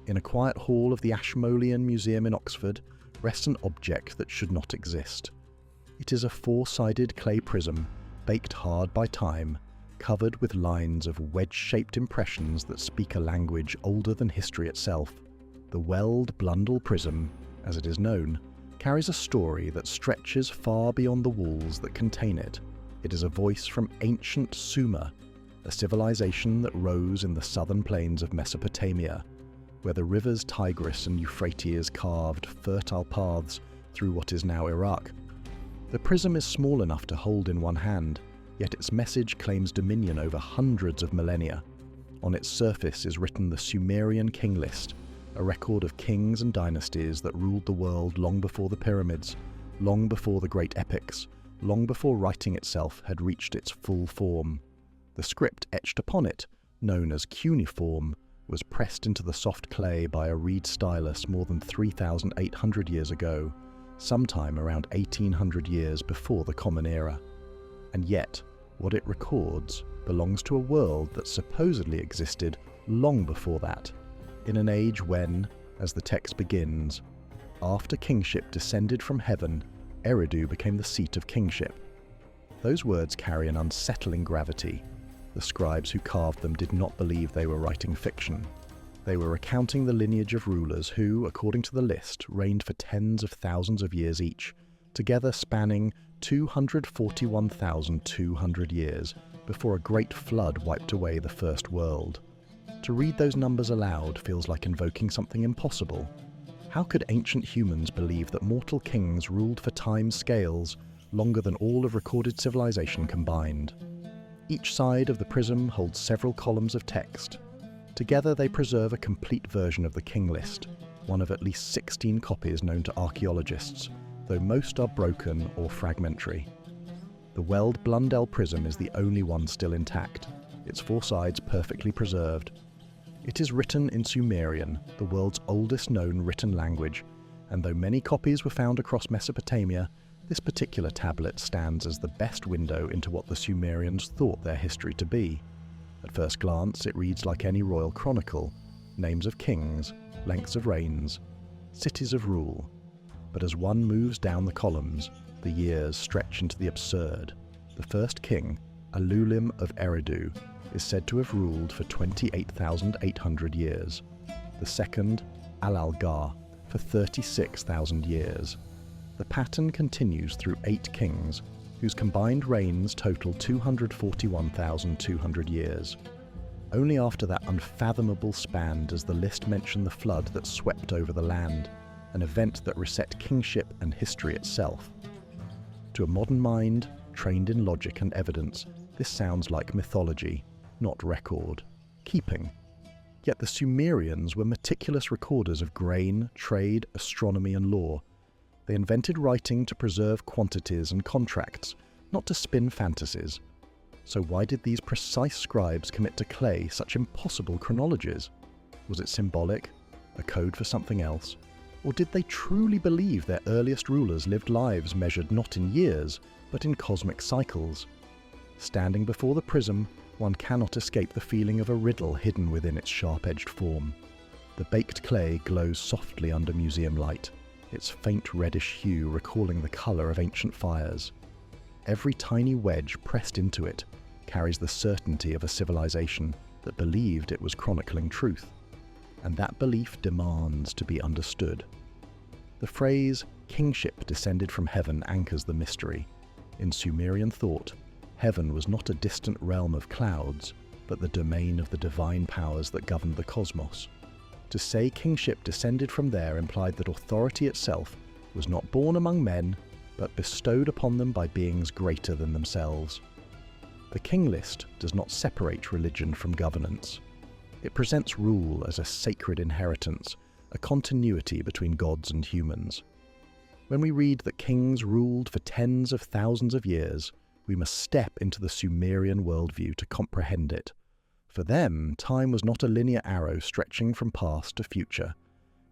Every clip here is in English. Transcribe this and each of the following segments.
in a quiet hall of the Ashmolean Museum in Oxford rests an object that should not exist. It is a four-sided clay prism, baked hard by time, covered with lines of wedge-shaped impressions that speak a language older than history itself. The Weld-Blundell prism, as it is known, carries a story that stretches far beyond the walls that contain it. It is a voice from ancient Sumer, a civilization that rose in the southern plains of Mesopotamia, where the rivers Tigris and Euphrates carved fertile paths through what is now Iraq. The prism is small enough to hold in one hand, yet its message claims dominion over hundreds of millennia. On its surface is written the Sumerian King List, a record of kings and dynasties that ruled the world long before the pyramids, long before the great epics, long before writing itself had reached its full form. The script etched upon it, known as cuneiform, was pressed into the soft clay by a reed stylus more than 3,800 years ago, sometime around 1,800 years before the Common Era. And yet, what it records belongs to a world that supposedly existed long before that, in an age when, as the text begins, after kingship descended from heaven, Eridu became the seat of kingship. Those words carry an unsettling gravity. The scribes who carved them did not believe they were writing fiction. They were recounting the lineage of rulers who, according to the list, reigned for tens of thousands of years each, together spanning 241,200 years before a great flood wiped away the first world. To read those numbers aloud feels like invoking something impossible. How could ancient humans believe that mortal kings ruled for time scales longer than all of recorded civilization combined? Each side of the prism holds several columns of text. Together they preserve a complete version of the King List, one of at least 16 copies known to archaeologists, though most are broken or fragmentary. The Weld-Blundell prism is the only one still intact, its four sides perfectly preserved. It is written in Sumerian, the world's oldest known written language, and though many copies were found across Mesopotamia, this particular tablet stands as the best window into what the Sumerians thought their history to be. At first glance, it reads like any royal chronicle, names of kings, lengths of reigns, cities of rule. But as one moves down the columns, the years stretch into the absurd. The first king, Alulim of Eridu, is said to have ruled for 28,800 years. The second, Alalgar, for 36,000 years. The pattern continues through 8 kings, whose combined reigns total 241,200 years. Only after that unfathomable span does the list mention the flood that swept over the land, an event that reset kingship and history itself. To a modern mind, trained in logic and evidence, this sounds like mythology, not record keeping. Yet the Sumerians were meticulous recorders of grain, trade, astronomy and law. They invented writing to preserve quantities and contracts, not to spin fantasies. So why did these precise scribes commit to clay such impossible chronologies? Was it symbolic, a code for something else? Or did they truly believe their earliest rulers lived lives measured not in years, but in cosmic cycles? Standing before the prism, one cannot escape the feeling of a riddle hidden within its sharp-edged form. The baked clay glows softly under museum light, its faint reddish hue recalling the colour of ancient fires. Every tiny wedge pressed into it carries the certainty of a civilization that believed it was chronicling truth, and that belief demands to be understood. The phrase, "kingship descended from heaven," anchors the mystery. In Sumerian thought, heaven was not a distant realm of clouds, but the domain of the divine powers that governed the cosmos. To say kingship descended from there implied that authority itself was not born among men, but bestowed upon them by beings greater than themselves. The King List does not separate religion from governance. It presents rule as a sacred inheritance, a continuity between gods and humans. When we read that kings ruled for tens of thousands of years, we must step into the Sumerian worldview to comprehend it. For them, time was not a linear arrow stretching from past to future.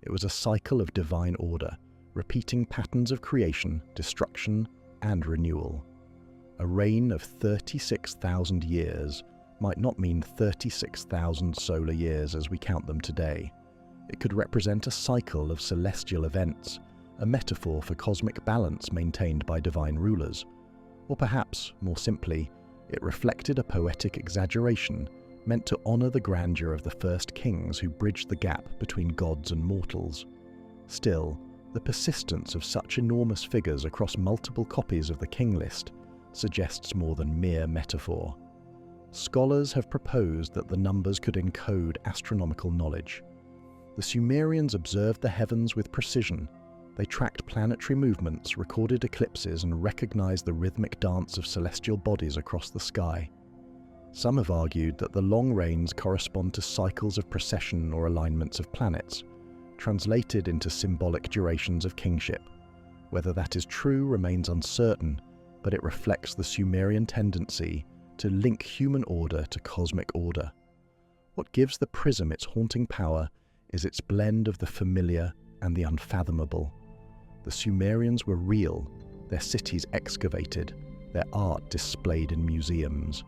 It was a cycle of divine order, repeating patterns of creation, destruction, and renewal. A reign of 36,000 years might not mean 36,000 solar years as we count them today. It could represent a cycle of celestial events, a metaphor for cosmic balance maintained by divine rulers. Or perhaps, more simply, it reflected a poetic exaggeration meant to honor the grandeur of the first kings who bridged the gap between gods and mortals. Still, the persistence of such enormous figures across multiple copies of the King List suggests more than mere metaphor. Scholars have proposed that the numbers could encode astronomical knowledge. The Sumerians observed the heavens with precision. They tracked planetary movements, recorded eclipses, and recognized the rhythmic dance of celestial bodies across the sky. Some have argued that the long reigns correspond to cycles of precession or alignments of planets, translated into symbolic durations of kingship. Whether that is true remains uncertain, but it reflects the Sumerian tendency to link human order to cosmic order. What gives the prism its haunting power is its blend of the familiar and the unfathomable. The Sumerians were real, their cities excavated, their art displayed in museums.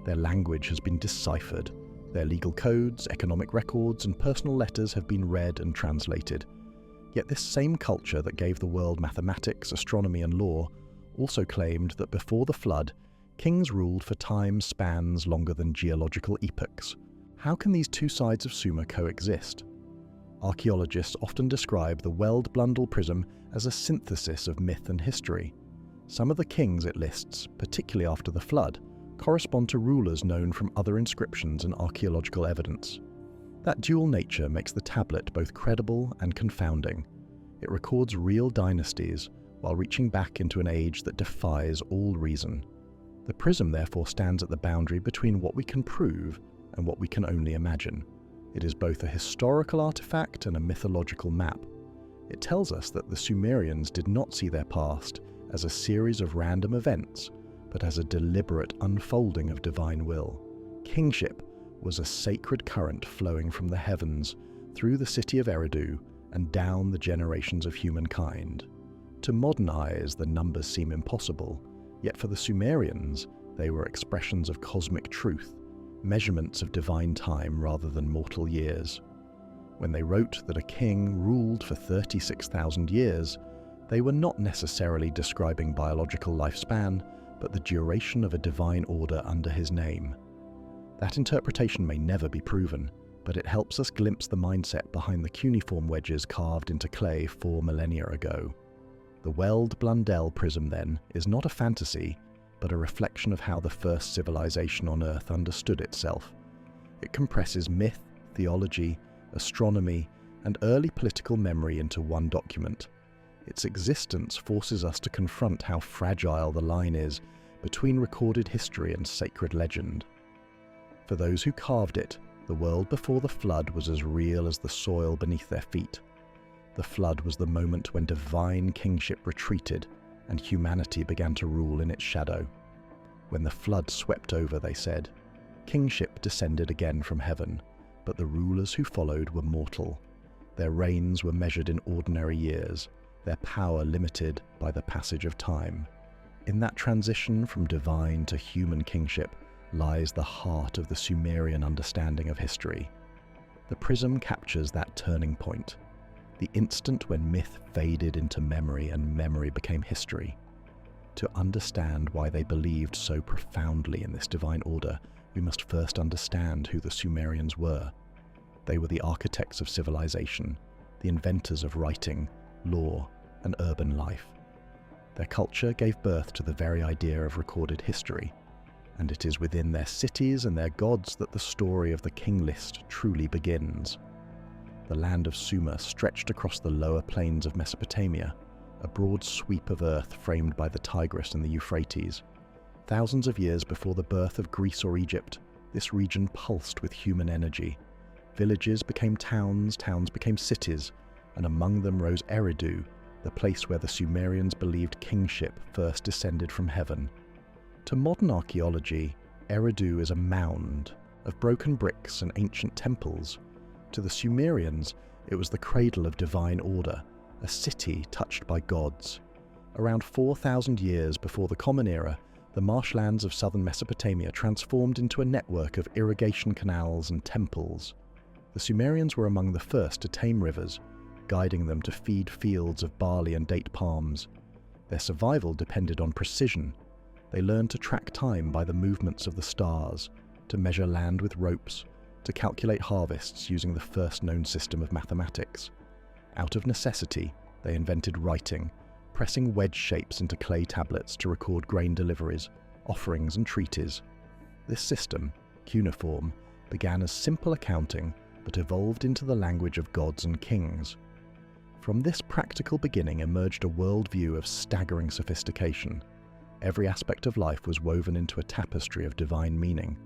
Their language has been deciphered. Their legal codes, economic records, and personal letters have been read and translated. Yet this same culture that gave the world mathematics, astronomy, and law also claimed that before the flood, kings ruled for time spans longer than geological epochs. How can these two sides of Sumer coexist? Archaeologists often describe the Weld-Blundell prism as a synthesis of myth and history. Some of the kings it lists, particularly after the flood, correspond to rulers known from other inscriptions and archaeological evidence. That dual nature makes the tablet both credible and confounding. It records real dynasties while reaching back into an age that defies all reason. The prism therefore stands at the boundary between what we can prove and what we can only imagine. It is both a historical artifact and a mythological map. It tells us that the Sumerians did not see their past as a series of random events, but as a deliberate unfolding of divine will. Kingship was a sacred current flowing from the heavens through the city of Eridu and down the generations of humankind. To modern eyes, the numbers seem impossible, yet for the Sumerians, they were expressions of cosmic truth, measurements of divine time rather than mortal years. When they wrote that a king ruled for 36,000 years, they were not necessarily describing biological lifespan, but the duration of a divine order under his name. That interpretation may never be proven, but it helps us glimpse the mindset behind the cuneiform wedges carved into clay 4 millennia ago. The Weld-Blundell prism, then, is not a fantasy, but a reflection of how the first civilization on Earth understood itself. It compresses myth, theology, astronomy, and early political memory into one document. Its existence forces us to confront how fragile the line is between recorded history and sacred legend. For those who carved it, the world before the flood was as real as the soil beneath their feet. The flood was the moment when divine kingship retreated and humanity began to rule in its shadow. When the flood swept over, they said, kingship descended again from heaven, but the rulers who followed were mortal. Their reigns were measured in ordinary years, their power limited by the passage of time. In that transition from divine to human kingship lies the heart of the Sumerian understanding of history. The prism captures that turning point, the instant when myth faded into memory and memory became history. To understand why they believed so profoundly in this divine order, we must first understand who the Sumerians were. They were the architects of civilization, the inventors of writing, law, and urban life. Their culture gave birth to the very idea of recorded history, and it is within their cities and their gods that the story of the King List truly begins. The land of Sumer stretched across the lower plains of Mesopotamia, a broad sweep of earth framed by the Tigris and the Euphrates. Thousands of years before the birth of Greece or Egypt, this region pulsed with human energy. Villages became towns, towns became cities, and among them rose Eridu, the place where the Sumerians believed kingship first descended from heaven. To modern archaeology, Eridu is a mound of broken bricks and ancient temples. To the Sumerians, it was the cradle of divine order, a city touched by gods. Around 4,000 years before the Common Era, the marshlands of southern Mesopotamia transformed into a network of irrigation canals and temples. The The Sumerians were among the first to tame rivers, guiding them to feed fields of barley and date palms. Their survival depended on precision. They learned to track time by the movements of the stars, to measure land with ropes, to calculate harvests using the first known system of mathematics. Out of necessity, they invented writing, pressing wedge shapes into clay tablets to record grain deliveries, offerings and treaties. This system, cuneiform, began as simple accounting but evolved into the language of gods and kings. From this practical beginning emerged a worldview of staggering sophistication. Every aspect of life was woven into a tapestry of divine meaning.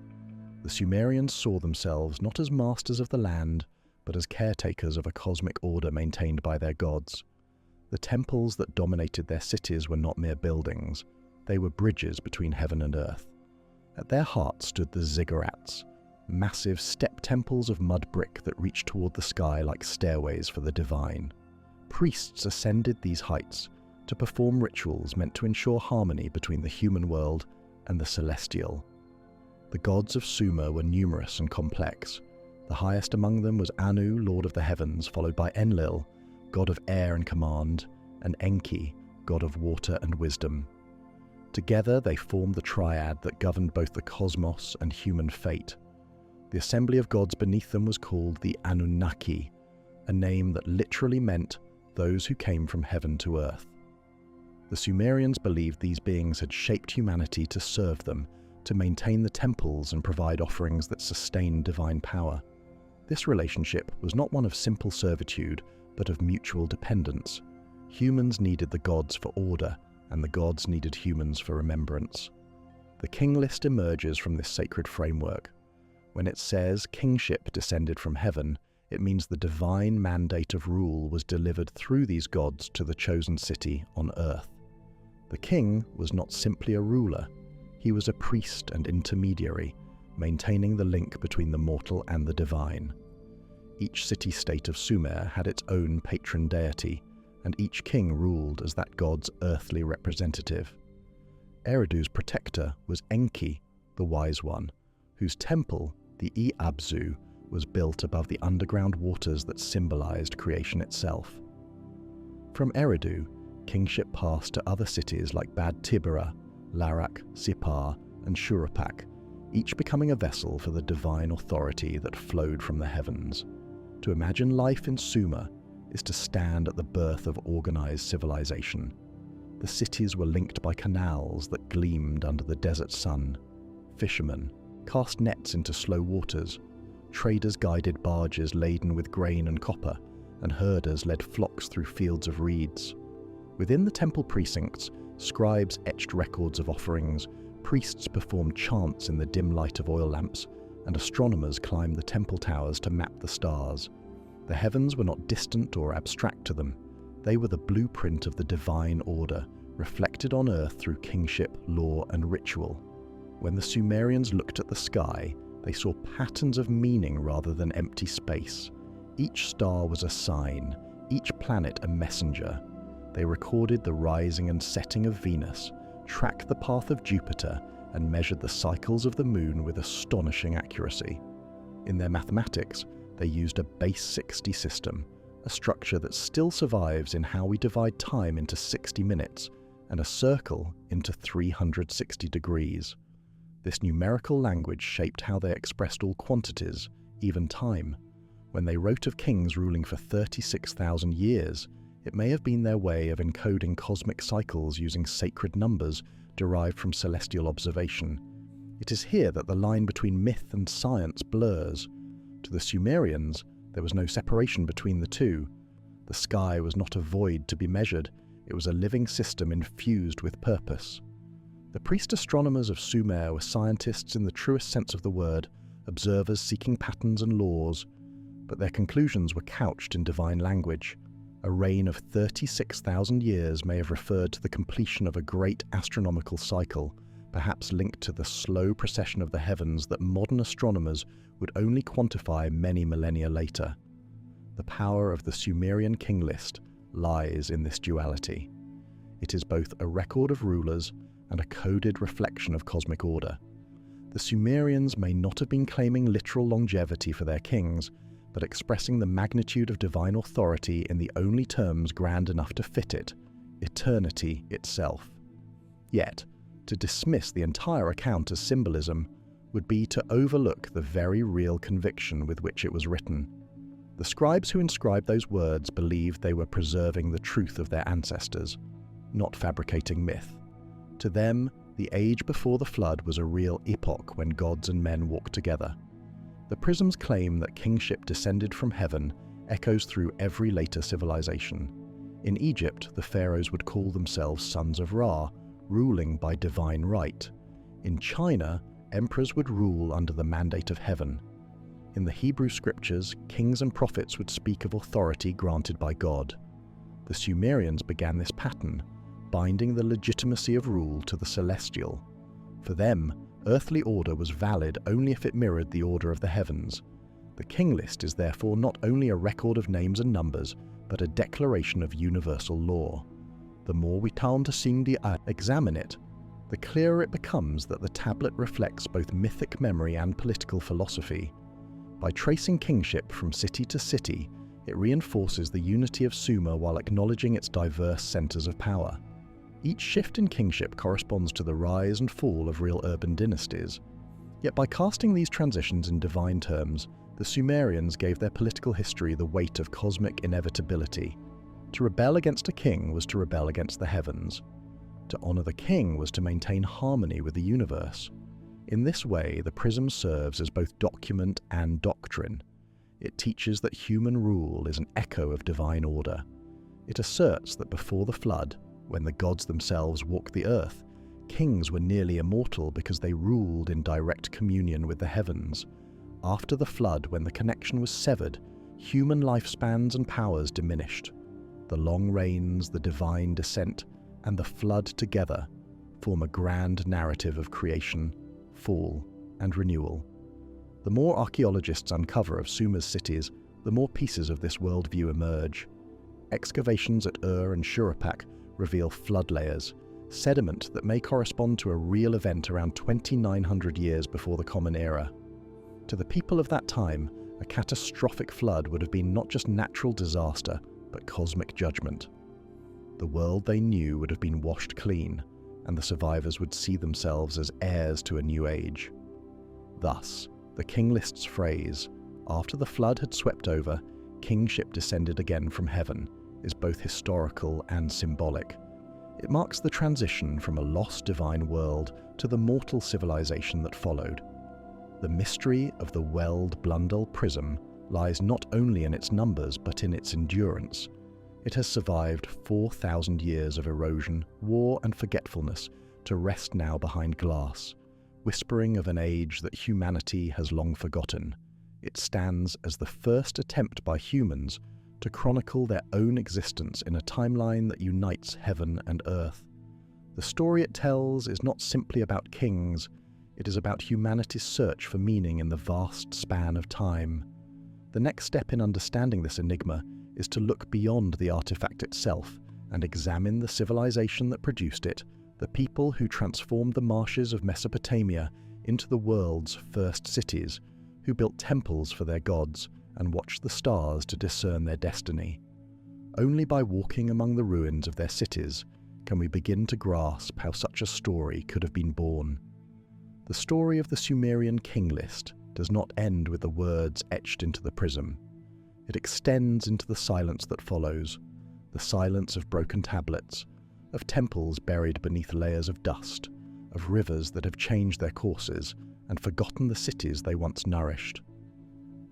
The Sumerians saw themselves not as masters of the land, but as caretakers of a cosmic order maintained by their gods. The temples that dominated their cities were not mere buildings, they were bridges between heaven and earth. At their heart stood the ziggurats, massive step temples of mud brick that reached toward the sky like stairways for the divine. Priests ascended these heights to perform rituals meant to ensure harmony between the human world and the celestial. The gods of Sumer were numerous and complex. The highest among them was Anu, lord of the heavens, followed by Enlil, god of air and command, and Enki, god of water and wisdom. Together they formed the triad that governed both the cosmos and human fate. The assembly of gods beneath them was called the Anunnaki, a name that literally meant those who came from heaven to earth. The Sumerians believed these beings had shaped humanity to serve them, to maintain the temples and provide offerings that sustained divine power. This relationship was not one of simple servitude, but of mutual dependence. Humans needed the gods for order, and the gods needed humans for remembrance. The King List emerges from this sacred framework. When it says kingship descended from heaven, it means the divine mandate of rule was delivered through these gods to the chosen city on earth. The king was not simply a ruler, he was a priest and intermediary, maintaining the link between the mortal and the divine. Each city-state of Sumer had its own patron deity, and each king ruled as that god's earthly representative. Eridu's protector was Enki, the Wise One, whose temple, the Abzu, was built above the underground waters that symbolized creation itself. From Eridu, kingship passed to other cities like Bad Tibera, Larak, Sippar, and Shuruppak, each becoming a vessel for the divine authority that flowed from the heavens. To imagine life in Sumer is to stand at the birth of organized civilization. The cities were linked by canals that gleamed under the desert sun. Fishermen cast nets into slow waters. Traders guided barges laden with grain and copper, and herders led flocks through fields of reeds. Within the temple precincts, scribes etched records of offerings, priests performed chants in the dim light of oil lamps, and astronomers climbed the temple towers to map the stars. The heavens were not distant or abstract to them. They were the blueprint of the divine order, reflected on earth through kingship, law, and ritual. When the Sumerians looked at the sky, they saw patterns of meaning rather than empty space. Each star was a sign, each planet a messenger. They recorded the rising and setting of Venus, tracked the path of Jupiter, and measured the cycles of the moon with astonishing accuracy. In their mathematics, they used a base 60 system, a structure that still survives in how we divide time into 60 minutes, and a circle into 360 degrees. This numerical language shaped how they expressed all quantities, even time. When they wrote of kings ruling for 36,000 years, it may have been their way of encoding cosmic cycles using sacred numbers derived from celestial observation. It is here that the line between myth and science blurs. To the Sumerians, there was no separation between the two. The sky was not a void to be measured, it was a living system infused with purpose. The priest astronomers of Sumer were scientists in the truest sense of the word, observers seeking patterns and laws, but their conclusions were couched in divine language. A reign of 36,000 years may have referred to the completion of a great astronomical cycle, perhaps linked to the slow precession of the heavens that modern astronomers would only quantify many millennia later. The power of the Sumerian King List lies in this duality. It is both a record of rulers and a coded reflection of cosmic order. The Sumerians may not have been claiming literal longevity for their kings, but expressing the magnitude of divine authority in the only terms grand enough to fit it: eternity itself. Yet, to dismiss the entire account as symbolism would be to overlook the very real conviction with which it was written. The scribes who inscribed those words believed they were preserving the truth of their ancestors, not fabricating myth. To them, the age before the flood was a real epoch when gods and men walked together. The prism's claim that kingship descended from heaven echoes through every later civilization. In Egypt, the pharaohs would call themselves sons of Ra, ruling by divine right. In China, emperors would rule under the mandate of heaven. In the Hebrew scriptures, kings and prophets would speak of authority granted by God. The Sumerians began this pattern, binding the legitimacy of rule to the celestial. For them, earthly order was valid only if it mirrored the order of the heavens. The King List is therefore not only a record of names and numbers, but a declaration of universal law. The more we examine it, the clearer it becomes that the tablet reflects both mythic memory and political philosophy. By tracing kingship from city to city, it reinforces the unity of Sumer while acknowledging its diverse centers of power. Each shift in kingship corresponds to the rise and fall of real urban dynasties. Yet by casting these transitions in divine terms, the Sumerians gave their political history the weight of cosmic inevitability. To rebel against a king was to rebel against the heavens. To honor the king was to maintain harmony with the universe. In this way, the prism serves as both document and doctrine. It teaches that human rule is an echo of divine order. It asserts that before the flood, when the gods themselves walked the earth, kings were nearly immortal because they ruled in direct communion with the heavens. After the flood, when the connection was severed, human lifespans and powers diminished. The long reigns, the divine descent, and the flood together form a grand narrative of creation, fall, and renewal. The more archaeologists uncover of Sumer's cities, the more pieces of this worldview emerge. Excavations at Ur and Shuruppak reveal flood layers, sediment that may correspond to a real event around 2,900 years before the Common Era. To the people of that time, a catastrophic flood would have been not just natural disaster, but cosmic judgment. The world they knew would have been washed clean, and the survivors would see themselves as heirs to a new age. Thus, the King List's phrase, "After the flood had swept over, kingship descended again from heaven," is both historical and symbolic. It marks the transition from a lost divine world to the mortal civilization that followed. The mystery of the Weld-Blundell prism lies not only in its numbers but in its endurance. It has survived 4,000 years of erosion, war and forgetfulness to rest now behind glass, whispering of an age that humanity has long forgotten. It stands as the first attempt by humans to chronicle their own existence in a timeline that unites heaven and earth. The story it tells is not simply about kings, it is about humanity's search for meaning in the vast span of time. The next step in understanding this enigma is to look beyond the artifact itself and examine the civilization that produced it, the people who transformed the marshes of Mesopotamia into the world's first cities, who built temples for their gods and watched the stars to discern their destiny. Only by walking among the ruins of their cities can we begin to grasp how such a story could have been born. The story of the Sumerian King List does not end with the words etched into the prism. It extends into the silence that follows, the silence of broken tablets, of temples buried beneath layers of dust, of rivers that have changed their courses and forgotten the cities they once nourished.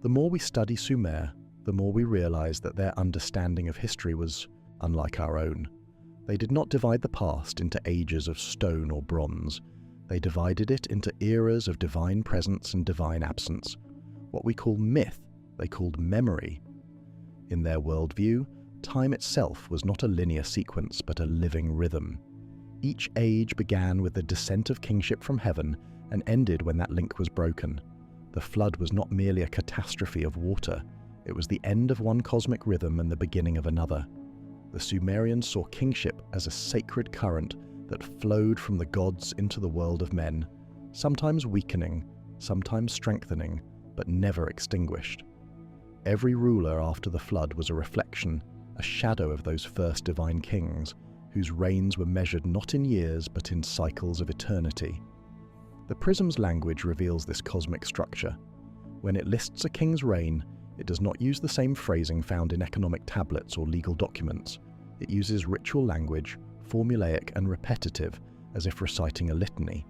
The more we study Sumer, the more we realize that their understanding of history was unlike our own. They did not divide the past into ages of stone or bronze. They divided it into eras of divine presence and divine absence. What we call myth, they called memory. In their worldview, time itself was not a linear sequence but a living rhythm. Each age began with the descent of kingship from heaven and ended when that link was broken. The flood was not merely a catastrophe of water, it was the end of one cosmic rhythm and the beginning of another. The Sumerians saw kingship as a sacred current that flowed from the gods into the world of men, sometimes weakening, sometimes strengthening, but never extinguished. Every ruler after the flood was a reflection, a shadow of those first divine kings, whose reigns were measured not in years but in cycles of eternity. The prism's language reveals this cosmic structure. When it lists a king's reign, it does not use the same phrasing found in economic tablets or legal documents. It uses ritual language, formulaic and repetitive, as if reciting a litany.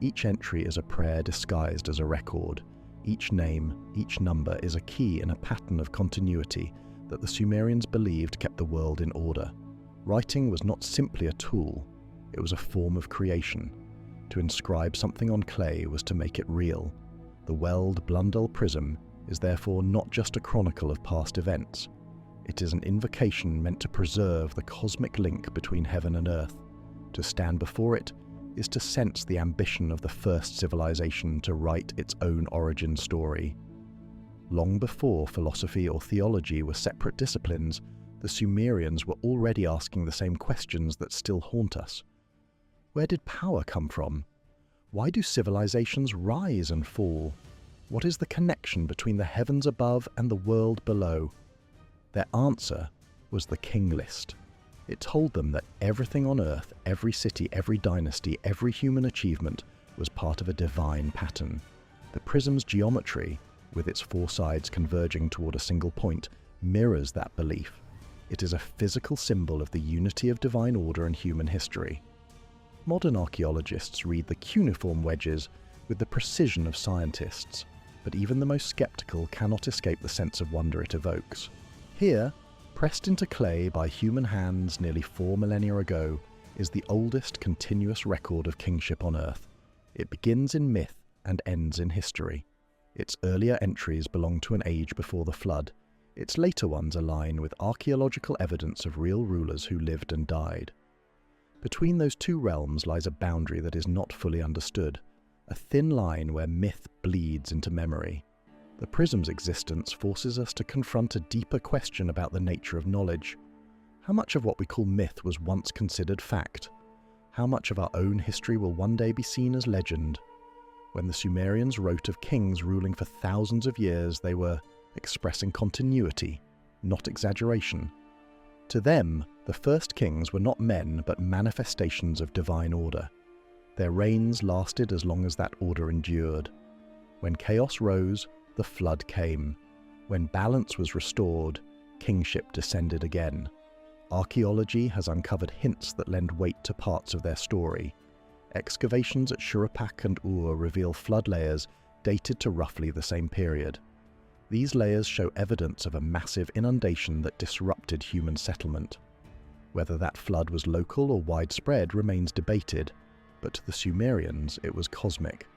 Each entry is a prayer disguised as a record. Each name, each number is a key in a pattern of continuity that the Sumerians believed kept the world in order. Writing was not simply a tool, it was a form of creation. To inscribe something on clay was to make it real. The Weld-Blundell prism is therefore not just a chronicle of past events. It is an invocation meant to preserve the cosmic link between heaven and earth. To stand before it is to sense the ambition of the first civilization to write its own origin story. Long before philosophy or theology were separate disciplines, the Sumerians were already asking the same questions that still haunt us. Where did power come from? Why do civilizations rise and fall? What is the connection between the heavens above and the world below? Their answer was the King List. It told them that everything on Earth, every city, every dynasty, every human achievement was part of a divine pattern. The prism's geometry, with its four sides converging toward a single point, mirrors that belief. It is a physical symbol of the unity of divine order in human history. Modern archaeologists read the cuneiform wedges with the precision of scientists, but even the most skeptical cannot escape the sense of wonder it evokes. Here, pressed into clay by human hands nearly 4 millennia ago, is the oldest continuous record of kingship on Earth. It begins in myth and ends in history. Its earlier entries belong to an age before the flood. Its later ones align with archaeological evidence of real rulers who lived and died. Between those two realms lies a boundary that is not fully understood, a thin line where myth bleeds into memory. The prism's existence forces us to confront a deeper question about the nature of knowledge. How much of what we call myth was once considered fact? How much of our own history will one day be seen as legend? When the Sumerians wrote of kings ruling for thousands of years, they were expressing continuity, not exaggeration. To them, the first kings were not men but manifestations of divine order. Their reigns lasted as long as that order endured. When chaos rose, the flood came. When balance was restored, kingship descended again. Archaeology has uncovered hints that lend weight to parts of their story. Excavations at Shuruppak and Ur reveal flood layers dated to roughly the same period. These layers show evidence of a massive inundation that disrupted human settlement. Whether that flood was local or widespread remains debated, but to the Sumerians it was cosmic.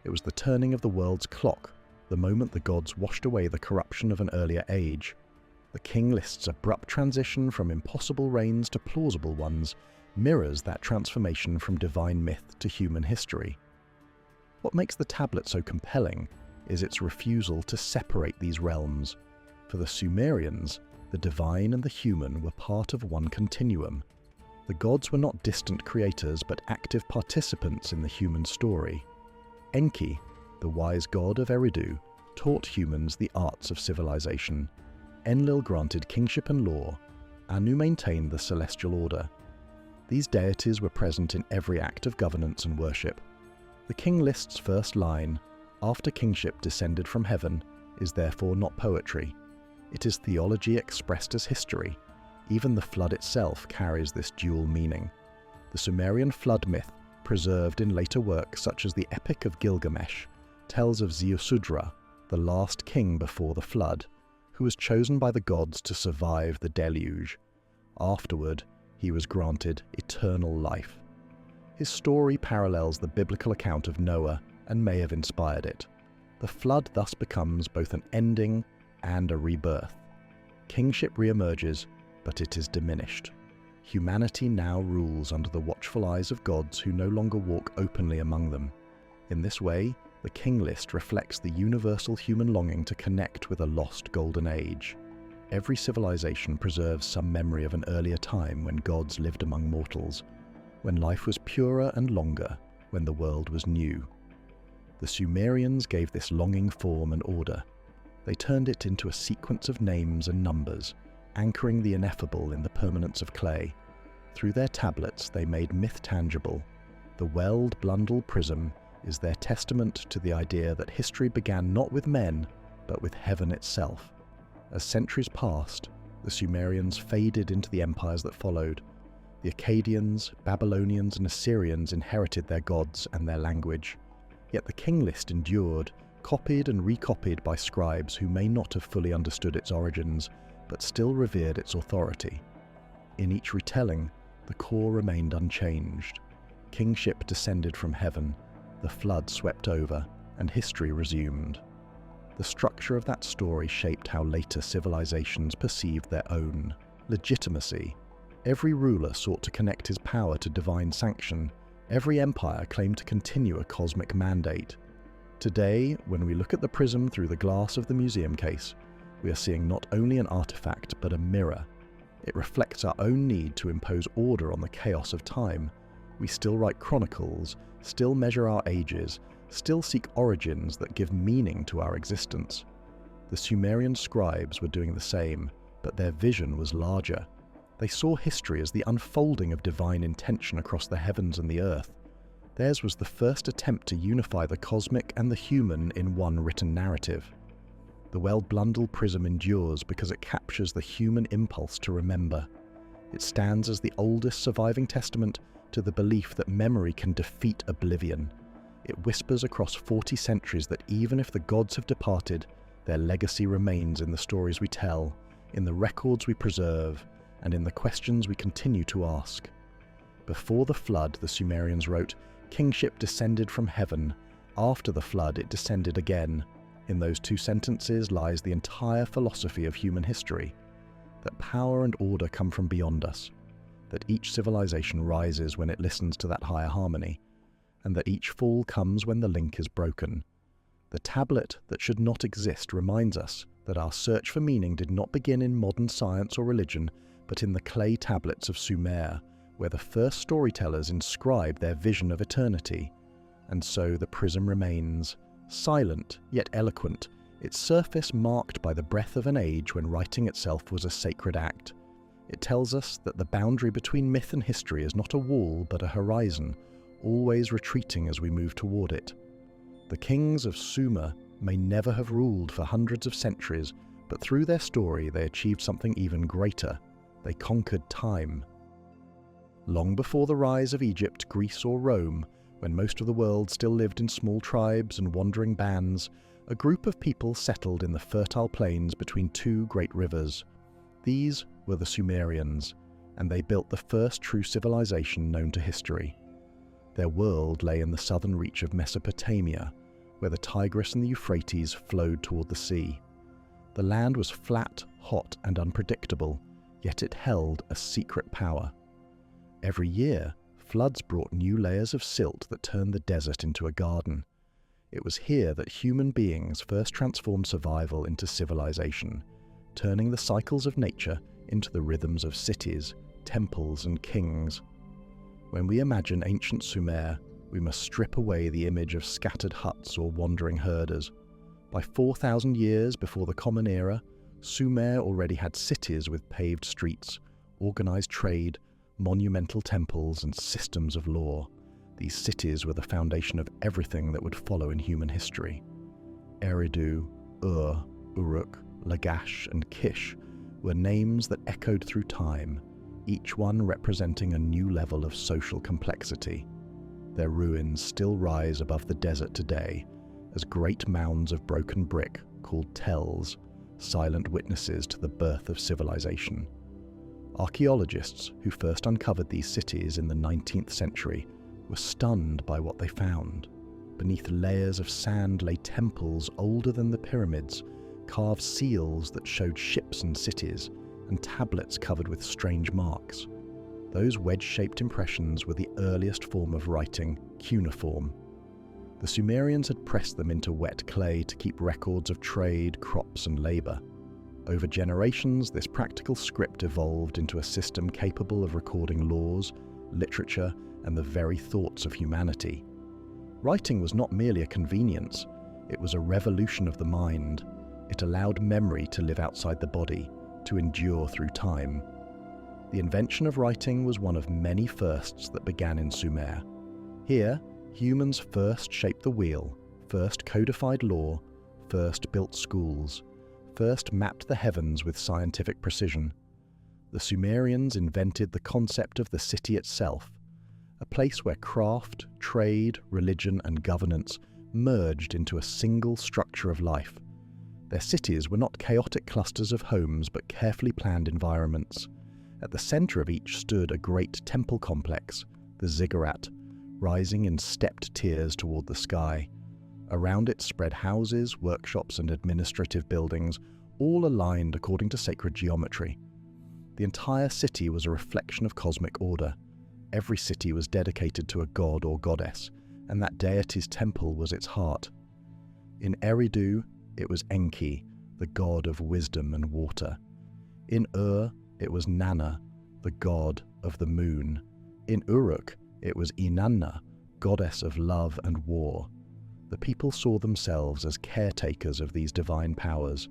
It was the turning of the world's clock, the moment the gods washed away the corruption of an earlier age. The King List's abrupt transition from impossible reigns to plausible ones mirrors that transformation from divine myth to human history. What makes the tablet so compelling is its refusal to separate these realms. For the Sumerians, the divine and the human were part of one continuum. The gods were not distant creators but active participants in the human story. Enki, the wise god of Eridu, taught humans the arts of civilization. Enlil granted kingship and law. Anu maintained the celestial order. These deities were present in every act of governance and worship. The King List's first line, "After kingship descended from heaven," is therefore not poetry. It is theology expressed as history. Even the flood itself carries this dual meaning. The Sumerian flood myth, preserved in later works such as the Epic of Gilgamesh, tells of Ziusudra, the last king before the flood, who was chosen by the gods to survive the deluge. Afterward, he was granted eternal life. His story parallels the biblical account of Noah and may have inspired it. The flood thus becomes both an ending and a rebirth. Kingship re-emerges, but it is diminished. Humanity now rules under the watchful eyes of gods who no longer walk openly among them. In this way, the King List reflects the universal human longing to connect with a lost golden age. Every civilization preserves some memory of an earlier time when gods lived among mortals, when life was purer and longer, when the world was new. The Sumerians gave this longing form and order. They turned it into a sequence of names and numbers, anchoring the ineffable in the permanence of clay. Through their tablets, they made myth tangible. The Weld-Blundell prism is their testament to the idea that history began not with men, but with heaven itself. As centuries passed, the Sumerians faded into the empires that followed. The Akkadians, Babylonians, and Assyrians inherited their gods and their language. Yet the King List endured, copied and recopied by scribes who may not have fully understood its origins, but still revered its authority. In each retelling, the core remained unchanged. Kingship descended from heaven, the flood swept over, and history resumed. The structure of that story shaped how later civilizations perceived their own legitimacy. Every ruler sought to connect his power to divine sanction. Every empire claimed to continue a cosmic mandate. Today, when we look at the prism through the glass of the museum case, we are seeing not only an artifact but a mirror. It reflects our own need to impose order on the chaos of time. We still write chronicles, still measure our ages, still seek origins that give meaning to our existence. The Sumerian scribes were doing the same, but their vision was larger. They saw history as the unfolding of divine intention across the heavens and the earth. Theirs was the first attempt to unify the cosmic and the human in one written narrative. The Weld-Blundell prism endures because it captures the human impulse to remember. It stands as the oldest surviving testament to the belief that memory can defeat oblivion. It whispers across 40 centuries that even if the gods have departed, their legacy remains in the stories we tell, in the records we preserve, and in the questions we continue to ask. Before the flood, the Sumerians wrote, "Kingship descended from heaven. After the flood, it descended again." In those two sentences lies the entire philosophy of human history, that power and order come from beyond us, that each civilization rises when it listens to that higher harmony, and that each fall comes when the link is broken. The tablet that should not exist reminds us that our search for meaning did not begin in modern science or religion, but in the clay tablets of Sumer, where the first storytellers inscribed their vision of eternity. And so the prism remains, silent yet eloquent, its surface marked by the breath of an age when writing itself was a sacred act. It tells us that the boundary between myth and history is not a wall but a horizon, always retreating as we move toward it. The kings of Sumer may never have ruled for hundreds of centuries, but through their story they achieved something even greater. They conquered time. Long before the rise of Egypt, Greece or Rome, when most of the world still lived in small tribes and wandering bands, a group of people settled in the fertile plains between two great rivers. These were the Sumerians, and they built the first true civilization known to history. Their world lay in the southern reach of Mesopotamia, where the Tigris and the Euphrates flowed toward the sea. The land was flat, hot, and unpredictable, yet it held a secret power. Every year, floods brought new layers of silt that turned the desert into a garden. It was here that human beings first transformed survival into civilization, turning the cycles of nature into the rhythms of cities, temples, and kings. When we imagine ancient Sumer, we must strip away the image of scattered huts or wandering herders. By 4,000 years before the Common Era, Sumer already had cities with paved streets, organized trade, monumental temples, and systems of law. These cities were the foundation of everything that would follow in human history. Eridu, Ur, Uruk, Lagash, and Kish were names that echoed through time, each one representing a new level of social complexity. Their ruins still rise above the desert today as great mounds of broken brick called tells, silent witnesses to the birth of civilization. Archaeologists who first uncovered these cities in the 19th century were stunned by what they found. Beneath layers of sand lay temples older than the pyramids, carved seals that showed ships and cities, and tablets covered with strange marks. Those wedge-shaped impressions were the earliest form of writing, cuneiform. The Sumerians had pressed them into wet clay to keep records of trade, crops, and labor. Over generations, this practical script evolved into a system capable of recording laws, literature, and the very thoughts of humanity. Writing was not merely a convenience, it was a revolution of the mind. It allowed memory to live outside the body, to endure through time. The invention of writing was one of many firsts that began in Sumer. Here, humans first shaped the wheel, first codified law, first built schools, first mapped the heavens with scientific precision. The Sumerians invented the concept of the city itself, a place where craft, trade, religion, and governance merged into a single structure of life. Their cities were not chaotic clusters of homes, but carefully planned environments. At the center of each stood a great temple complex, the ziggurat, rising in stepped tiers toward the sky. Around it spread houses, workshops, and administrative buildings, all aligned according to sacred geometry. The entire city was a reflection of cosmic order. Every city was dedicated to a god or goddess, and that deity's temple was its heart. In Eridu, it was Enki, the god of wisdom and water. In Ur, it was Nanna, the god of the moon. In Uruk, it was Inanna, goddess of love and war. The people saw themselves as caretakers of these divine powers.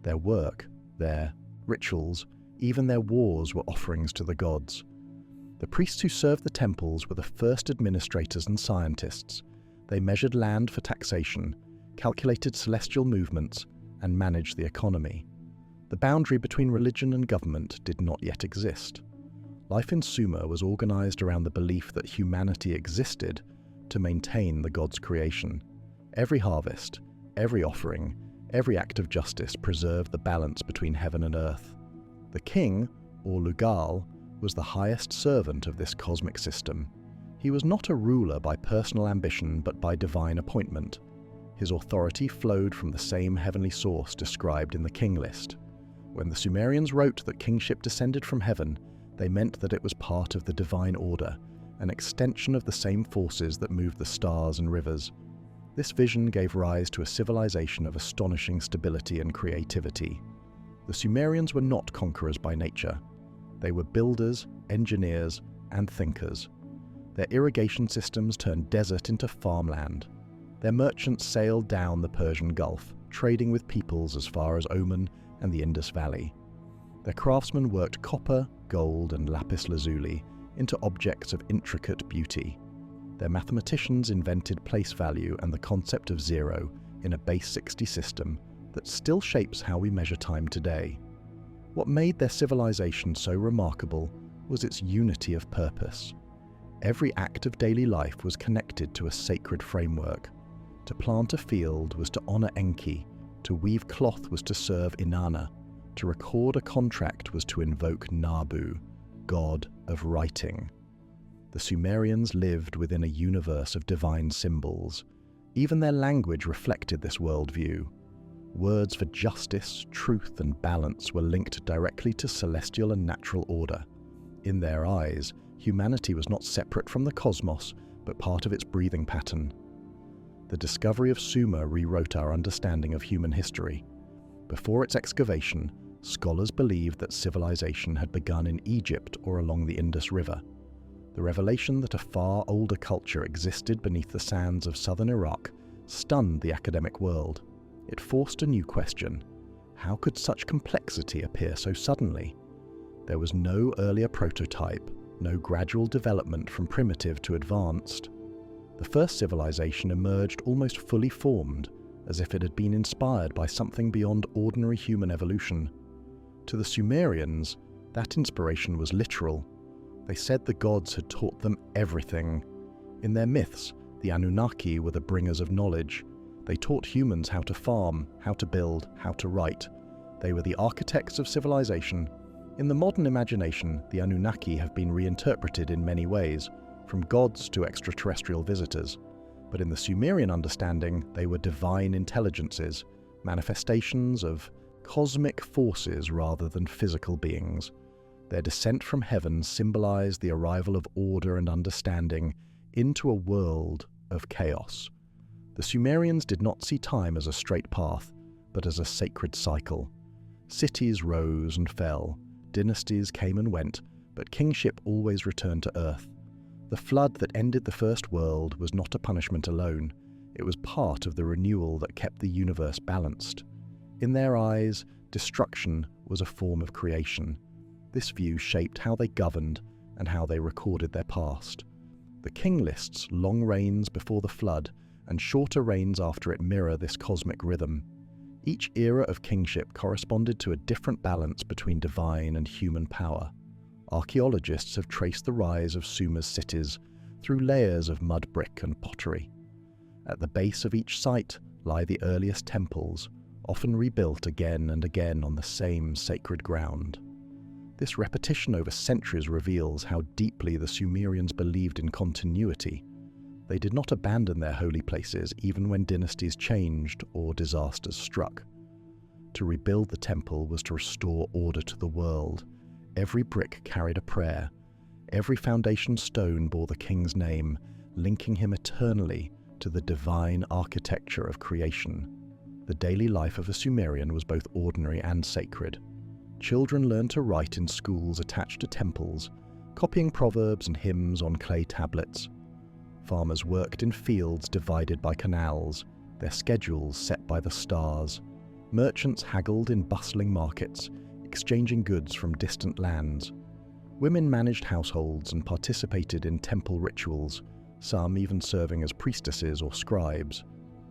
Their work, their rituals, even their wars were offerings to the gods. The priests who served the temples were the first administrators and scientists. They measured land for taxation, calculated celestial movements, and managed the economy. The boundary between religion and government did not yet exist. Life in Sumer was organized around the belief that humanity existed to maintain the gods' creation. Every harvest, every offering, every act of justice preserved the balance between heaven and earth. The king, or Lugal, was the highest servant of this cosmic system. He was not a ruler by personal ambition, but by divine appointment. His authority flowed from the same heavenly source described in the King List. When the Sumerians wrote that kingship descended from heaven, they meant that it was part of the divine order, an extension of the same forces that moved the stars and rivers. This vision gave rise to a civilization of astonishing stability and creativity. The Sumerians were not conquerors by nature. They were builders, engineers, and thinkers. Their irrigation systems turned desert into farmland. Their merchants sailed down the Persian Gulf, trading with peoples as far as Oman and the Indus Valley. Their craftsmen worked copper, gold, and lapis lazuli into objects of intricate beauty. Their mathematicians invented place value and the concept of zero in a base 60 system that still shapes how we measure time today. What made their civilization so remarkable was its unity of purpose. Every act of daily life was connected to a sacred framework. To plant a field was to honor Enki, to weave cloth was to serve Inanna, to record a contract was to invoke Nabu, god of writing. The Sumerians lived within a universe of divine symbols. Even their language reflected this worldview. Words for justice, truth, and balance were linked directly to celestial and natural order. In their eyes, humanity was not separate from the cosmos, but part of its breathing pattern. The discovery of Sumer rewrote our understanding of human history. Before its excavation, scholars believed that civilization had begun in Egypt or along the Indus River. The revelation that a far older culture existed beneath the sands of southern Iraq stunned the academic world. It forced a new question: how could such complexity appear so suddenly? There was no earlier prototype, no gradual development from primitive to advanced. The first civilization emerged almost fully formed, as if it had been inspired by something beyond ordinary human evolution. To the Sumerians, that inspiration was literal. They said the gods had taught them everything. In their myths, the Anunnaki were the bringers of knowledge. They taught humans how to farm, how to build, how to write. They were the architects of civilization. In the modern imagination, the Anunnaki have been reinterpreted in many ways, from gods to extraterrestrial visitors. But in the Sumerian understanding, they were divine intelligences, manifestations of cosmic forces rather than physical beings. Their descent from heaven symbolized the arrival of order and understanding into a world of chaos. The Sumerians did not see time as a straight path, but as a sacred cycle. Cities rose and fell, dynasties came and went, but kingship always returned to earth. The flood that ended the first world was not a punishment alone. It was part of the renewal that kept the universe balanced. In their eyes, destruction was a form of creation. This view shaped how they governed and how they recorded their past. The King List's long reigns before the flood and shorter reigns after it mirror this cosmic rhythm. Each era of kingship corresponded to a different balance between divine and human power. Archaeologists have traced the rise of Sumer's cities through layers of mud brick and pottery. At the base of each site lie the earliest temples, often rebuilt again and again on the same sacred ground. This repetition over centuries reveals how deeply the Sumerians believed in continuity. They did not abandon their holy places even when dynasties changed or disasters struck. To rebuild the temple was to restore order to the world. Every brick carried a prayer. Every foundation stone bore the king's name, linking him eternally to the divine architecture of creation. The daily life of a Sumerian was both ordinary and sacred. Children learned to write in schools attached to temples, copying proverbs and hymns on clay tablets. Farmers worked in fields divided by canals, their schedules set by the stars. Merchants haggled in bustling markets, exchanging goods from distant lands. Women managed households and participated in temple rituals, some even serving as priestesses or scribes.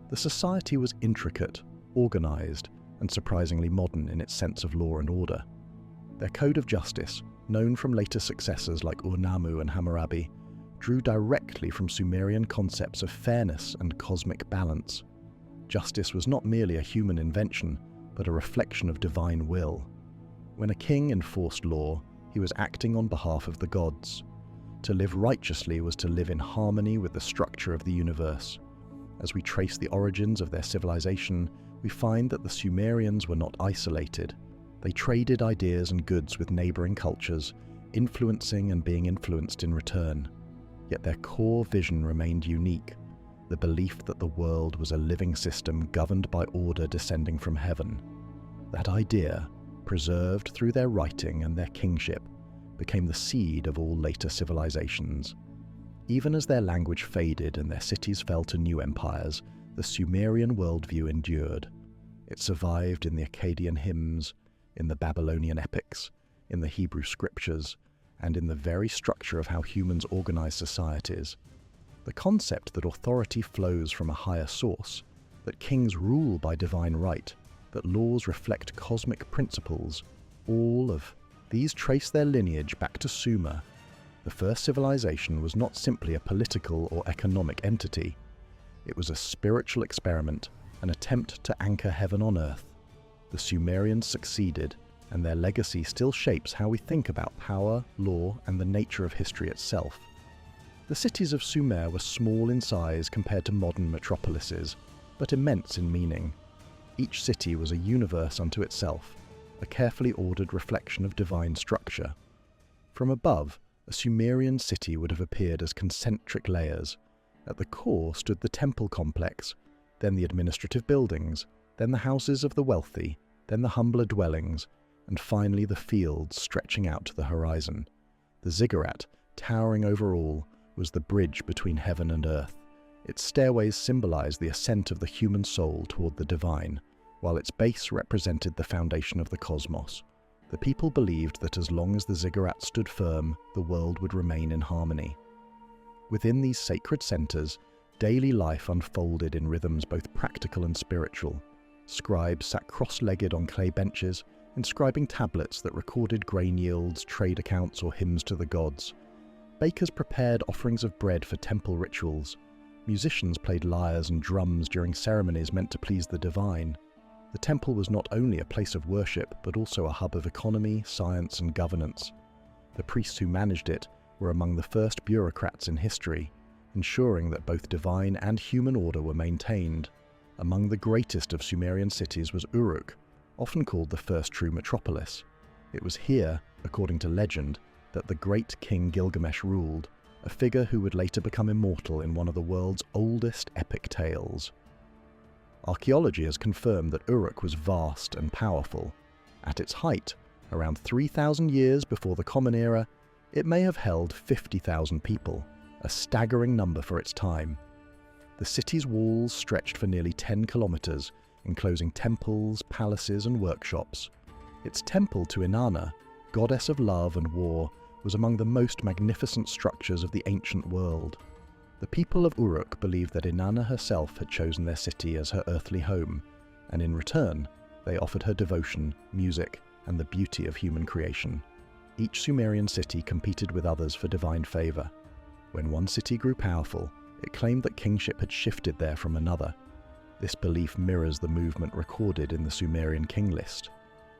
The society was intricate, organized, and surprisingly modern in its sense of law and order. Their code of justice, known from later successors like Ur-Nammu and Hammurabi, drew directly from Sumerian concepts of fairness and cosmic balance. Justice was not merely a human invention, but a reflection of divine will. When a king enforced law, he was acting on behalf of the gods. To live righteously was to live in harmony with the structure of the universe. As we trace the origins of their civilization, we find that the Sumerians were not isolated. They traded ideas and goods with neighboring cultures, influencing and being influenced in return. Yet their core vision remained unique, the belief that the world was a living system governed by order descending from heaven. That idea, preserved through their writing and their kingship, became the seed of all later civilizations. Even as their language faded and their cities fell to new empires, the Sumerian worldview endured. It survived in the Akkadian hymns, in the Babylonian epics, in the Hebrew scriptures, and in the very structure of how humans organize societies. The concept that authority flows from a higher source, that kings rule by divine right, that laws reflect cosmic principles, all of these trace their lineage back to Sumer. The first civilization was not simply a political or economic entity. It was a spiritual experiment, an attempt to anchor heaven on earth. The Sumerians succeeded, and their legacy still shapes how we think about power, law, and the nature of history itself. The cities of Sumer were small in size compared to modern metropolises, but immense in meaning. Each city was a universe unto itself, a carefully ordered reflection of divine structure. From above, a Sumerian city would have appeared as concentric layers. At the core stood the temple complex, then the administrative buildings, then the houses of the wealthy, then the humbler dwellings, and finally the fields stretching out to the horizon. The ziggurat, towering over all, was the bridge between heaven and earth. Its stairways symbolized the ascent of the human soul toward the divine, while its base represented the foundation of the cosmos. The people believed that as long as the ziggurat stood firm, the world would remain in harmony. Within these sacred centers, daily life unfolded in rhythms both practical and spiritual. Scribes sat cross-legged on clay benches, inscribing tablets that recorded grain yields, trade accounts, or hymns to the gods. Bakers prepared offerings of bread for temple rituals. Musicians played lyres and drums during ceremonies meant to please the divine. The temple was not only a place of worship, but also a hub of economy, science, and governance. The priests who managed it were among the first bureaucrats in history, ensuring that both divine and human order were maintained. Among the greatest of Sumerian cities was Uruk, often called the first true metropolis. It was here, according to legend, that the great king Gilgamesh ruled, a figure who would later become immortal in one of the world's oldest epic tales. Archaeology has confirmed that Uruk was vast and powerful. At its height, around 3,000 years before the Common Era, it may have held 50,000 people, a staggering number for its time. The city's walls stretched for nearly 10 kilometers, enclosing temples, palaces, and workshops. Its temple to Inanna, goddess of love and war, was among the most magnificent structures of the ancient world. The people of Uruk believed that Inanna herself had chosen their city as her earthly home, and in return, they offered her devotion, music, and the beauty of human creation. Each Sumerian city competed with others for divine favor. When one city grew powerful, it claimed that kingship had shifted there from another. This belief mirrors the movement recorded in the Sumerian King List.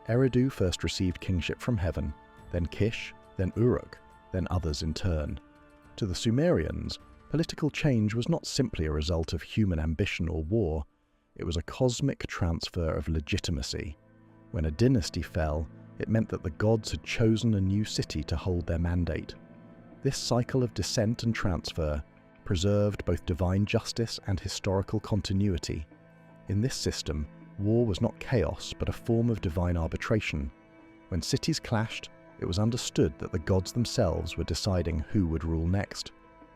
Eridu first received kingship from heaven, then Kish, then Uruk, then others in turn. To the Sumerians, political change was not simply a result of human ambition or war, it was a cosmic transfer of legitimacy. When a dynasty fell, it meant that the gods had chosen a new city to hold their mandate. This cycle of descent and transfer preserved both divine justice and historical continuity. In this system, war was not chaos but a form of divine arbitration. When cities clashed, it was understood that the gods themselves were deciding who would rule next.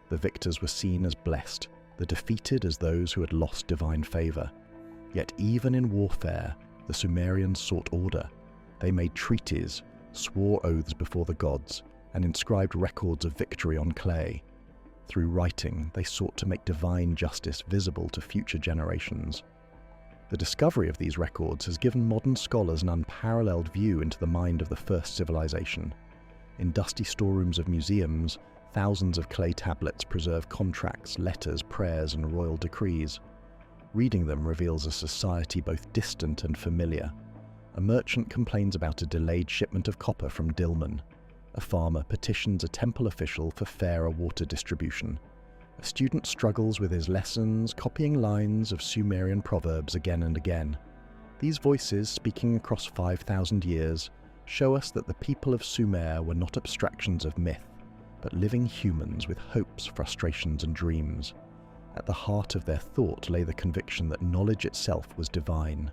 The victors were seen as blessed, the defeated as those who had lost divine favor. Yet even in warfare, the Sumerians sought order. They made treaties, swore oaths before the gods, and inscribed records of victory on clay. Through writing, they sought to make divine justice visible to future generations. The discovery of these records has given modern scholars an unparalleled view into the mind of the first civilization. In dusty storerooms of museums, thousands of clay tablets preserve contracts, letters, prayers, and royal decrees. Reading them reveals a society both distant and familiar. A merchant complains about a delayed shipment of copper from Dilmun. A farmer petitions a temple official for fairer water distribution. A student struggles with his lessons, copying lines of Sumerian proverbs again and again. These voices, speaking across 5,000 years, show us that the people of Sumer were not abstractions of myth, but living humans with hopes, frustrations, and dreams. At the heart of their thought lay the conviction that knowledge itself was divine.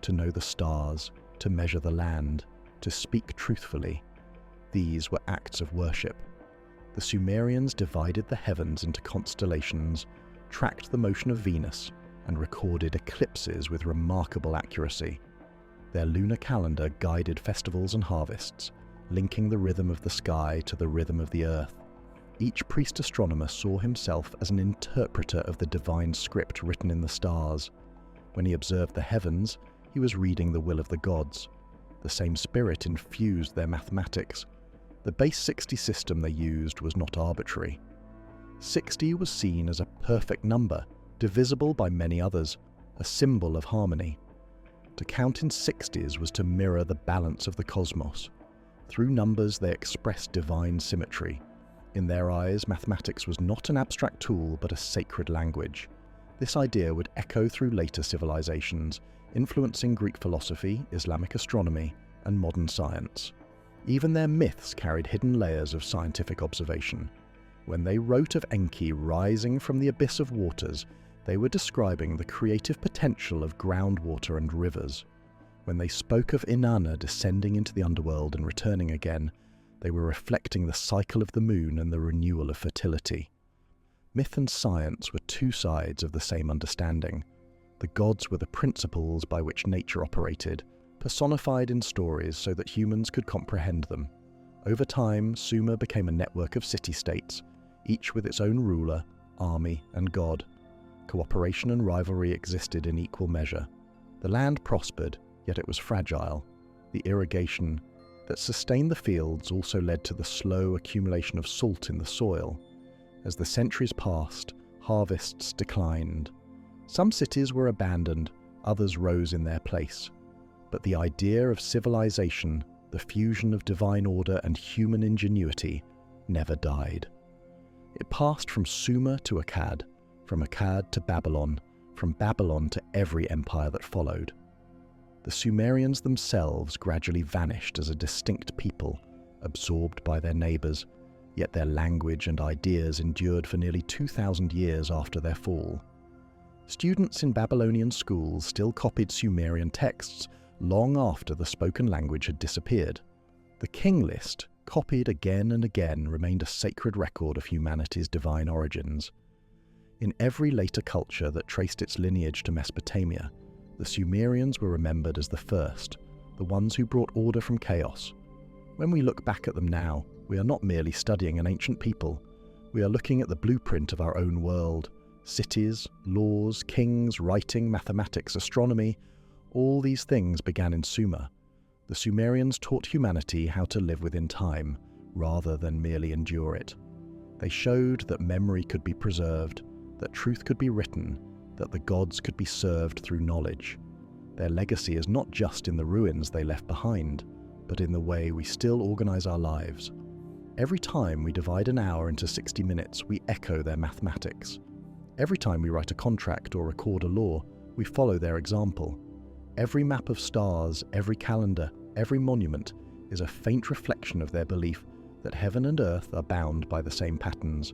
To know the stars, to measure the land, to speak truthfully, these were acts of worship. The Sumerians divided the heavens into constellations, tracked the motion of Venus, and recorded eclipses with remarkable accuracy. Their lunar calendar guided festivals and harvests, linking the rhythm of the sky to the rhythm of the earth. Each priest astronomer saw himself as an interpreter of the divine script written in the stars. When he observed the heavens, he was reading the will of the gods. The same spirit infused their mathematics. The base 60 system they used was not arbitrary. 60 was seen as a perfect number, divisible by many others, a symbol of harmony. To count in 60s was to mirror the balance of the cosmos. Through numbers they expressed divine symmetry. In their eyes, mathematics was not an abstract tool but a sacred language. This idea would echo through later civilizations, influencing Greek philosophy, Islamic astronomy, and modern science. Even their myths carried hidden layers of scientific observation. When they wrote of Enki rising from the abyss of waters, they were describing the creative potential of groundwater and rivers. When they spoke of Inanna descending into the underworld and returning again, they were reflecting the cycle of the moon and the renewal of fertility. Myth and science were two sides of the same understanding. The gods were the principles by which nature operated, personified in stories so that humans could comprehend them. Over time, Sumer became a network of city-states, each with its own ruler, army, and god. Cooperation and rivalry existed in equal measure. The land prospered, yet it was fragile. The irrigation that sustained the fields also led to the slow accumulation of salt in the soil. As the centuries passed, harvests declined. Some cities were abandoned, others rose in their place. But the idea of civilization, the fusion of divine order and human ingenuity, never died. It passed from Sumer to Akkad, from Akkad to Babylon, from Babylon to every empire that followed. The Sumerians themselves gradually vanished as a distinct people, absorbed by their neighbors, yet their language and ideas endured for nearly 2,000 years after their fall. Students in Babylonian schools still copied Sumerian texts long after the spoken language had disappeared. The King List, copied again and again, remained a sacred record of humanity's divine origins. In every later culture that traced its lineage to Mesopotamia, The Sumerians were remembered as the first, the ones who brought order from chaos. When we look back at them now, we are not merely studying an ancient people. We are looking at the blueprint of our own world. Cities, laws, kings, writing, mathematics, astronomy, all these things began in Sumer. The Sumerians taught humanity how to live within time, rather than merely endure it. They showed that memory could be preserved, that truth could be written, that the gods could be served through knowledge. Their legacy is not just in the ruins they left behind, but in the way we still organize our lives. Every time we divide an hour into 60 minutes, we echo their mathematics. Every time we write a contract or record a law, we follow their example. Every map of stars, every calendar, every monument is a faint reflection of their belief that heaven and earth are bound by the same patterns.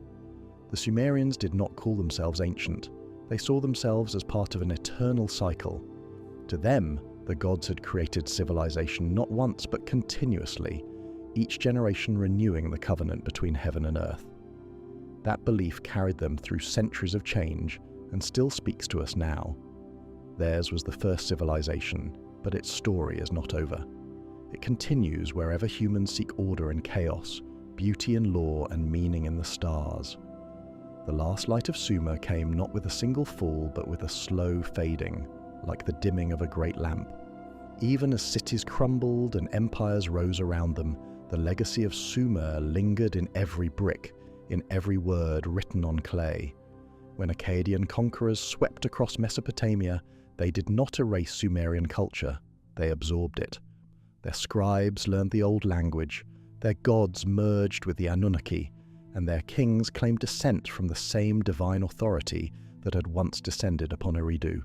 The Sumerians did not call themselves ancient. They saw themselves as part of an eternal cycle. To them, the gods had created civilization not once but continuously, each generation renewing the covenant between heaven and earth. That belief carried them through centuries of change and still speaks to us now. Theirs was the first civilization, but its story is not over. It continues wherever humans seek order in chaos, beauty in law, and meaning in the stars. The last light of Sumer came not with a single fall, but with a slow fading, like the dimming of a great lamp. Even as cities crumbled and empires rose around them, the legacy of Sumer lingered in every brick, in every word written on clay. When Akkadian conquerors swept across Mesopotamia, they did not erase Sumerian culture, they absorbed it. Their scribes learned the old language, their gods merged with the Anunnaki, and their kings claimed descent from the same divine authority that had once descended upon Eridu.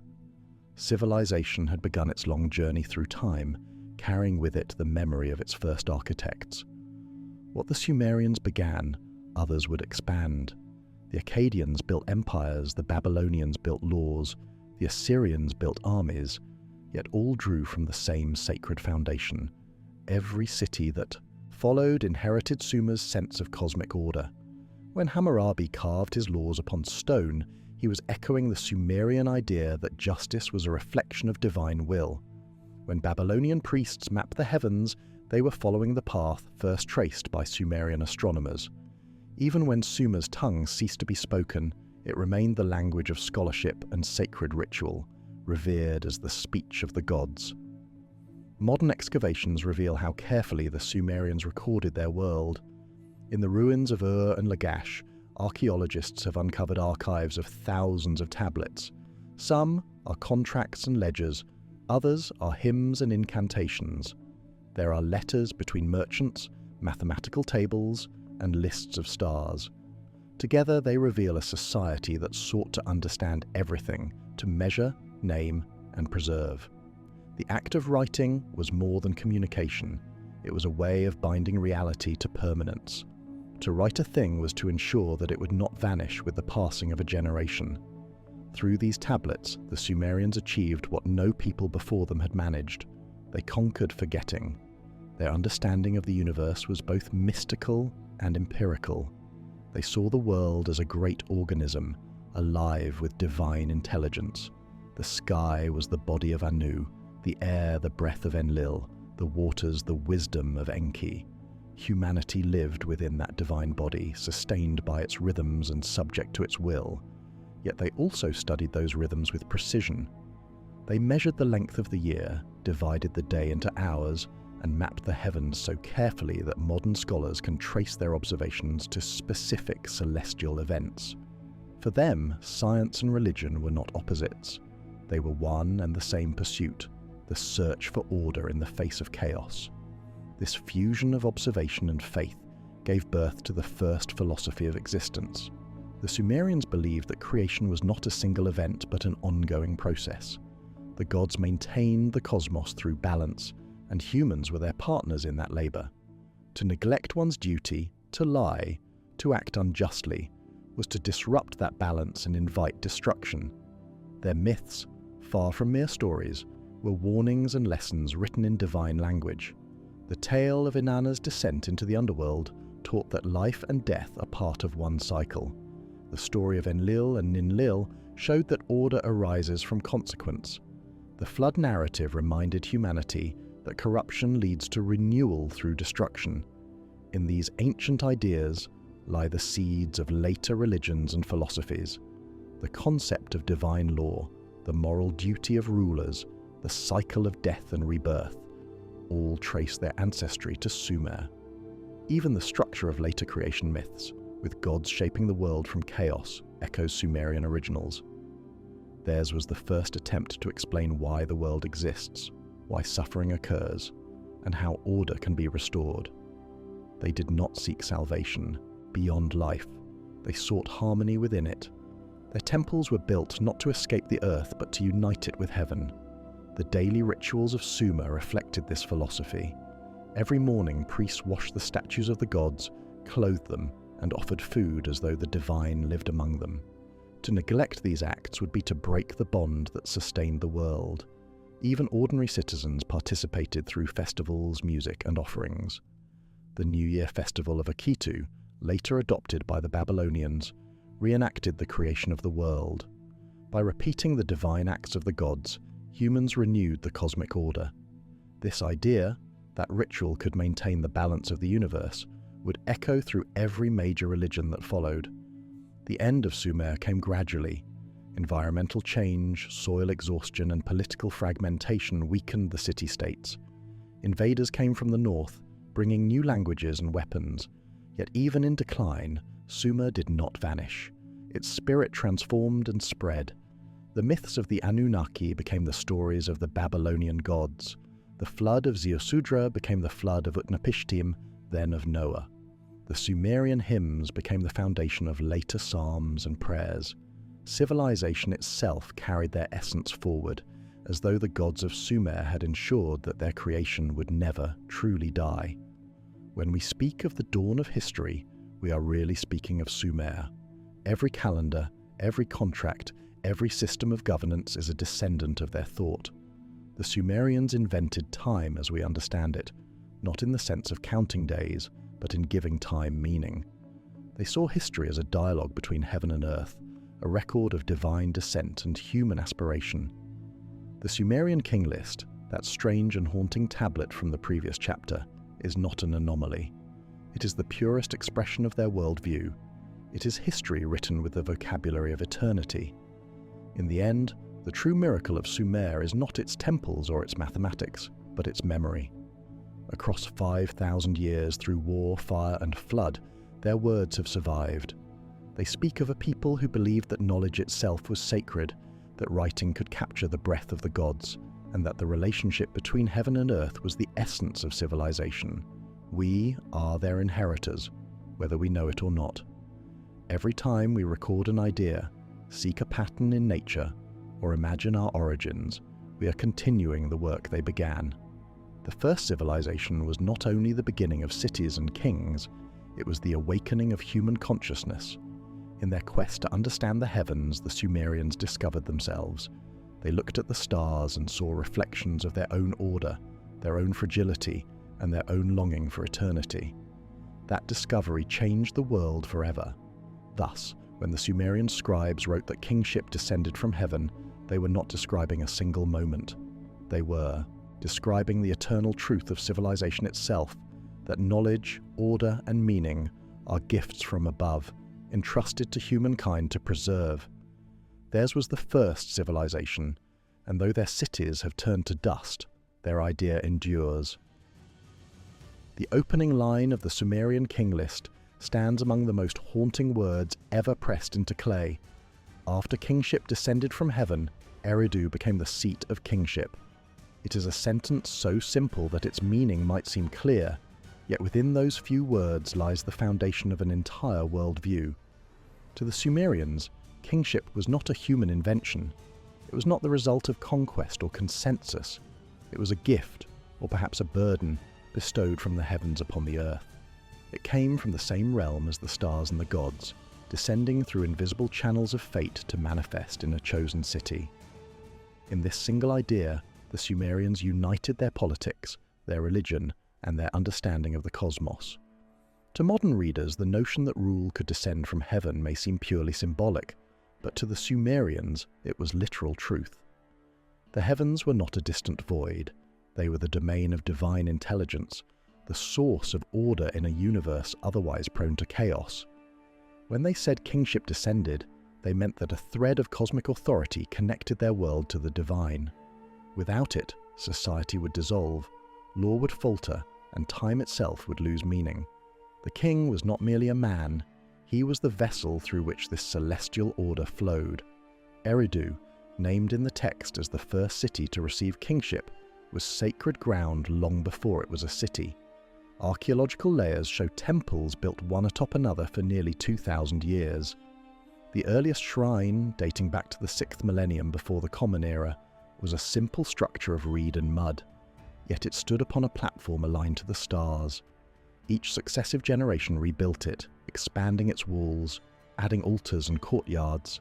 Civilization had begun its long journey through time, carrying with it the memory of its first architects. What the Sumerians began, others would expand. The Akkadians built empires, the Babylonians built laws, the Assyrians built armies, yet all drew from the same sacred foundation. Every city that followed inherited Sumer's sense of cosmic order. When Hammurabi carved his laws upon stone, he was echoing the Sumerian idea that justice was a reflection of divine will. When Babylonian priests mapped the heavens, they were following the path first traced by Sumerian astronomers. Even when Sumer's tongue ceased to be spoken, it remained the language of scholarship and sacred ritual, revered as the speech of the gods. Modern excavations reveal how carefully the Sumerians recorded their world. In the ruins of Ur and Lagash, archaeologists have uncovered archives of thousands of tablets. Some are contracts and ledgers, others are hymns and incantations. There are letters between merchants, mathematical tables, and lists of stars. Together they reveal a society that sought to understand everything, to measure, name, and preserve. The act of writing was more than communication. It was a way of binding reality to permanence. To write a thing was to ensure that it would not vanish with the passing of a generation. Through these tablets, the Sumerians achieved what no people before them had managed. They conquered forgetting. Their understanding of the universe was both mystical and empirical. They saw the world as a great organism, alive with divine intelligence. The sky was the body of Anu, the air the breath of Enlil, the waters the wisdom of Enki. Humanity lived within that divine body, sustained by its rhythms and subject to its will. Yet they also studied those rhythms with precision. They measured the length of the year, divided the day into hours, and mapped the heavens so carefully that modern scholars can trace their observations to specific celestial events. For them, science and religion were not opposites. They were one and the same pursuit, the search for order in the face of chaos. This fusion of observation and faith gave birth to the first philosophy of existence. The Sumerians believed that creation was not a single event but an ongoing process. The gods maintained the cosmos through balance, and humans were their partners in that labor. To neglect one's duty, to lie, to act unjustly, was to disrupt that balance and invite destruction. Their myths, far from mere stories, were warnings and lessons written in divine language. The tale of Inanna's descent into the underworld taught that life and death are part of one cycle. The story of Enlil and Ninlil showed that order arises from consequence. The flood narrative reminded humanity that corruption leads to renewal through destruction. In these ancient ideas lie the seeds of later religions and philosophies. The concept of divine law, the moral duty of rulers, the cycle of death and rebirth, all trace their ancestry to Sumer. Even the structure of later creation myths, with gods shaping the world from chaos, echoes Sumerian originals. Theirs was the first attempt to explain why the world exists, why suffering occurs, and how order can be restored. They did not seek salvation beyond life. They sought harmony within it. Their temples were built not to escape the earth, but to unite it with heaven. The daily rituals of Sumer reflected this philosophy. Every morning, priests washed the statues of the gods, clothed them, and offered food as though the divine lived among them. To neglect these acts would be to break the bond that sustained the world. Even ordinary citizens participated through festivals, music, and offerings. The New Year festival of Akitu, later adopted by the Babylonians, reenacted the creation of the world. By repeating the divine acts of the gods, humans renewed the cosmic order. This idea, that ritual could maintain the balance of the universe, would echo through every major religion that followed. The end of Sumer came gradually. Environmental change, soil exhaustion, and political fragmentation weakened the city-states. Invaders came from the north, bringing new languages and weapons. Yet even in decline, Sumer did not vanish. Its spirit transformed and spread. The myths of the Anunnaki became the stories of the Babylonian gods. The flood of Ziusudra became the flood of Utnapishtim, then of Noah. The Sumerian hymns became the foundation of later psalms and prayers. Civilization itself carried their essence forward, as though the gods of Sumer had ensured that their creation would never truly die. When we speak of the dawn of history, we are really speaking of Sumer. Every calendar, every contract, every system of governance is a descendant of their thought. The Sumerians invented time as we understand it, not in the sense of counting days, but in giving time meaning. They saw history as a dialogue between heaven and earth, a record of divine descent and human aspiration. The Sumerian King List, that strange and haunting tablet from the previous chapter, is not an anomaly. It is the purest expression of their worldview. It is history written with the vocabulary of eternity. In the end, the true miracle of Sumer is not its temples or its mathematics, but its memory. Across 5,000 years through war, fire, and flood, their words have survived. They speak of a people who believed that knowledge itself was sacred, that writing could capture the breath of the gods, and that the relationship between heaven and earth was the essence of civilization. We are their inheritors, whether we know it or not. Every time we record an idea, seek a pattern in nature, or imagine our origins, we are continuing the work they began. The first civilization was not only the beginning of cities and kings, it was the awakening of human consciousness. In their quest to understand the heavens, the Sumerians discovered themselves. They looked at the stars and saw reflections of their own order, their own fragility, and their own longing for eternity. That discovery changed the world forever. Thus, when the Sumerian scribes wrote that kingship descended from heaven, they were not describing a single moment. They were describing the eternal truth of civilization itself, that knowledge, order, and meaning are gifts from above, entrusted to humankind to preserve. Theirs was the first civilization, and though their cities have turned to dust, their idea endures. The opening line of the Sumerian King List stands among the most haunting words ever pressed into clay. After kingship descended from heaven, Eridu became the seat of kingship. It is a sentence so simple that its meaning might seem clear, yet within those few words lies the foundation of an entire worldview. To the Sumerians, kingship was not a human invention. It was not the result of conquest or consensus. It was a gift, or perhaps a burden, bestowed from the heavens upon the earth. It came from the same realm as the stars and the gods, descending through invisible channels of fate to manifest in a chosen city. In this single idea, the Sumerians united their politics, their religion, and their understanding of the cosmos. To modern readers, the notion that rule could descend from heaven may seem purely symbolic, but to the Sumerians, it was literal truth. The heavens were not a distant void. They were the domain of divine intelligence, the source of order in a universe otherwise prone to chaos. When they said kingship descended, they meant that a thread of cosmic authority connected their world to the divine. Without it, society would dissolve, law would falter, and time itself would lose meaning. The king was not merely a man, he was the vessel through which this celestial order flowed. Eridu, named in the text as the first city to receive kingship, was sacred ground long before it was a city. Archaeological layers show temples built one atop another for nearly 2,000 years. The earliest shrine, dating back to the 6th millennium before the Common Era, was a simple structure of reed and mud, yet it stood upon a platform aligned to the stars. Each successive generation rebuilt it, expanding its walls, adding altars and courtyards,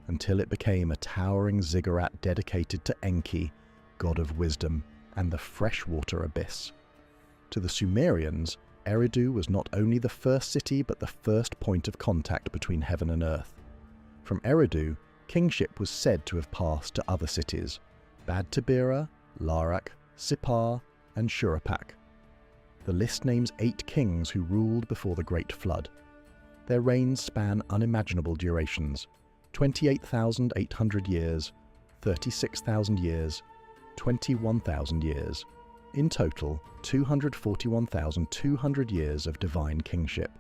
until it became a towering ziggurat dedicated to Enki, god of wisdom, and the freshwater abyss. To the Sumerians, Eridu was not only the first city but the first point of contact between heaven and earth. From Eridu, kingship was said to have passed to other cities: Bad Tibira, Larak, Sippar, and Shuruppak. The list names 8 kings who ruled before the Great Flood. Their reigns span unimaginable durations: 28,800 years, 36,000 years, 21,000 years. In total, 241,200 years of divine kingship.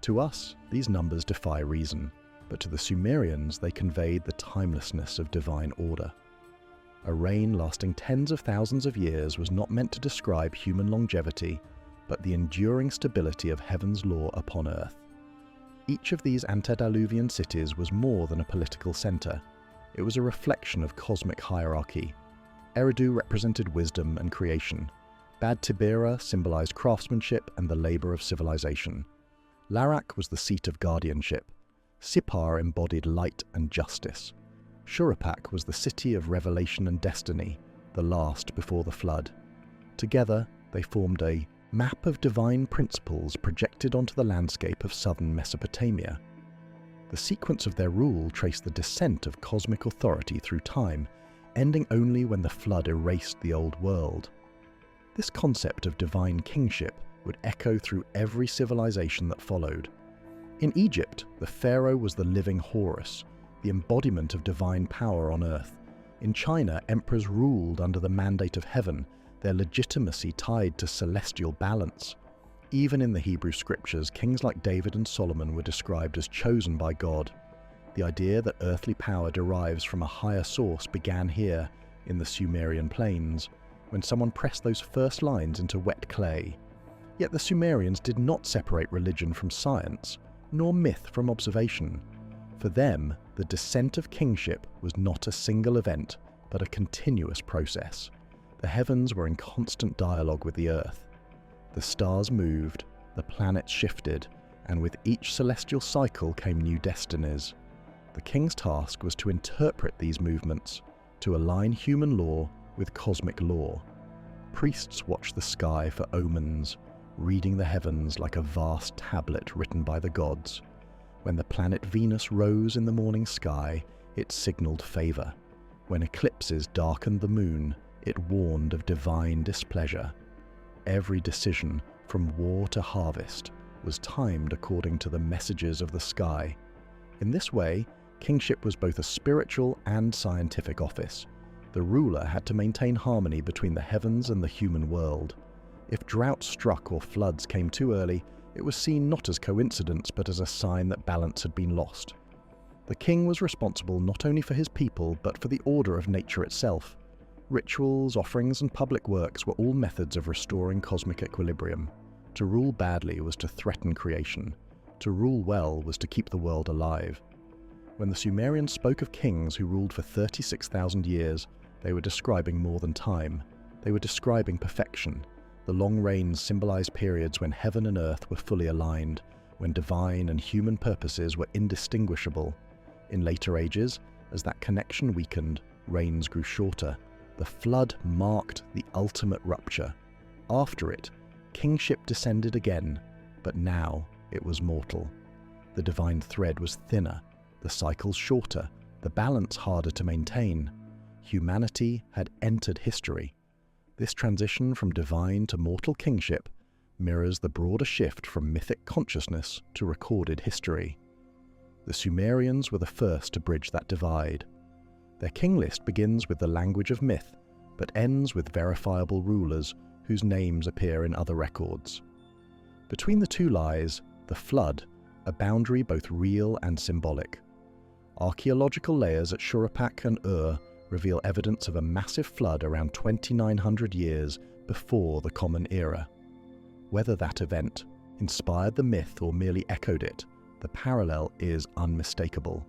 To us, these numbers defy reason, but to the Sumerians they conveyed the timelessness of divine order. A reign lasting tens of thousands of years was not meant to describe human longevity, but the enduring stability of heaven's law upon earth. Each of these antediluvian cities was more than a political center. It was a reflection of cosmic hierarchy. Eridu represented wisdom and creation. Bad Tibira symbolized craftsmanship and the labor of civilization. Larak was the seat of guardianship. Sippar embodied light and justice. Shuruppak was the city of revelation and destiny, the last before the flood. Together, they formed a map of divine principles projected onto the landscape of southern Mesopotamia. The sequence of their rule traced the descent of cosmic authority through time, ending only when the flood erased the old world. This concept of divine kingship would echo through every civilization that followed. In Egypt, the pharaoh was the living Horus, the embodiment of divine power on earth. In China, emperors ruled under the mandate of heaven, their legitimacy tied to celestial balance. Even in the Hebrew scriptures, kings like David and Solomon were described as chosen by God. The idea that earthly power derives from a higher source began here, in the Sumerian plains, when someone pressed those first lines into wet clay. Yet the Sumerians did not separate religion from science, nor myth from observation. For them, the descent of kingship was not a single event, but a continuous process. The heavens were in constant dialogue with the earth. The stars moved, the planets shifted, and with each celestial cycle came new destinies. The king's task was to interpret these movements, to align human law with cosmic law. Priests watched the sky for omens, reading the heavens like a vast tablet written by the gods. When the planet Venus rose in the morning sky, it signaled favor. When eclipses darkened the moon, it warned of divine displeasure. Every decision, from war to harvest, was timed according to the messages of the sky. In this way, kingship was both a spiritual and scientific office. The ruler had to maintain harmony between the heavens and the human world. If drought struck or floods came too early, it was seen not as coincidence but as a sign that balance had been lost. The king was responsible not only for his people but for the order of nature itself. Rituals, offerings, and public works were all methods of restoring cosmic equilibrium. To rule badly was to threaten creation. To rule well was to keep the world alive. When the Sumerians spoke of kings who ruled for 36,000 years, they were describing more than time. They were describing perfection. The long reigns symbolized periods when heaven and earth were fully aligned, when divine and human purposes were indistinguishable. In later ages, as that connection weakened, reigns grew shorter. The flood marked the ultimate rupture. After it, kingship descended again, but now it was mortal. The divine thread was thinner, the cycles shorter, the balance harder to maintain. Humanity had entered history. This transition from divine to mortal kingship mirrors the broader shift from mythic consciousness to recorded history. The Sumerians were the first to bridge that divide. Their king list begins with the language of myth, but ends with verifiable rulers whose names appear in other records. Between the two lies the flood, a boundary both real and symbolic. Archaeological layers at Shuruppak and Ur reveal evidence of a massive flood around 2,900 years before the Common Era. Whether that event inspired the myth or merely echoed it, the parallel is unmistakable.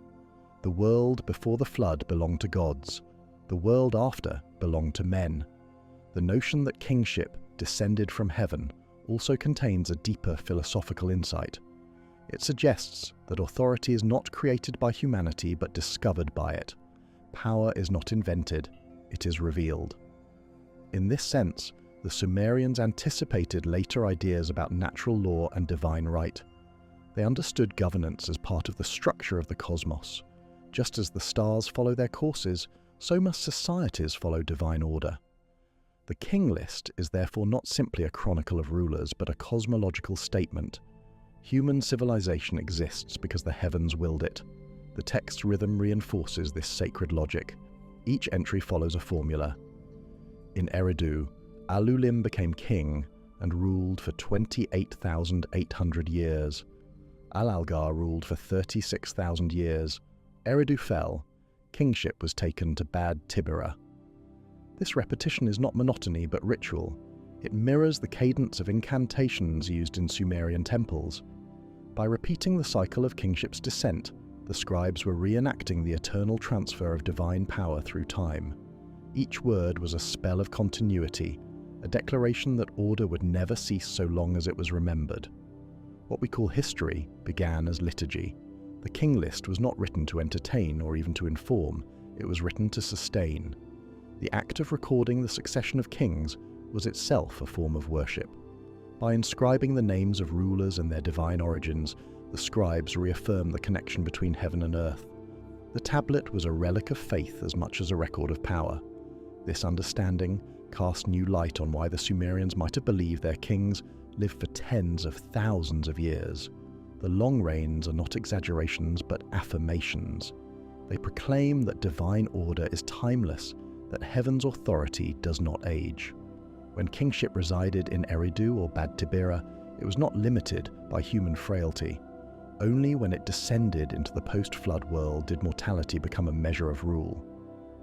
The world before the flood belonged to gods. The world after belonged to men. The notion that kingship descended from heaven also contains a deeper philosophical insight. It suggests that authority is not created by humanity but discovered by it. Power is not invented, it is revealed. In this sense, the Sumerians anticipated later ideas about natural law and divine right. They understood governance as part of the structure of the cosmos. Just as the stars follow their courses, so must societies follow divine order. The King List is therefore not simply a chronicle of rulers, but a cosmological statement. Human civilization exists because the heavens willed it. The text's rhythm reinforces this sacred logic. Each entry follows a formula. In Eridu, Alulim became king and ruled for 28,800 years. Al-Algar ruled for 36,000 years. Eridu fell. Kingship was taken to Bad Tibera. This repetition is not monotony but ritual. It mirrors the cadence of incantations used in Sumerian temples. By repeating the cycle of kingship's descent, the scribes were reenacting the eternal transfer of divine power through time. Each word was a spell of continuity, a declaration that order would never cease so long as it was remembered. What we call history began as liturgy. The King List was not written to entertain or even to inform, it was written to sustain. The act of recording the succession of kings was itself a form of worship. By inscribing the names of rulers and their divine origins, the scribes reaffirmed the connection between heaven and earth. The tablet was a relic of faith as much as a record of power. This understanding cast new light on why the Sumerians might have believed their kings lived for tens of thousands of years. The long reigns are not exaggerations but affirmations. They proclaim that divine order is timeless, that heaven's authority does not age. When kingship resided in Eridu or Bad Tibera, it was not limited by human frailty. Only when it descended into the post-flood world did mortality become a measure of rule.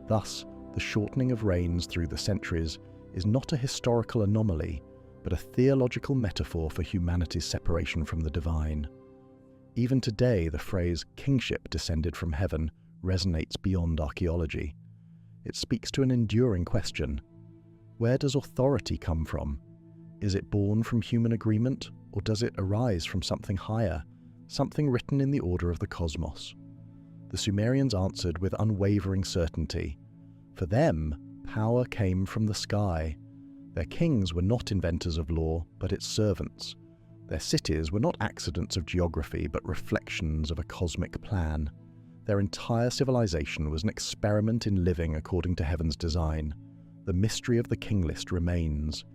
Thus, the shortening of reigns through the centuries is not a historical anomaly, but a theological metaphor for humanity's separation from the divine. Even today, the phrase "kingship descended from heaven" resonates beyond archaeology. It speaks to an enduring question. Where does authority come from? Is it born from human agreement, or does it arise from something higher, something written in the order of the cosmos? The Sumerians answered with unwavering certainty. For them, power came from the sky. Their kings were not inventors of law, but its servants. Their cities were not accidents of geography, but reflections of a cosmic plan. Their entire civilization was an experiment in living according to heaven's design. The mystery of the King List remains.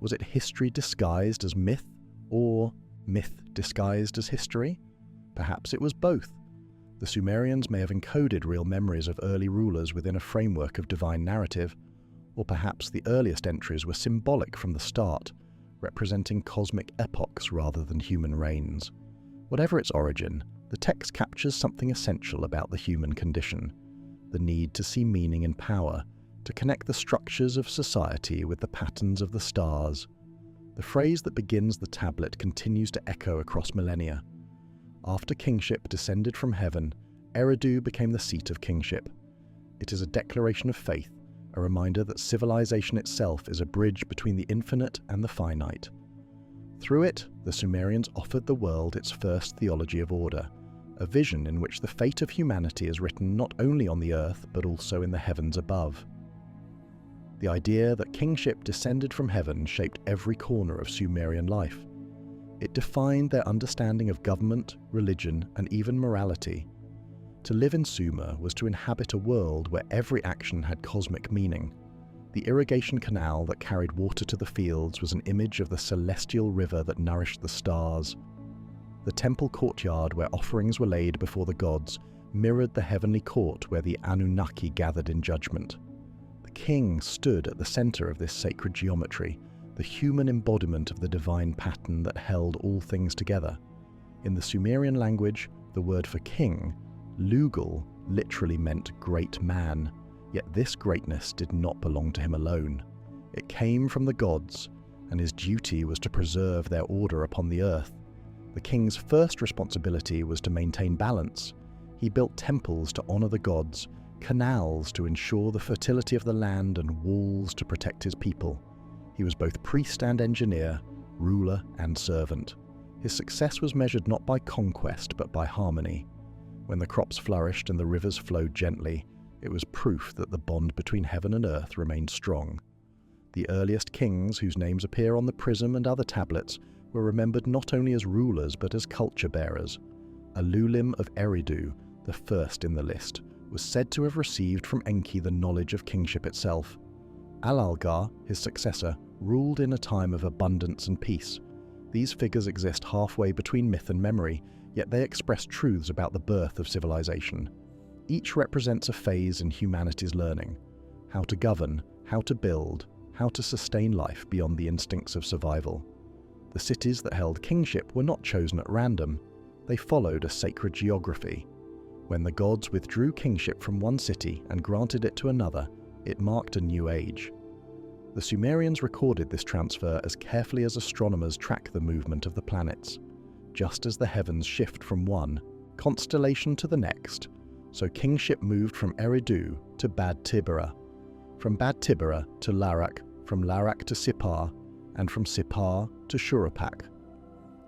Was it history disguised as myth, or myth disguised as history? Perhaps it was both. The Sumerians may have encoded real memories of early rulers within a framework of divine narrative, or perhaps the earliest entries were symbolic from the start, representing cosmic epochs rather than human reigns. Whatever its origin, the text captures something essential about the human condition: the need to see meaning in power, to connect the structures of society with the patterns of the stars. The phrase that begins the tablet continues to echo across millennia. After kingship descended from heaven, Eridu became the seat of kingship. It is a declaration of faith, a reminder that civilization itself is a bridge between the infinite and the finite. Through it, the Sumerians offered the world its first theology of order, a vision in which the fate of humanity is written not only on the earth but also in the heavens above. The idea that kingship descended from heaven shaped every corner of Sumerian life. It defined their understanding of government, religion, and even morality. To live in Sumer was to inhabit a world where every action had cosmic meaning. The irrigation canal that carried water to the fields was an image of the celestial river that nourished the stars. The temple courtyard where offerings were laid before the gods mirrored the heavenly court where the Anunnaki gathered in judgment. The king stood at the center of this sacred geometry, the human embodiment of the divine pattern that held all things together. In the Sumerian language, the word for king, Lugal, literally meant great man, yet this greatness did not belong to him alone. It came from the gods, and his duty was to preserve their order upon the earth. The king's first responsibility was to maintain balance. He built temples to honor the gods, canals to ensure the fertility of the land, and walls to protect his people. He was both priest and engineer, ruler and servant. His success was measured not by conquest but by harmony. When the crops flourished and the rivers flowed gently, it was proof that the bond between heaven and earth remained strong. The earliest kings, whose names appear on the prism and other tablets, were remembered not only as rulers but as culture bearers. Alulim of Eridu, the first in the list, was said to have received from Enki the knowledge of kingship itself. Alalgar, his successor, ruled in a time of abundance and peace. These figures exist halfway between myth and memory, yet they express truths about the birth of civilization. Each represents a phase in humanity's learning: how to govern, how to build, how to sustain life beyond the instincts of survival. The cities that held kingship were not chosen at random. They followed a sacred geography. When the gods withdrew kingship from one city and granted it to another, it marked a new age. The Sumerians recorded this transfer as carefully as astronomers track the movement of the planets. Just as the heavens shift from one constellation to the next, so kingship moved from Eridu to Bad Tibera, from Bad Tibera to Larak, from Larak to Sippar, and from Sippar to Shuruppak.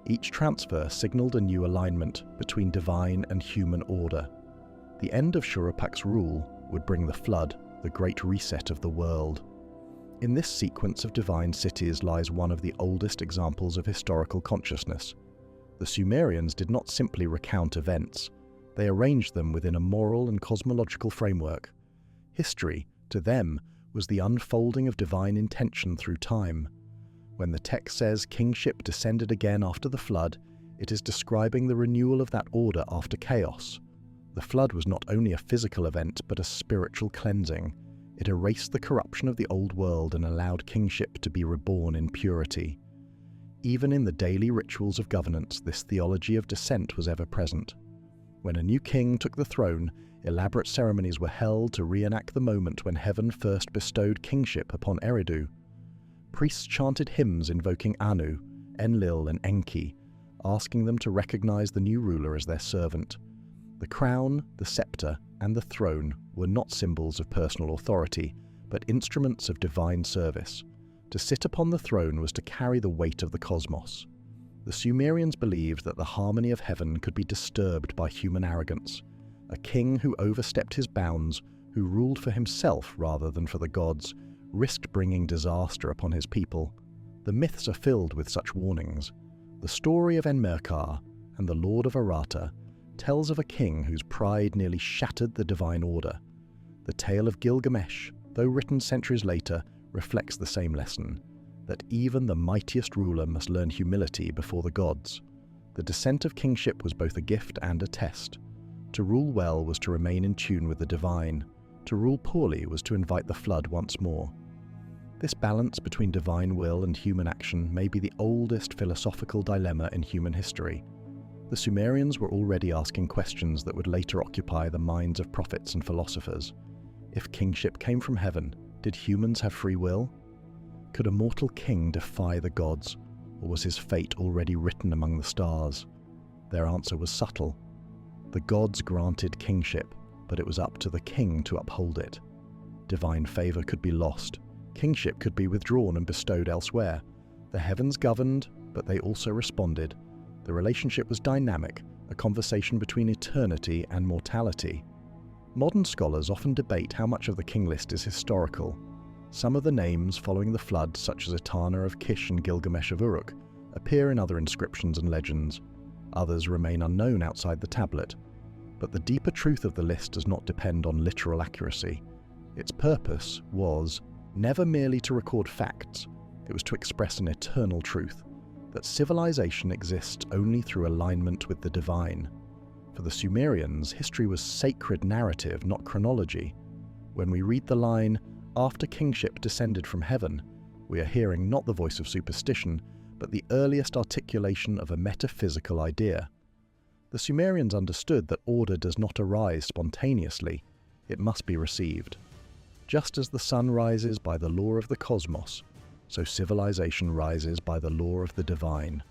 Each transfer signaled a new alignment between divine and human order. The end of Shurupak's rule would bring the flood, the great reset of the world. In this sequence of divine cities lies one of the oldest examples of historical consciousness. The Sumerians did not simply recount events. They arranged them within a moral and cosmological framework. History, to them, was the unfolding of divine intention through time. When the text says kingship descended again after the flood, it is describing the renewal of that order after chaos. The flood was not only a physical event, but a spiritual cleansing. It erased the corruption of the old world and allowed kingship to be reborn in purity. Even in the daily rituals of governance, this theology of descent was ever present. When a new king took the throne, elaborate ceremonies were held to reenact the moment when heaven first bestowed kingship upon Eridu. Priests chanted hymns invoking Anu, Enlil, and Enki, asking them to recognize the new ruler as their servant. The crown, the scepter, and the throne were not symbols of personal authority, but instruments of divine service. To sit upon the throne was to carry the weight of the cosmos. The Sumerians believed that the harmony of heaven could be disturbed by human arrogance. A king who overstepped his bounds, who ruled for himself rather than for the gods, risked bringing disaster upon his people. The myths are filled with such warnings. The story of Enmerkar and the Lord of Arata tells of a king whose pride nearly shattered the divine order. The tale of Gilgamesh, though written centuries later, reflects the same lesson, that even the mightiest ruler must learn humility before the gods. The descent of kingship was both a gift and a test. To rule well was to remain in tune with the divine. To rule poorly was to invite the flood once more. This balance between divine will and human action may be the oldest philosophical dilemma in human history. The Sumerians were already asking questions that would later occupy the minds of prophets and philosophers. If kingship came from heaven, did humans have free will? Could a mortal king defy the gods, or was his fate already written among the stars? Their answer was subtle. The gods granted kingship, but it was up to the king to uphold it. Divine favor could be lost. Kingship could be withdrawn and bestowed elsewhere. The heavens governed, but they also responded. The relationship was dynamic, a conversation between eternity and mortality. Modern scholars often debate how much of the King List is historical. Some of the names following the flood, such as Etana of Kish and Gilgamesh of Uruk, appear in other inscriptions and legends. Others remain unknown outside the tablet. But the deeper truth of the list does not depend on literal accuracy. Its purpose was never merely to record facts, it was to express an eternal truth, that civilization exists only through alignment with the divine. For the Sumerians, history was sacred narrative, not chronology. When we read the line, "After kingship descended from heaven," we are hearing not the voice of superstition, but the earliest articulation of a metaphysical idea. The Sumerians understood that order does not arise spontaneously, it must be received. Just as the sun rises by the law of the cosmos, so civilization rises by the law of the divine.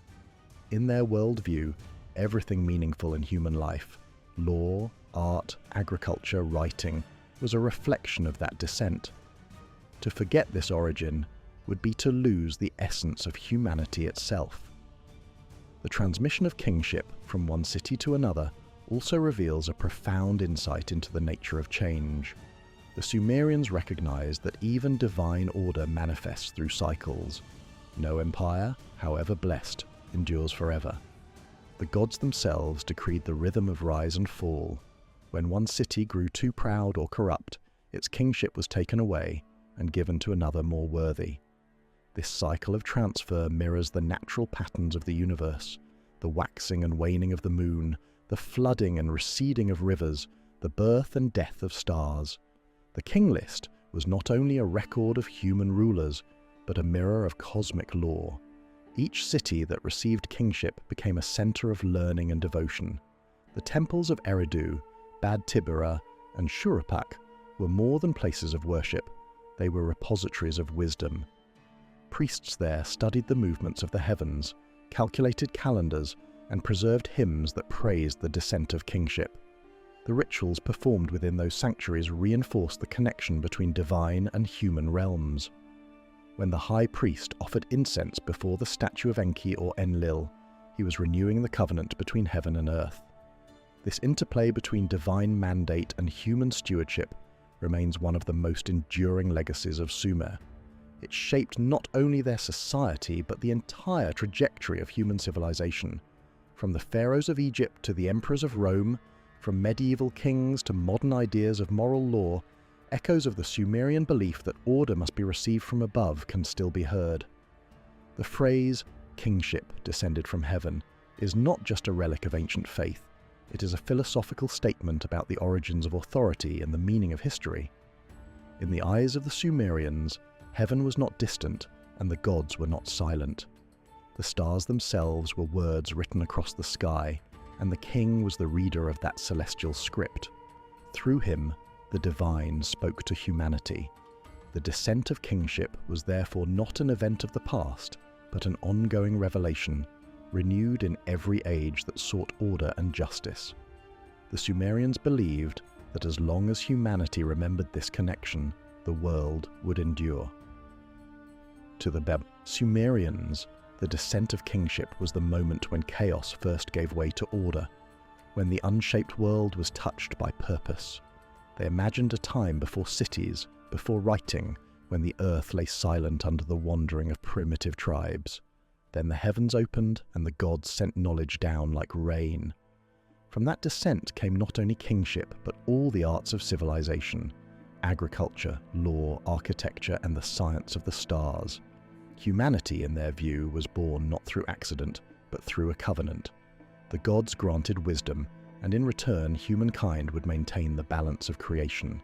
In their worldview, everything meaningful in human life, law, art, agriculture, writing, was a reflection of that descent. To forget this origin would be to lose the essence of humanity itself. The transmission of kingship from one city to another also reveals a profound insight into the nature of change. The Sumerians recognized that even divine order manifests through cycles. No empire, however blessed, endures forever. The gods themselves decreed the rhythm of rise and fall. When one city grew too proud or corrupt, its kingship was taken away and given to another more worthy. This cycle of transfer mirrors the natural patterns of the universe, the waxing and waning of the moon, the flooding and receding of rivers, the birth and death of stars. The King List was not only a record of human rulers, but a mirror of cosmic law. Each city that received kingship became a center of learning and devotion. The temples of Eridu, Bad Tibera, and Shuruppak were more than places of worship. They were repositories of wisdom. Priests there studied the movements of the heavens, calculated calendars, and preserved hymns that praised the descent of kingship. The rituals performed within those sanctuaries reinforced the connection between divine and human realms. When the high priest offered incense before the statue of Enki or Enlil, he was renewing the covenant between heaven and earth. This interplay between divine mandate and human stewardship remains one of the most enduring legacies of Sumer. It shaped not only their society, but the entire trajectory of human civilization. From the pharaohs of Egypt to the emperors of Rome, from medieval kings to modern ideas of moral law, echoes of the Sumerian belief that order must be received from above can still be heard. The phrase, "kingship descended from heaven," is not just a relic of ancient faith. It is a philosophical statement about the origins of authority and the meaning of history. In the eyes of the Sumerians, heaven was not distant and the gods were not silent. The stars themselves were words written across the sky, and the king was the reader of that celestial script. Through him, the divine spoke to humanity. The descent of kingship was therefore not an event of the past, but an ongoing revelation, renewed in every age that sought order and justice. The Sumerians believed that as long as humanity remembered this connection, the world would endure. To the Sumerians, the descent of kingship was the moment when chaos first gave way to order, when the unshaped world was touched by purpose. They imagined a time before cities, before writing, when the earth lay silent under the wandering of primitive tribes. Then the heavens opened and the gods sent knowledge down like rain. From that descent came not only kingship, but all the arts of civilization: agriculture, law, architecture, and the science of the stars. Humanity, in their view, was born not through accident, but through a covenant. The gods granted wisdom, and in return humankind would maintain the balance of creation.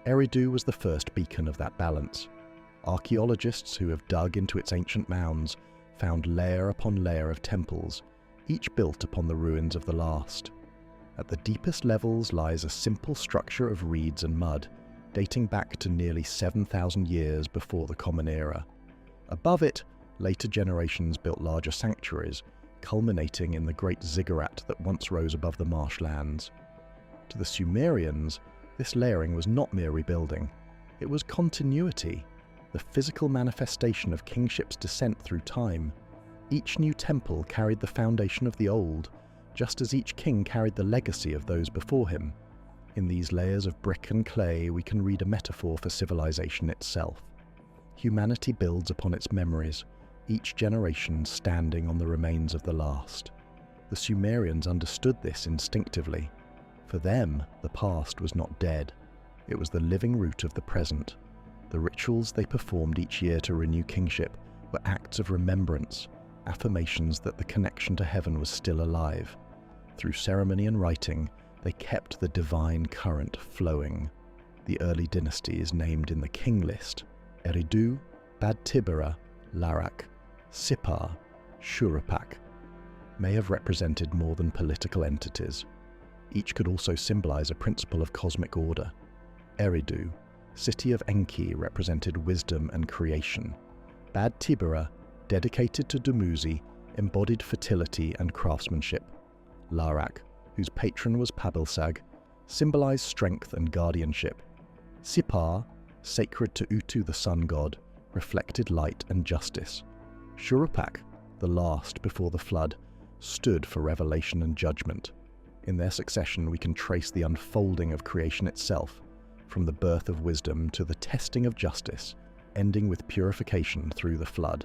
Eridu was the first beacon of that balance. Archaeologists who have dug into its ancient mounds found layer upon layer of temples, each built upon the ruins of the last. At the deepest levels lies a simple structure of reeds and mud, dating back to nearly 7,000 years before the Common Era. Above it, later generations built larger sanctuaries, culminating in the great ziggurat that once rose above the marshlands. To the Sumerians, this layering was not mere rebuilding. It was continuity, the physical manifestation of kingship's descent through time. Each new temple carried the foundation of the old, just as each king carried the legacy of those before him. In these layers of brick and clay, we can read a metaphor for civilization itself. Humanity builds upon its memories, each generation standing on the remains of the last. The Sumerians understood this instinctively. For them, the past was not dead. It was the living root of the present. The rituals they performed each year to renew kingship were acts of remembrance, affirmations that the connection to heaven was still alive. Through ceremony and writing, they kept the divine current flowing. The early dynasties named in the King List, Eridu, Bad Tibera, Larak, Sippar, Shuruppak, may have represented more than political entities. Each could also symbolize a principle of cosmic order. Eridu, city of Enki, represented wisdom and creation. Bad Tibera, dedicated to Dumuzi, embodied fertility and craftsmanship. Larak, whose patron was Pabilsag, symbolized strength and guardianship. Sippar, sacred to Utu the sun god, reflected light and justice. Shuruppak, the last before the flood, stood for revelation and judgment. In their succession we can trace the unfolding of creation itself, from the birth of wisdom to the testing of justice, ending with purification through the flood.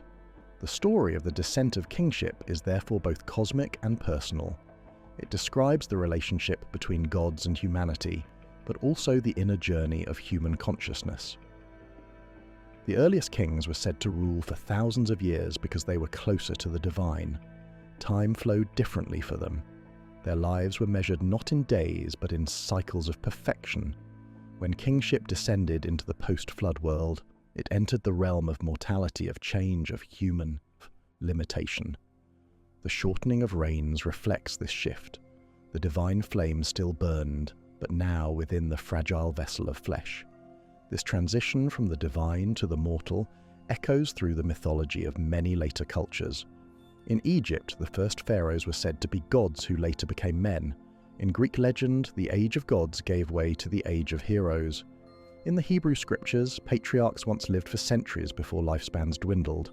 The story of the descent of kingship is therefore both cosmic and personal. It describes the relationship between gods and humanity, but also the inner journey of human consciousness. The earliest kings were said to rule for thousands of years because they were closer to the divine. Time flowed differently for them. Their lives were measured not in days, but in cycles of perfection. When kingship descended into the post-flood world, it entered the realm of mortality, of change, of human limitation. The shortening of reigns reflects this shift. The divine flame still burned, but now within the fragile vessel of flesh. This transition from the divine to the mortal echoes through the mythology of many later cultures. In Egypt, the first pharaohs were said to be gods who later became men. In Greek legend, the age of gods gave way to the age of heroes. In the Hebrew scriptures, patriarchs once lived for centuries before lifespans dwindled.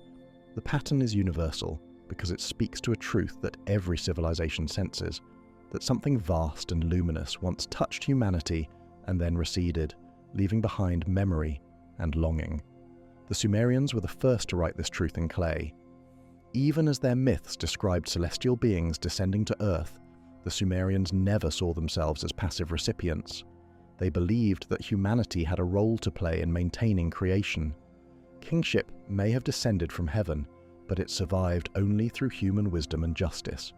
The pattern is universal because it speaks to a truth that every civilization senses, that something vast and luminous once touched humanity and then receded, leaving behind memory and longing. The Sumerians were the first to write this truth in clay. Even as their myths described celestial beings descending to Earth, the Sumerians never saw themselves as passive recipients. They believed that humanity had a role to play in maintaining creation. Kingship may have descended from heaven, but it survived only through human wisdom and justice.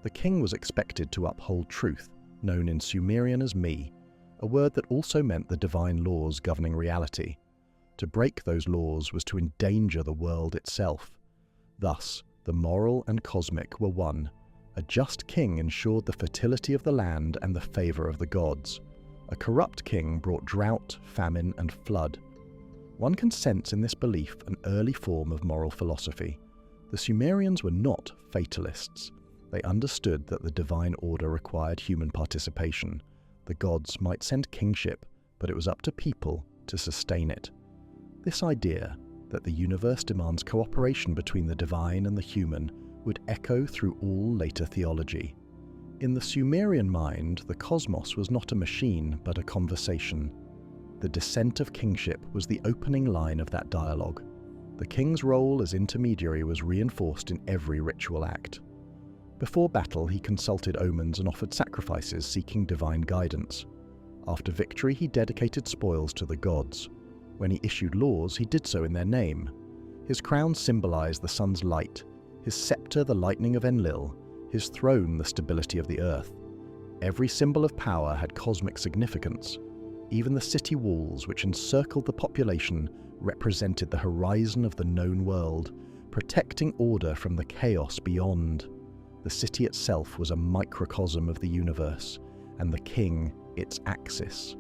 The king was expected to uphold truth, known in Sumerian as Mi, a word that also meant the divine laws governing reality. To break those laws was to endanger the world itself. Thus, the moral and cosmic were one. A just king ensured the fertility of the land and the favor of the gods. A corrupt king brought drought, famine, and flood. One can sense in this belief an early form of moral philosophy. The Sumerians were not fatalists. They understood that the divine order required human participation. The gods might send kingship, but it was up to people to sustain it. This idea that the universe demands cooperation between the divine and the human would echo through all later theology. In the Sumerian mind, the cosmos was not a machine, but a conversation. The descent of kingship was the opening line of that dialogue. The king's role as intermediary was reinforced in every ritual act. Before battle, he consulted omens and offered sacrifices seeking divine guidance. After victory, he dedicated spoils to the gods. When he issued laws, he did so in their name. His crown symbolized the sun's light, his scepter the lightning of Enlil, his throne the stability of the earth. Every symbol of power had cosmic significance. Even the city walls, which encircled the population, represented the horizon of the known world, protecting order from the chaos beyond. The city itself was a microcosm of the universe, and the king its axis.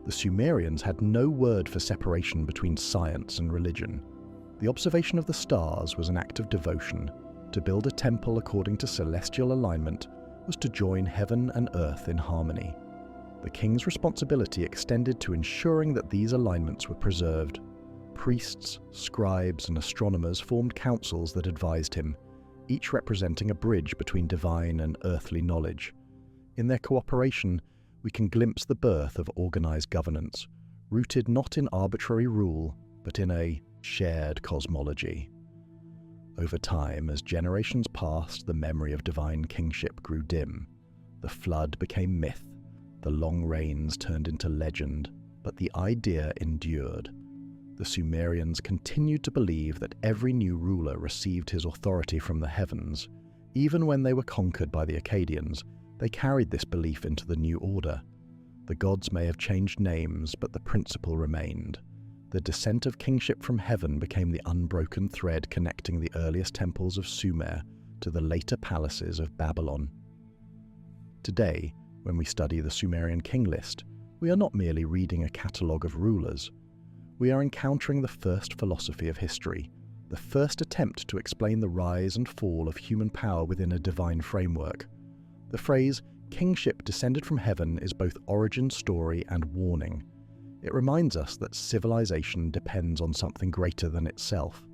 The Sumerians had no word for separation between science and religion. The observation of the stars was an act of devotion. To build a temple according to celestial alignment was to join heaven and earth in harmony. The king's responsibility extended to ensuring that these alignments were preserved. Priests, scribes, and astronomers formed councils that advised him, each representing a bridge between divine and earthly knowledge. In their cooperation, we can glimpse the birth of organized governance, rooted not in arbitrary rule, but in a shared cosmology. Over time, as generations passed, the memory of divine kingship grew dim. The flood became myth. The long reigns turned into legend, but the idea endured. The Sumerians continued to believe that every new ruler received his authority from the heavens. Even when they were conquered by the Akkadians, they carried this belief into the new order. The gods may have changed names, but the principle remained. The descent of kingship from heaven became the unbroken thread connecting the earliest temples of Sumer to the later palaces of Babylon. Today, when we study the Sumerian King List, we are not merely reading a catalogue of rulers. We are encountering the first philosophy of history, the first attempt to explain the rise and fall of human power within a divine framework. The phrase, "kingship descended from heaven," is both origin story and warning. It reminds us that civilization depends on something greater than itself.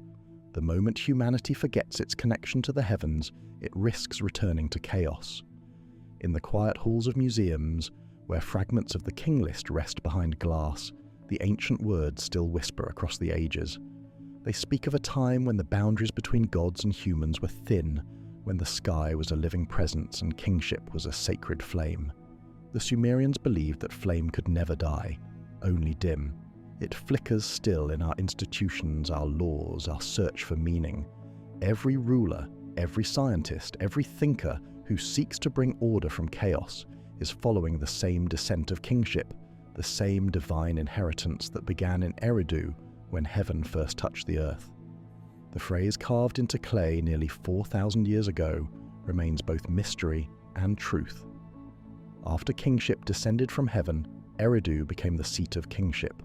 The moment humanity forgets its connection to the heavens, it risks returning to chaos. In the quiet halls of museums, where fragments of the King List rest behind glass, the ancient words still whisper across the ages. They speak of a time when the boundaries between gods and humans were thin, when the sky was a living presence and kingship was a sacred flame. The Sumerians believed that flame could never die, only dim. It flickers still in our institutions, our laws, our search for meaning. Every ruler, every scientist, every thinker who seeks to bring order from chaos is following the same descent of kingship, the same divine inheritance that began in Eridu when heaven first touched the earth. The phrase carved into clay nearly 4,000 years ago remains both mystery and truth. After kingship descended from heaven, Eridu became the seat of kingship.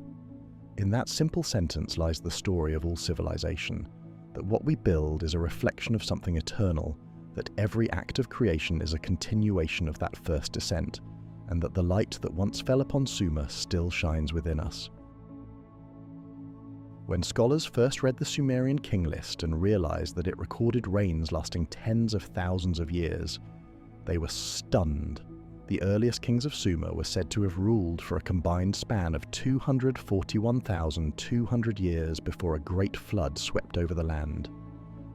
In that simple sentence lies the story of all civilization, that what we build is a reflection of something eternal, that every act of creation is a continuation of that first descent, and that the light that once fell upon Sumer still shines within us. When scholars first read the Sumerian King List and realized that it recorded reigns lasting tens of thousands of years, they were stunned. The earliest kings of Sumer were said to have ruled for a combined span of 241,200 years before a great flood swept over the land.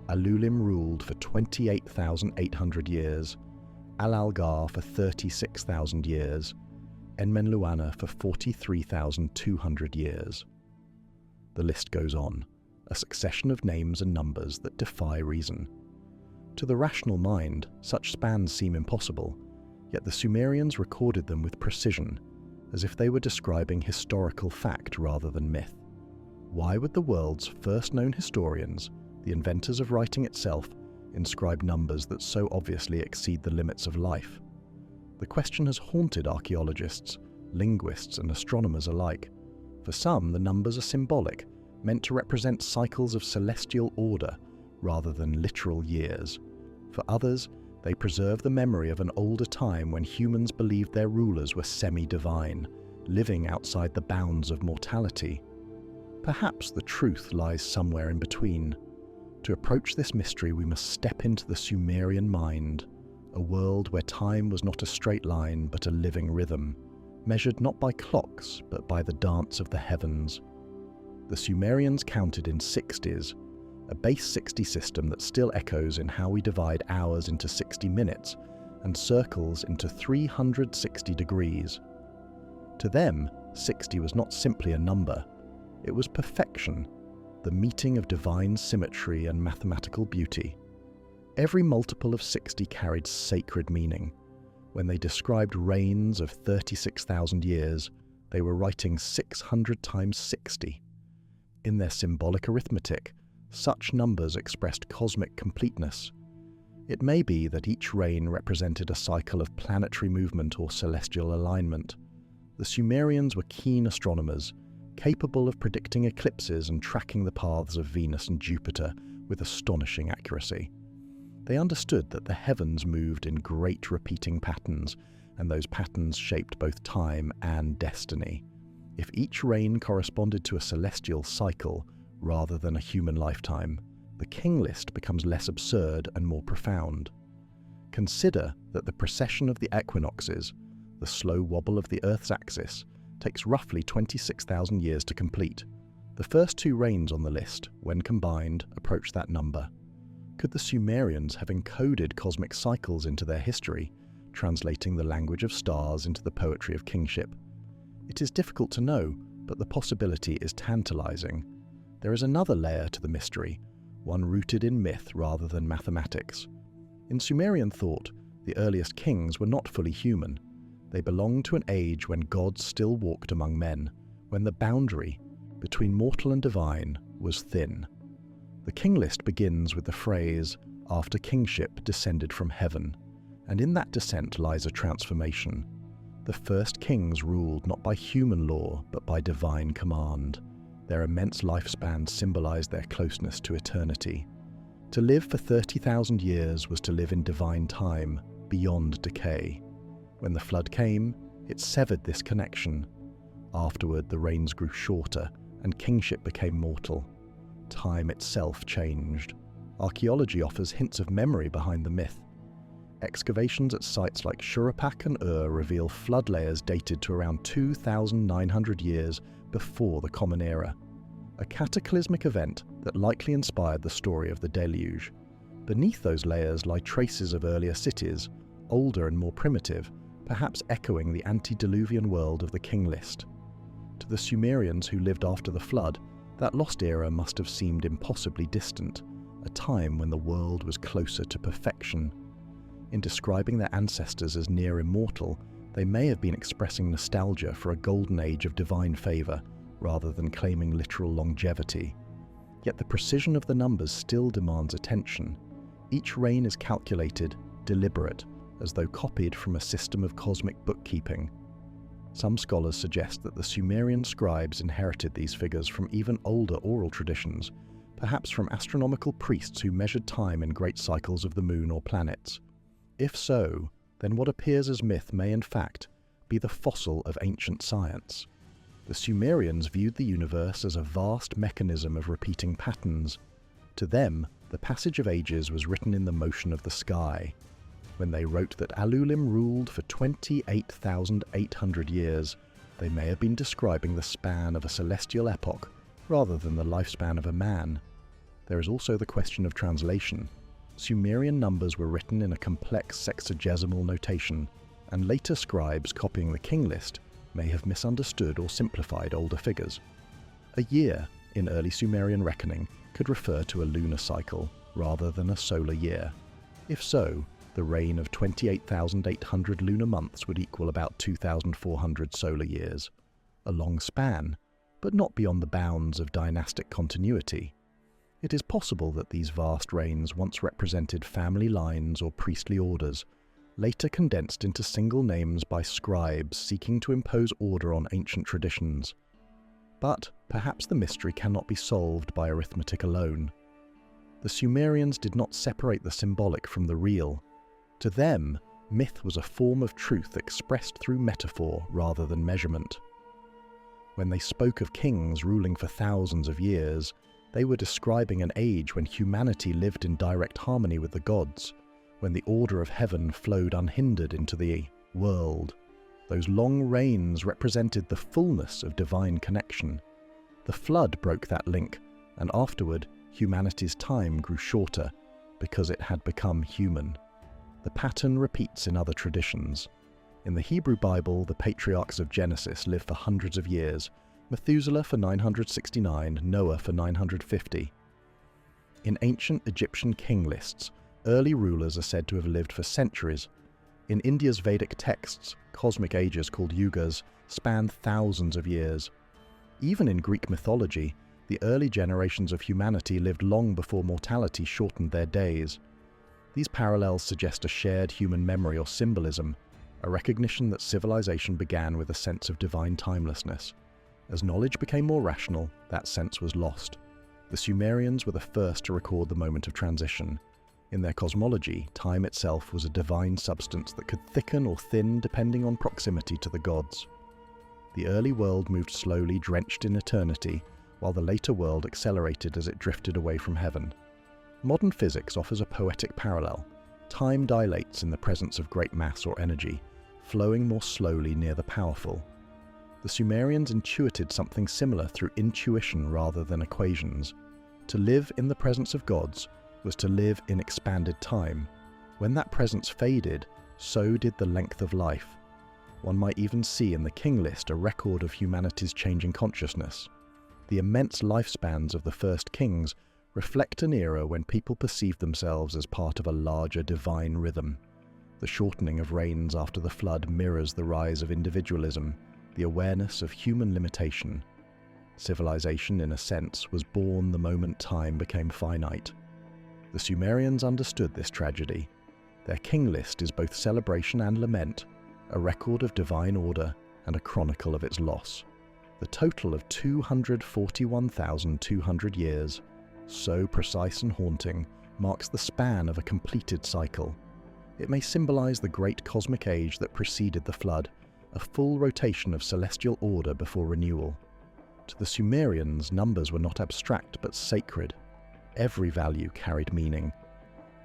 Alulim ruled for 28,800 years, Al-Algar for 36,000 years, Enmenluana for 43,200 years. The list goes on, a succession of names and numbers that defy reason. To the rational mind, such spans seem impossible, yet the Sumerians recorded them with precision, as if they were describing historical fact rather than myth. Why would the world's first known historians, the inventors of writing itself, inscribe numbers that so obviously exceed the limits of life? The question has haunted archaeologists, linguists, and astronomers alike. For some, the numbers are symbolic, meant to represent cycles of celestial order rather than literal years. For others, they preserve the memory of an older time when humans believed their rulers were semi-divine, living outside the bounds of mortality. Perhaps the truth lies somewhere in between. To approach this mystery, we must step into the Sumerian mind, a world where time was not a straight line but a living rhythm, measured not by clocks but by the dance of the heavens. The Sumerians counted in 60s, a base 60 system that still echoes in how we divide hours into 60 minutes and circles into 360 degrees. To them, 60 was not simply a number, it was perfection, the meeting of divine symmetry and mathematical beauty. Every multiple of 60 carried sacred meaning. When they described reigns of 36,000 years, they were writing 600 times 60. In their symbolic arithmetic, such numbers expressed cosmic completeness. It may be that each reign represented a cycle of planetary movement or celestial alignment. The Sumerians were keen astronomers, capable of predicting eclipses and tracking the paths of Venus and Jupiter with astonishing accuracy. They understood that the heavens moved in great repeating patterns, and those patterns shaped both time and destiny. If each reign corresponded to a celestial cycle rather than a human lifetime, the King List becomes less absurd and more profound. Consider that the precession of the equinoxes, the slow wobble of the Earth's axis, takes roughly 26,000 years to complete. The first two reigns on the list, when combined, approach that number. Could the Sumerians have encoded cosmic cycles into their history, translating the language of stars into the poetry of kingship. It is difficult to know, but the possibility is tantalizing. There is another layer to the mystery, one rooted in myth rather than mathematics. In Sumerian thought, the earliest kings were not fully human. They belonged to an age when gods still walked among men, when the boundary between mortal and divine was thin. The King List begins with the phrase, "After kingship descended from heaven," and in that descent lies a transformation. The first kings ruled not by human law, but by divine command. Their immense lifespans symbolized their closeness to eternity. To live for 30,000 years was to live in divine time, beyond decay. When the flood came, it severed this connection. Afterward, the reigns grew shorter, and kingship became mortal. Time itself changed. Archaeology offers hints of memory behind the myth. Excavations at sites like Shuruppak and reveal flood layers dated to around 2,900 years before the Common Era, a cataclysmic event that likely inspired the story of the deluge. Beneath those layers lie traces of earlier cities, older and more primitive, perhaps echoing the antediluvian world of the King List. To the Sumerians who lived after the flood, that lost era must have seemed impossibly distant, a time when the world was closer to perfection. In describing their ancestors as near immortal, they may have been expressing nostalgia for a golden age of divine favour, rather than claiming literal longevity. Yet the precision of the numbers still demands attention. Each reign is calculated, deliberate, as though copied from a system of cosmic bookkeeping. Some scholars suggest that the Sumerian scribes inherited these figures from even older oral traditions, perhaps from astronomical priests who measured time in great cycles of the moon or planets. If so, then what appears as myth may in fact be the fossil of ancient science. The Sumerians viewed the universe as a vast mechanism of repeating patterns. To them, the passage of ages was written in the motion of the sky. When they wrote that Alulim ruled for 28,800 years, they may have been describing the span of a celestial epoch rather than the lifespan of a man. There is also the question of translation. Sumerian numbers were written in a complex sexagesimal notation, and later scribes copying the King List may have misunderstood or simplified older figures. A year, in early Sumerian reckoning, could refer to a lunar cycle rather than a solar year. If so, the reign of 28,800 lunar months would equal about 2,400 solar years. A long span, but not beyond the bounds of dynastic continuity. It is possible that these vast reigns once represented family lines or priestly orders, later condensed into single names by scribes seeking to impose order on ancient traditions. But perhaps the mystery cannot be solved by arithmetic alone. The Sumerians did not separate the symbolic from the real. To them, myth was a form of truth expressed through metaphor rather than measurement. When they spoke of kings ruling for thousands of years, they were describing an age when humanity lived in direct harmony with the gods, when the order of heaven flowed unhindered into the world. Those long reigns represented the fullness of divine connection. The flood broke that link, and afterward, humanity's time grew shorter because it had become human. The pattern repeats in other traditions. In the Hebrew Bible, the patriarchs of Genesis live for hundreds of years, Methuselah for 969, Noah for 950. In ancient Egyptian king lists, early rulers are said to have lived for centuries. In India's Vedic texts, cosmic ages called yugas span thousands of years. Even in Greek mythology, the early generations of humanity lived long before mortality shortened their days. These parallels suggest a shared human memory or symbolism, a recognition that civilization began with a sense of divine timelessness. As knowledge became more rational, that sense was lost. The Sumerians were the first to record the moment of transition. In their cosmology, time itself was a divine substance that could thicken or thin depending on proximity to the gods. The early world moved slowly, drenched in eternity, while the later world accelerated as it drifted away from heaven. Modern physics offers a poetic parallel. Time dilates in the presence of great mass or energy, flowing more slowly near the powerful. The Sumerians intuited something similar through intuition rather than equations. To live in the presence of gods was to live in expanded time. When that presence faded, so did the length of life. One might even see in the King List a record of humanity's changing consciousness. The immense lifespans of the first kings reflect an era when people perceived themselves as part of a larger divine rhythm. The shortening of reigns after the flood mirrors the rise of individualism, the awareness of human limitation. Civilization, in a sense, was born the moment time became finite. The Sumerians understood this tragedy. Their King List is both celebration and lament, a record of divine order and a chronicle of its loss. The total of 241,200 years, so precise and haunting, marks the span of a completed cycle. It may symbolize the great cosmic age that preceded the flood, a full rotation of celestial order before renewal. To the Sumerians, numbers were not abstract but sacred. Every value carried meaning.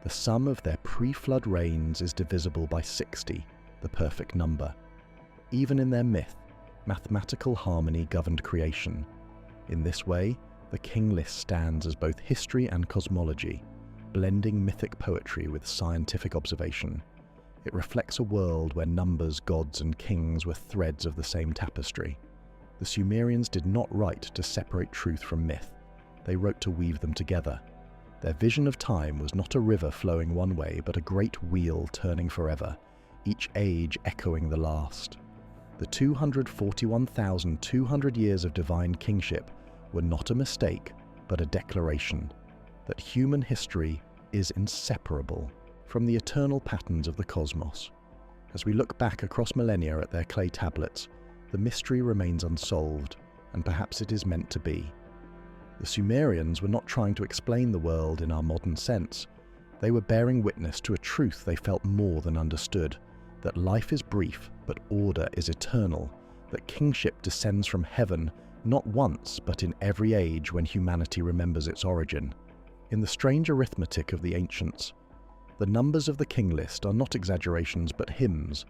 The sum of their pre-flood reigns is divisible by 60, the perfect number. Even in their myth, mathematical harmony governed creation. In this way, the King List stands as both history and cosmology, blending mythic poetry with scientific observation. It reflects a world where numbers, gods, and kings were threads of the same tapestry. The Sumerians did not write to separate truth from myth. They wrote to weave them together. Their vision of time was not a river flowing one way, but a great wheel turning forever, each age echoing the last. The 241,200 years of divine kingship were not a mistake, but a declaration that human history is inseparable from the eternal patterns of the cosmos. As we look back across millennia at their clay tablets, the mystery remains unsolved, and perhaps it is meant to be. The Sumerians were not trying to explain the world in our modern sense. They were bearing witness to a truth they felt more than understood, that life is brief, but order is eternal, that kingship descends from heaven, not once, but in every age when humanity remembers its origin. In the strange arithmetic of the ancients, the numbers of the King List are not exaggerations but hymns,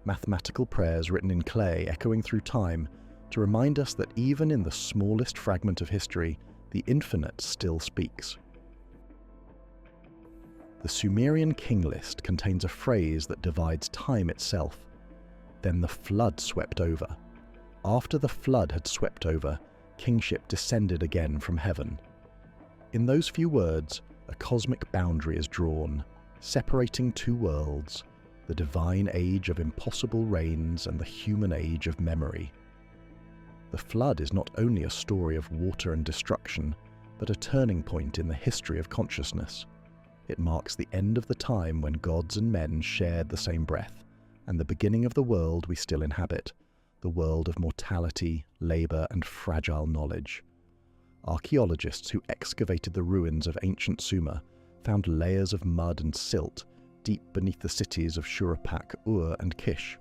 mathematical prayers written in clay echoing through time to remind us that even in the smallest fragment of history, the infinite still speaks. The Sumerian King List contains a phrase that divides time itself. Then the flood swept over. After the flood had swept over, kingship descended again from heaven. In those few words, a cosmic boundary is drawn, separating two worlds, the divine age of impossible reigns and the human age of memory. The flood is not only a story of water and destruction, but a turning point in the history of consciousness. It marks the end of the time when gods and men shared the same breath, and the beginning of the world we still inhabit, the world of mortality, labour, and fragile knowledge. Archaeologists who excavated the ruins of ancient Sumer found layers of mud and silt deep beneath the cities of Shuruppak, Ur, and Kish.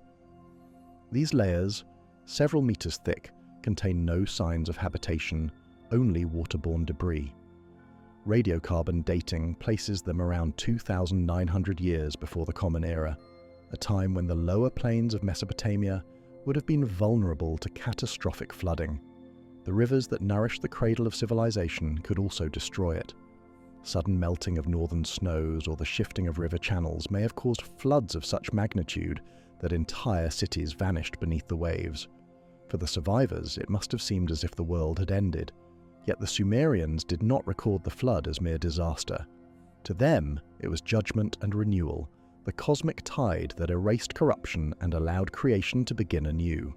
These layers, several meters thick, contain no signs of habitation, only waterborne debris. Radiocarbon dating places them around 2,900 years before the Common Era, a time when the lower plains of Mesopotamia would have been vulnerable to catastrophic flooding. The rivers that nourished the cradle of civilization could also destroy it. Sudden melting of northern snows or the shifting of river channels may have caused floods of such magnitude that entire cities vanished beneath the waves. For the survivors, it must have seemed as if the world had ended. Yet the Sumerians did not record the flood as mere disaster. To them, it was judgment and renewal, the cosmic tide that erased corruption and allowed creation to begin anew.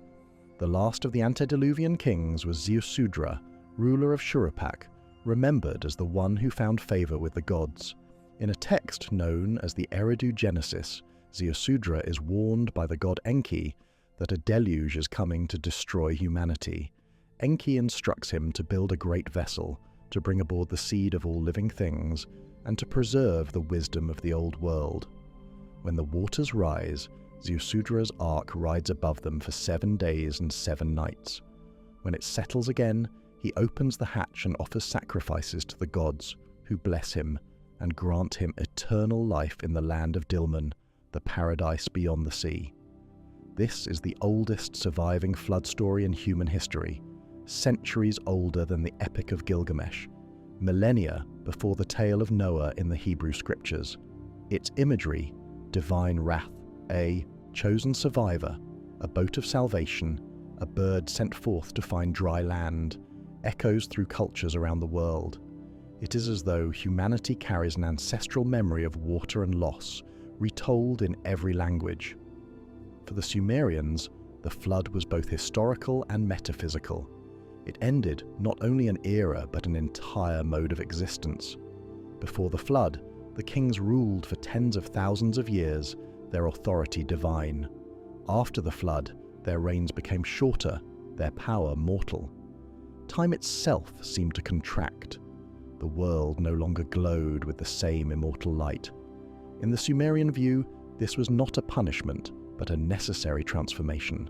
The last of the antediluvian kings was Ziusudra, ruler of Shuruppak, remembered as the one who found favor with the gods. In a text known as the Eridu Genesis, Ziusudra is warned by the god Enki that a deluge is coming to destroy humanity. Enki instructs him to build a great vessel, to bring aboard the seed of all living things, and to preserve the wisdom of the old world. When the waters rise, Ziusudra's ark rides above them for 7 days and 7 nights. When it settles again, he opens the hatch and offers sacrifices to the gods, who bless him and grant him eternal life in the land of Dilmun, the paradise beyond the sea. This is the oldest surviving flood story in human history, centuries older than the Epic of Gilgamesh, millennia before the tale of Noah in the Hebrew scriptures. Its imagery, divine wrath, a chosen survivor, a boat of salvation, a bird sent forth to find dry land, echoes through cultures around the world. It is as though humanity carries an ancestral memory of water and loss, retold in every language. For the Sumerians, the flood was both historical and metaphysical. It ended not only an era but an entire mode of existence. Before the flood, the kings ruled for tens of thousands of years, their authority divine. After the flood, their reigns became shorter, their power mortal. Time itself seemed to contract. The world no longer glowed with the same immortal light. In the Sumerian view, this was not a punishment, but a necessary transformation.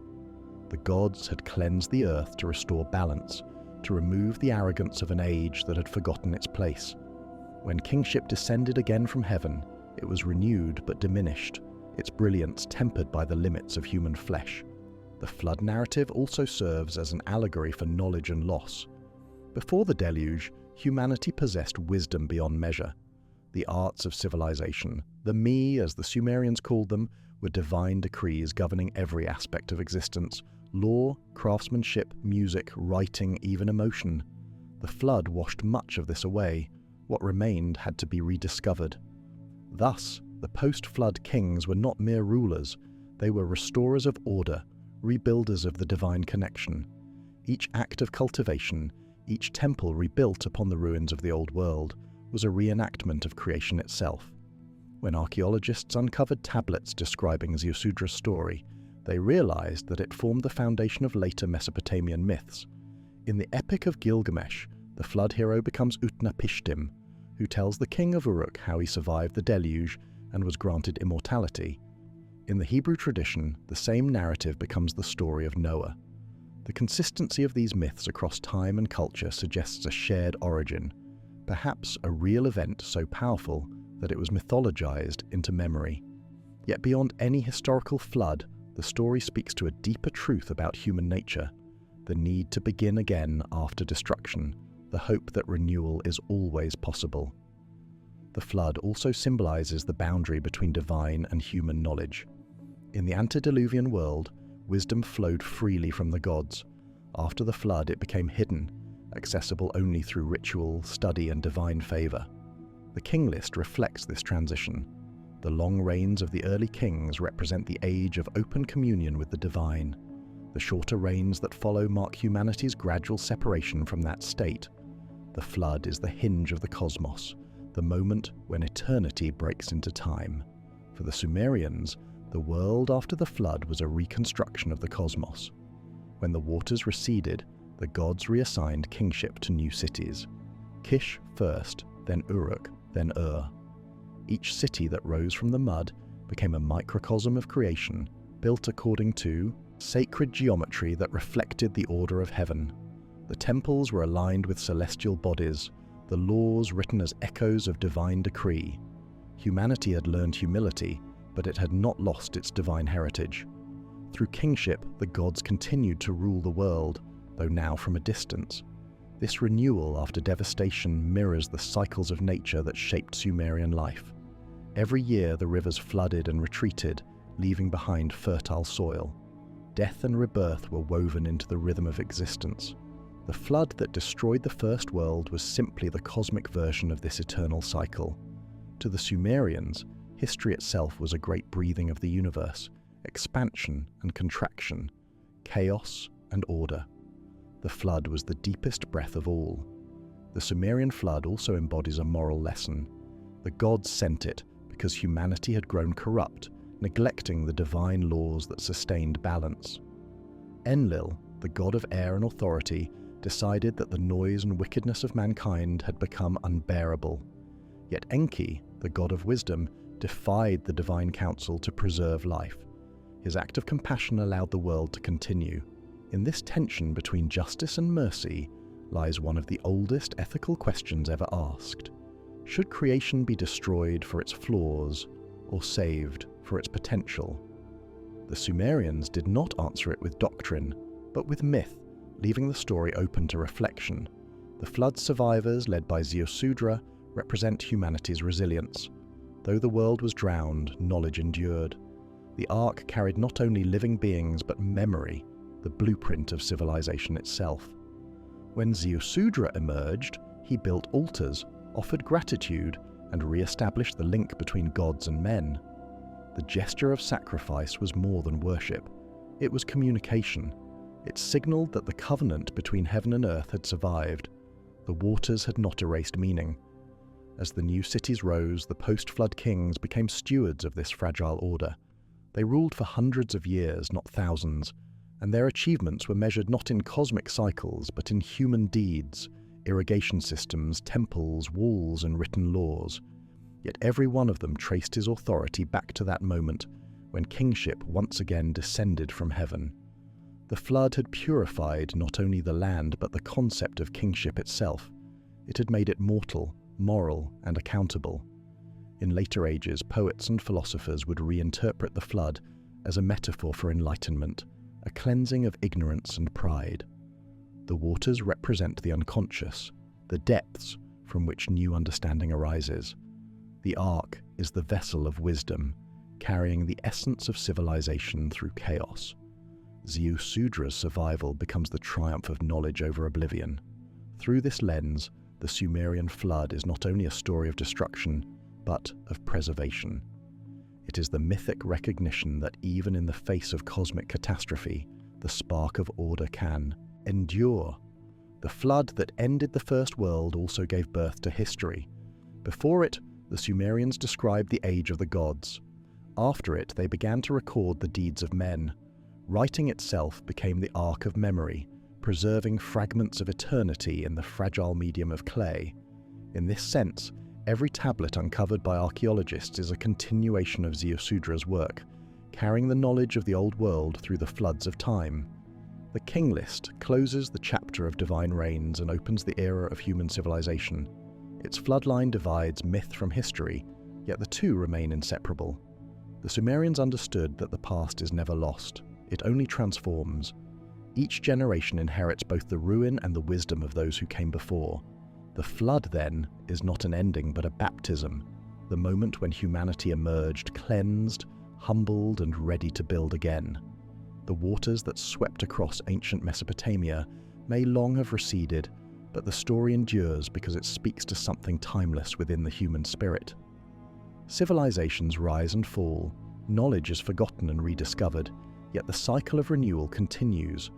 The gods had cleansed the earth to restore balance, to remove the arrogance of an age that had forgotten its place. When kingship descended again from heaven, it was renewed but diminished, its brilliance tempered by the limits of human flesh. The flood narrative also serves as an allegory for knowledge and loss. Before the deluge, humanity possessed wisdom beyond measure. The arts of civilization, the me as the Sumerians called them, were divine decrees governing every aspect of existence: law, craftsmanship, music, writing, even emotion. The flood washed much of this away. What remained had to be rediscovered. Thus, the post-flood kings were not mere rulers. They were restorers of order, rebuilders of the divine connection. Each act of cultivation, each temple rebuilt upon the ruins of the old world, was a reenactment of creation itself. When archaeologists uncovered tablets describing Ziusudra's story, they realized that it formed the foundation of later Mesopotamian myths. In the Epic of Gilgamesh, the flood hero becomes Utnapishtim, who tells the king of Uruk how he survived the deluge and was granted immortality. In the Hebrew tradition, the same narrative becomes the story of Noah. The consistency of these myths across time and culture suggests a shared origin, perhaps a real event so powerful that it was mythologized into memory. Yet beyond any historical flood, the story speaks to a deeper truth about human nature, the need to begin again after destruction, the hope that renewal is always possible. The flood also symbolizes the boundary between divine and human knowledge. In the antediluvian world, wisdom flowed freely from the gods. After the flood, it became hidden, accessible only through ritual, study, and divine favor. The King List reflects this transition. The long reigns of the early kings represent the age of open communion with the divine. The shorter reigns that follow mark humanity's gradual separation from that state. The flood is the hinge of the cosmos, the moment when eternity breaks into time. For the Sumerians, the world after the flood was a reconstruction of the cosmos. When the waters receded, the gods reassigned kingship to new cities. Kish first, then Uruk, then Ur. Each city that rose from the mud became a microcosm of creation, built according to sacred geometry that reflected the order of heaven. The temples were aligned with celestial bodies, the laws written as echoes of divine decree. Humanity had learned humility, but it had not lost its divine heritage. Through kingship, the gods continued to rule the world, though now from a distance. This renewal after devastation mirrors the cycles of nature that shaped Sumerian life. Every year the rivers flooded and retreated, leaving behind fertile soil. Death and rebirth were woven into the rhythm of existence. The flood that destroyed the first world was simply the cosmic version of this eternal cycle. To the Sumerians, history itself was a great breathing of the universe, expansion and contraction, chaos and order. The flood was the deepest breath of all. The Sumerian flood also embodies a moral lesson. The gods sent it because humanity had grown corrupt, neglecting the divine laws that sustained balance. Enlil, the god of air and authority, decided that the noise and wickedness of mankind had become unbearable. Yet Enki, the god of wisdom, defied the divine council to preserve life. His act of compassion allowed the world to continue. In this tension between justice and mercy lies one of the oldest ethical questions ever asked. Should creation be destroyed for its flaws or saved for its potential? The Sumerians did not answer it with doctrine, but with myth, leaving the story open to reflection. The flood survivors, led by Ziusudra, represent humanity's resilience. Though the world was drowned, knowledge endured. The Ark carried not only living beings but memory, the blueprint of civilization itself. When Ziusudra emerged, he built altars, offered gratitude, and re-established the link between gods and men. The gesture of sacrifice was more than worship. It was communication. It signaled that the covenant between heaven and earth had survived. The waters had not erased meaning. As the new cities rose, the post-flood kings became stewards of this fragile order. They ruled for hundreds of years, not thousands, and their achievements were measured not in cosmic cycles, but in human deeds, irrigation systems, temples, walls, and written laws. Yet every one of them traced his authority back to that moment when kingship once again descended from heaven. The flood had purified not only the land but the concept of kingship itself. It had made it mortal, moral, and accountable. In later ages, poets and philosophers would reinterpret the flood as a metaphor for enlightenment, a cleansing of ignorance and pride. The waters represent the unconscious, the depths from which new understanding arises. The Ark is the vessel of wisdom, carrying the essence of civilization through chaos. Ziusudra's survival becomes the triumph of knowledge over oblivion. Through this lens, the Sumerian flood is not only a story of destruction, but of preservation. It is the mythic recognition that even in the face of cosmic catastrophe, the spark of order can endure. The flood that ended the First World also gave birth to history. Before it, the Sumerians described the age of the gods. After it, they began to record the deeds of men. Writing itself became the ark of memory, preserving fragments of eternity in the fragile medium of clay. In this sense, every tablet uncovered by archaeologists is a continuation of Ziusudra's work, carrying the knowledge of the old world through the floods of time. The King List closes the chapter of divine reigns and opens the era of human civilization. Its floodline divides myth from history, yet the two remain inseparable. The Sumerians understood that the past is never lost, it only transforms. Each generation inherits both the ruin and the wisdom of those who came before. The flood, then, is not an ending but a baptism, the moment when humanity emerged cleansed, humbled, and ready to build again. The waters that swept across ancient Mesopotamia may long have receded, but the story endures because it speaks to something timeless within the human spirit. Civilizations rise and fall, knowledge is forgotten and rediscovered, yet the cycle of renewal continues.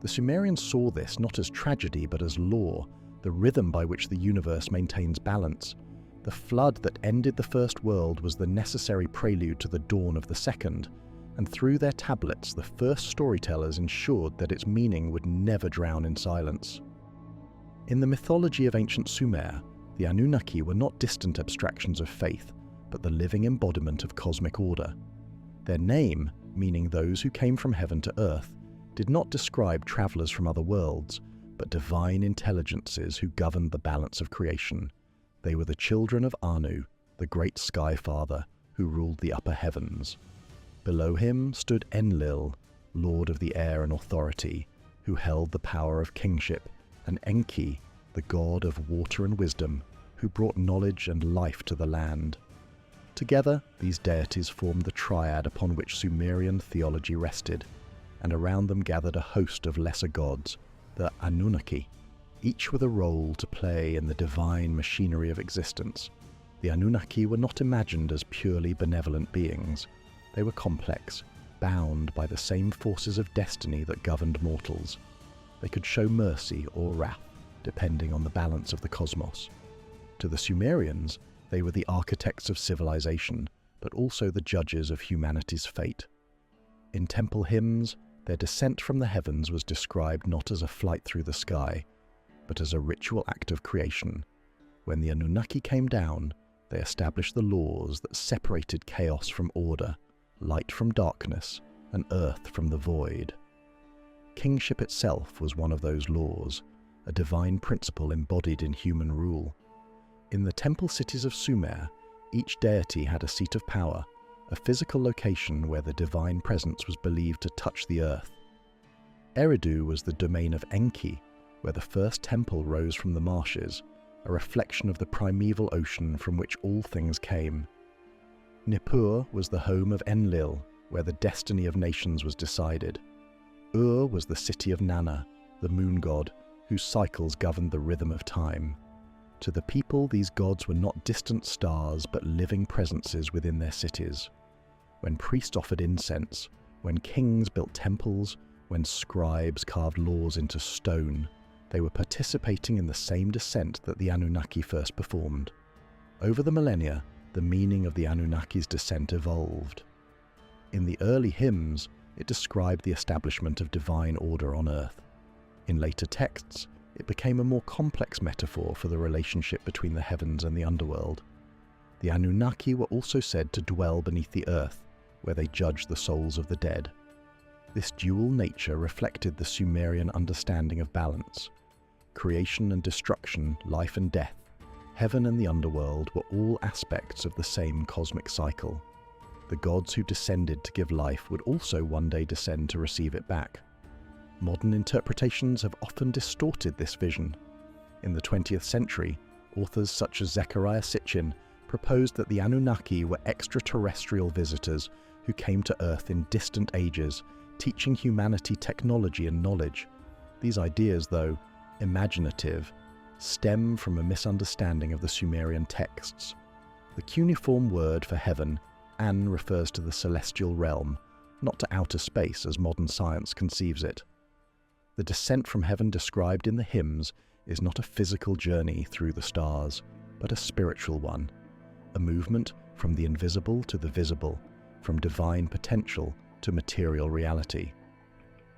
The Sumerians saw this not as tragedy but as law, the rhythm by which the universe maintains balance. The flood that ended the First World was the necessary prelude to the dawn of the Second, and through their tablets the first storytellers ensured that its meaning would never drown in silence. In the mythology of ancient Sumer, the Anunnaki were not distant abstractions of faith, but the living embodiment of cosmic order. Their name, meaning those who came from heaven to earth, did not describe travelers from other worlds, but divine intelligences who governed the balance of creation. They were the children of Anu, the great sky father, who ruled the upper heavens. Below him stood Enlil, lord of the air and authority, who held the power of kingship, and Enki, the god of water and wisdom, who brought knowledge and life to the land. Together, these deities formed the triad upon which Sumerian theology rested, and around them gathered a host of lesser gods, the Anunnaki, each with a role to play in the divine machinery of existence. The Anunnaki were not imagined as purely benevolent beings. They were complex, bound by the same forces of destiny that governed mortals. They could show mercy or wrath, depending on the balance of the cosmos. To the Sumerians, they were the architects of civilization, but also the judges of humanity's fate. In temple hymns, their descent from the heavens was described not as a flight through the sky, but as a ritual act of creation. When the Anunnaki came down, they established the laws that separated chaos from order, light from darkness, and earth from the void. Kingship itself was one of those laws, a divine principle embodied in human rule. In the temple cities of Sumer, each deity had a seat of power, a physical location where the divine presence was believed to touch the earth. Eridu was the domain of Enki, where the first temple rose from the marshes, a reflection of the primeval ocean from which all things came. Nippur was the home of Enlil, where the destiny of nations was decided. Ur was the city of Nanna, the moon god, whose cycles governed the rhythm of time. To the people, these gods were not distant stars, but living presences within their cities. When priests offered incense, when kings built temples, when scribes carved laws into stone, they were participating in the same descent that the Anunnaki first performed. Over the millennia, the meaning of the Anunnaki's descent evolved. In the early hymns, it described the establishment of divine order on Earth. In later texts, it became a more complex metaphor for the relationship between the heavens and the underworld. The Anunnaki were also said to dwell beneath the earth, where they judged the souls of the dead. This dual nature reflected the Sumerian understanding of balance. Creation and destruction, life and death, heaven and the underworld were all aspects of the same cosmic cycle. The gods who descended to give life would also one day descend to receive it back. Modern interpretations have often distorted this vision. In the 20th century, authors such as Zecharia Sitchin proposed that the Anunnaki were extraterrestrial visitors who came to Earth in distant ages, teaching humanity technology and knowledge. These ideas, though imaginative, stem from a misunderstanding of the Sumerian texts. The cuneiform word for heaven, An, refers to the celestial realm, not to outer space as modern science conceives it. The descent from heaven described in the hymns is not a physical journey through the stars, but a spiritual one, a movement from the invisible to the visible, from divine potential to material reality.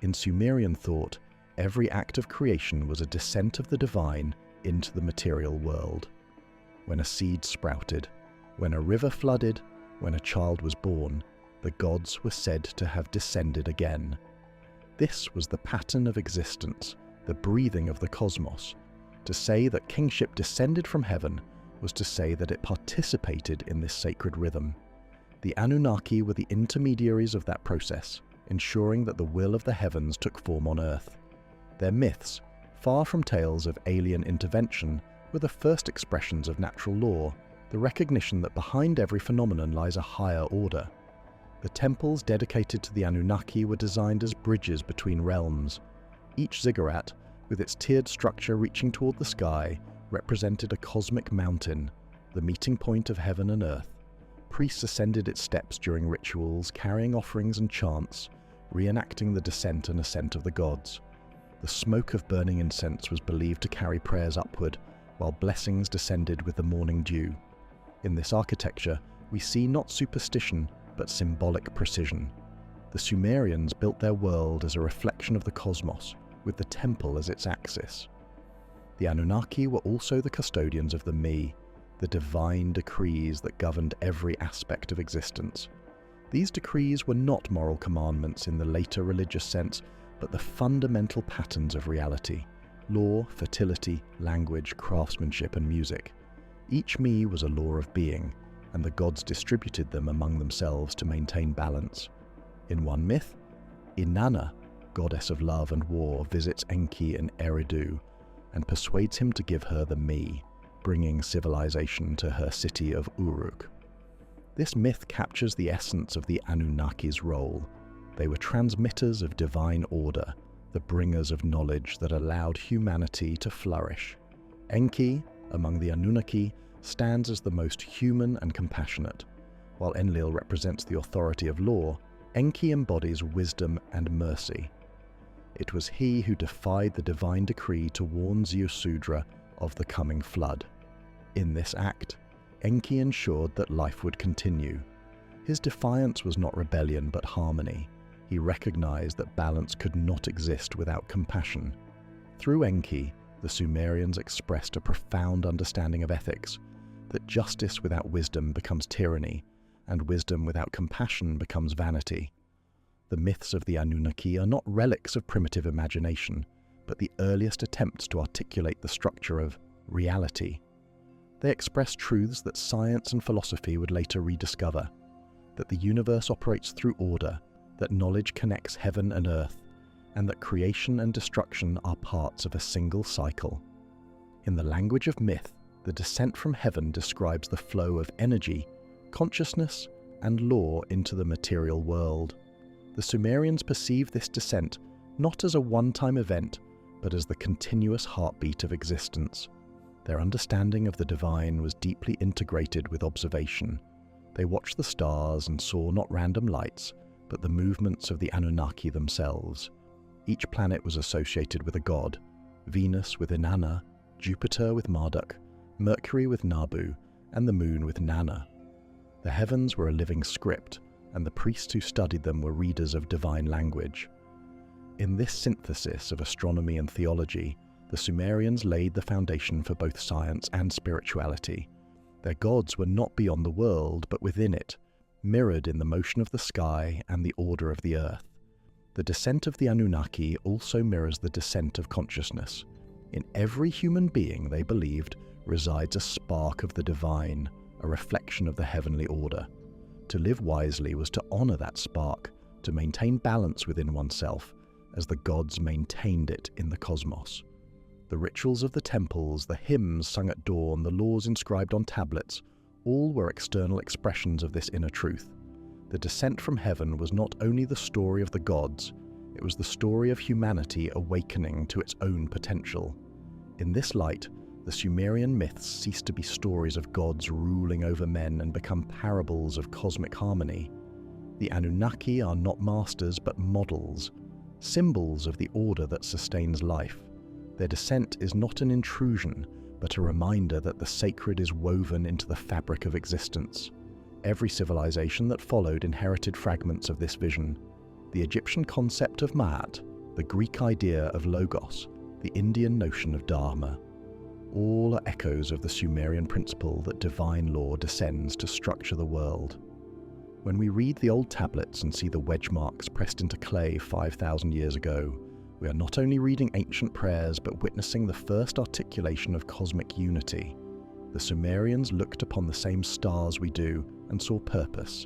In Sumerian thought, every act of creation was a descent of the divine into the material world. When a seed sprouted, when a river flooded, when a child was born, the gods were said to have descended again. This was the pattern of existence, the breathing of the cosmos. To say that kingship descended from heaven was to say that it participated in this sacred rhythm. The Anunnaki were the intermediaries of that process, ensuring that the will of the heavens took form on Earth. Their myths, far from tales of alien intervention, were the first expressions of natural law, the recognition that behind every phenomenon lies a higher order. The temples dedicated to the Anunnaki were designed as bridges between realms. Each ziggurat, with its tiered structure reaching toward the sky, represented a cosmic mountain, the meeting point of heaven and earth. Priests ascended its steps during rituals, carrying offerings and chants, reenacting the descent and ascent of the gods. The smoke of burning incense was believed to carry prayers upward, while blessings descended with the morning dew. In this architecture, we see not superstition, but symbolic precision. The Sumerians built their world as a reflection of the cosmos, with the temple as its axis. The Anunnaki were also the custodians of the Me, the divine decrees that governed every aspect of existence. These decrees were not moral commandments in the later religious sense, but the fundamental patterns of reality: law, fertility, language, craftsmanship, and music. Each Me was a law of being, and the gods distributed them among themselves to maintain balance. In one myth, Inanna, goddess of love and war, visits Enki in Eridu and persuades him to give her the Me, bringing civilization to her city of Uruk. This myth captures the essence of the Anunnaki's role. They were transmitters of divine order, the bringers of knowledge that allowed humanity to flourish. Enki, among the Anunnaki, stands as the most human and compassionate. While Enlil represents the authority of law, Enki embodies wisdom and mercy. It was he who defied the divine decree to warn Ziusudra of the coming flood. In this act, Enki ensured that life would continue. His defiance was not rebellion but harmony. He recognized that balance could not exist without compassion. Through Enki, the Sumerians expressed a profound understanding of ethics, that justice without wisdom becomes tyranny, and wisdom without compassion becomes vanity. The myths of the Anunnaki are not relics of primitive imagination, but the earliest attempts to articulate the structure of reality. They express truths that science and philosophy would later rediscover, that the universe operates through order, that knowledge connects heaven and earth, and that creation and destruction are parts of a single cycle. In the language of myth, the descent from heaven describes the flow of energy, consciousness, and law into the material world. The Sumerians perceived this descent not as a one-time event, but as the continuous heartbeat of existence. Their understanding of the divine was deeply integrated with observation. They watched the stars and saw not random lights, but the movements of the Anunnaki themselves. Each planet was associated with a god: Venus with Inanna, Jupiter with Marduk, Mercury with Nabu, and the moon with Nana. The heavens were a living script, and the priests who studied them were readers of divine language. In this synthesis of astronomy and theology, the Sumerians laid the foundation for both science and spirituality. Their gods were not beyond the world, but within it, mirrored in the motion of the sky and the order of the earth. The descent of the Anunnaki also mirrors the descent of consciousness. In every human being, they believed, resides a spark of the divine, a reflection of the heavenly order. To live wisely was to honor that spark, to maintain balance within oneself, as the gods maintained it in the cosmos. The rituals of the temples, the hymns sung at dawn, the laws inscribed on tablets, all were external expressions of this inner truth. The descent from heaven was not only the story of the gods, it was the story of humanity awakening to its own potential. In this light, the Sumerian myths ceased to be stories of gods ruling over men and become parables of cosmic harmony. The Anunnaki are not masters but models, symbols of the order that sustains life. Their descent is not an intrusion, but a reminder that the sacred is woven into the fabric of existence. Every civilization that followed inherited fragments of this vision. The Egyptian concept of Ma'at, the Greek idea of Logos, the Indian notion of Dharma. All are echoes of the Sumerian principle that divine law descends to structure the world. When we read the old tablets and see the wedge marks pressed into clay 5,000 years ago, we are not only reading ancient prayers but witnessing the first articulation of cosmic unity. The Sumerians looked upon the same stars we do and saw purpose.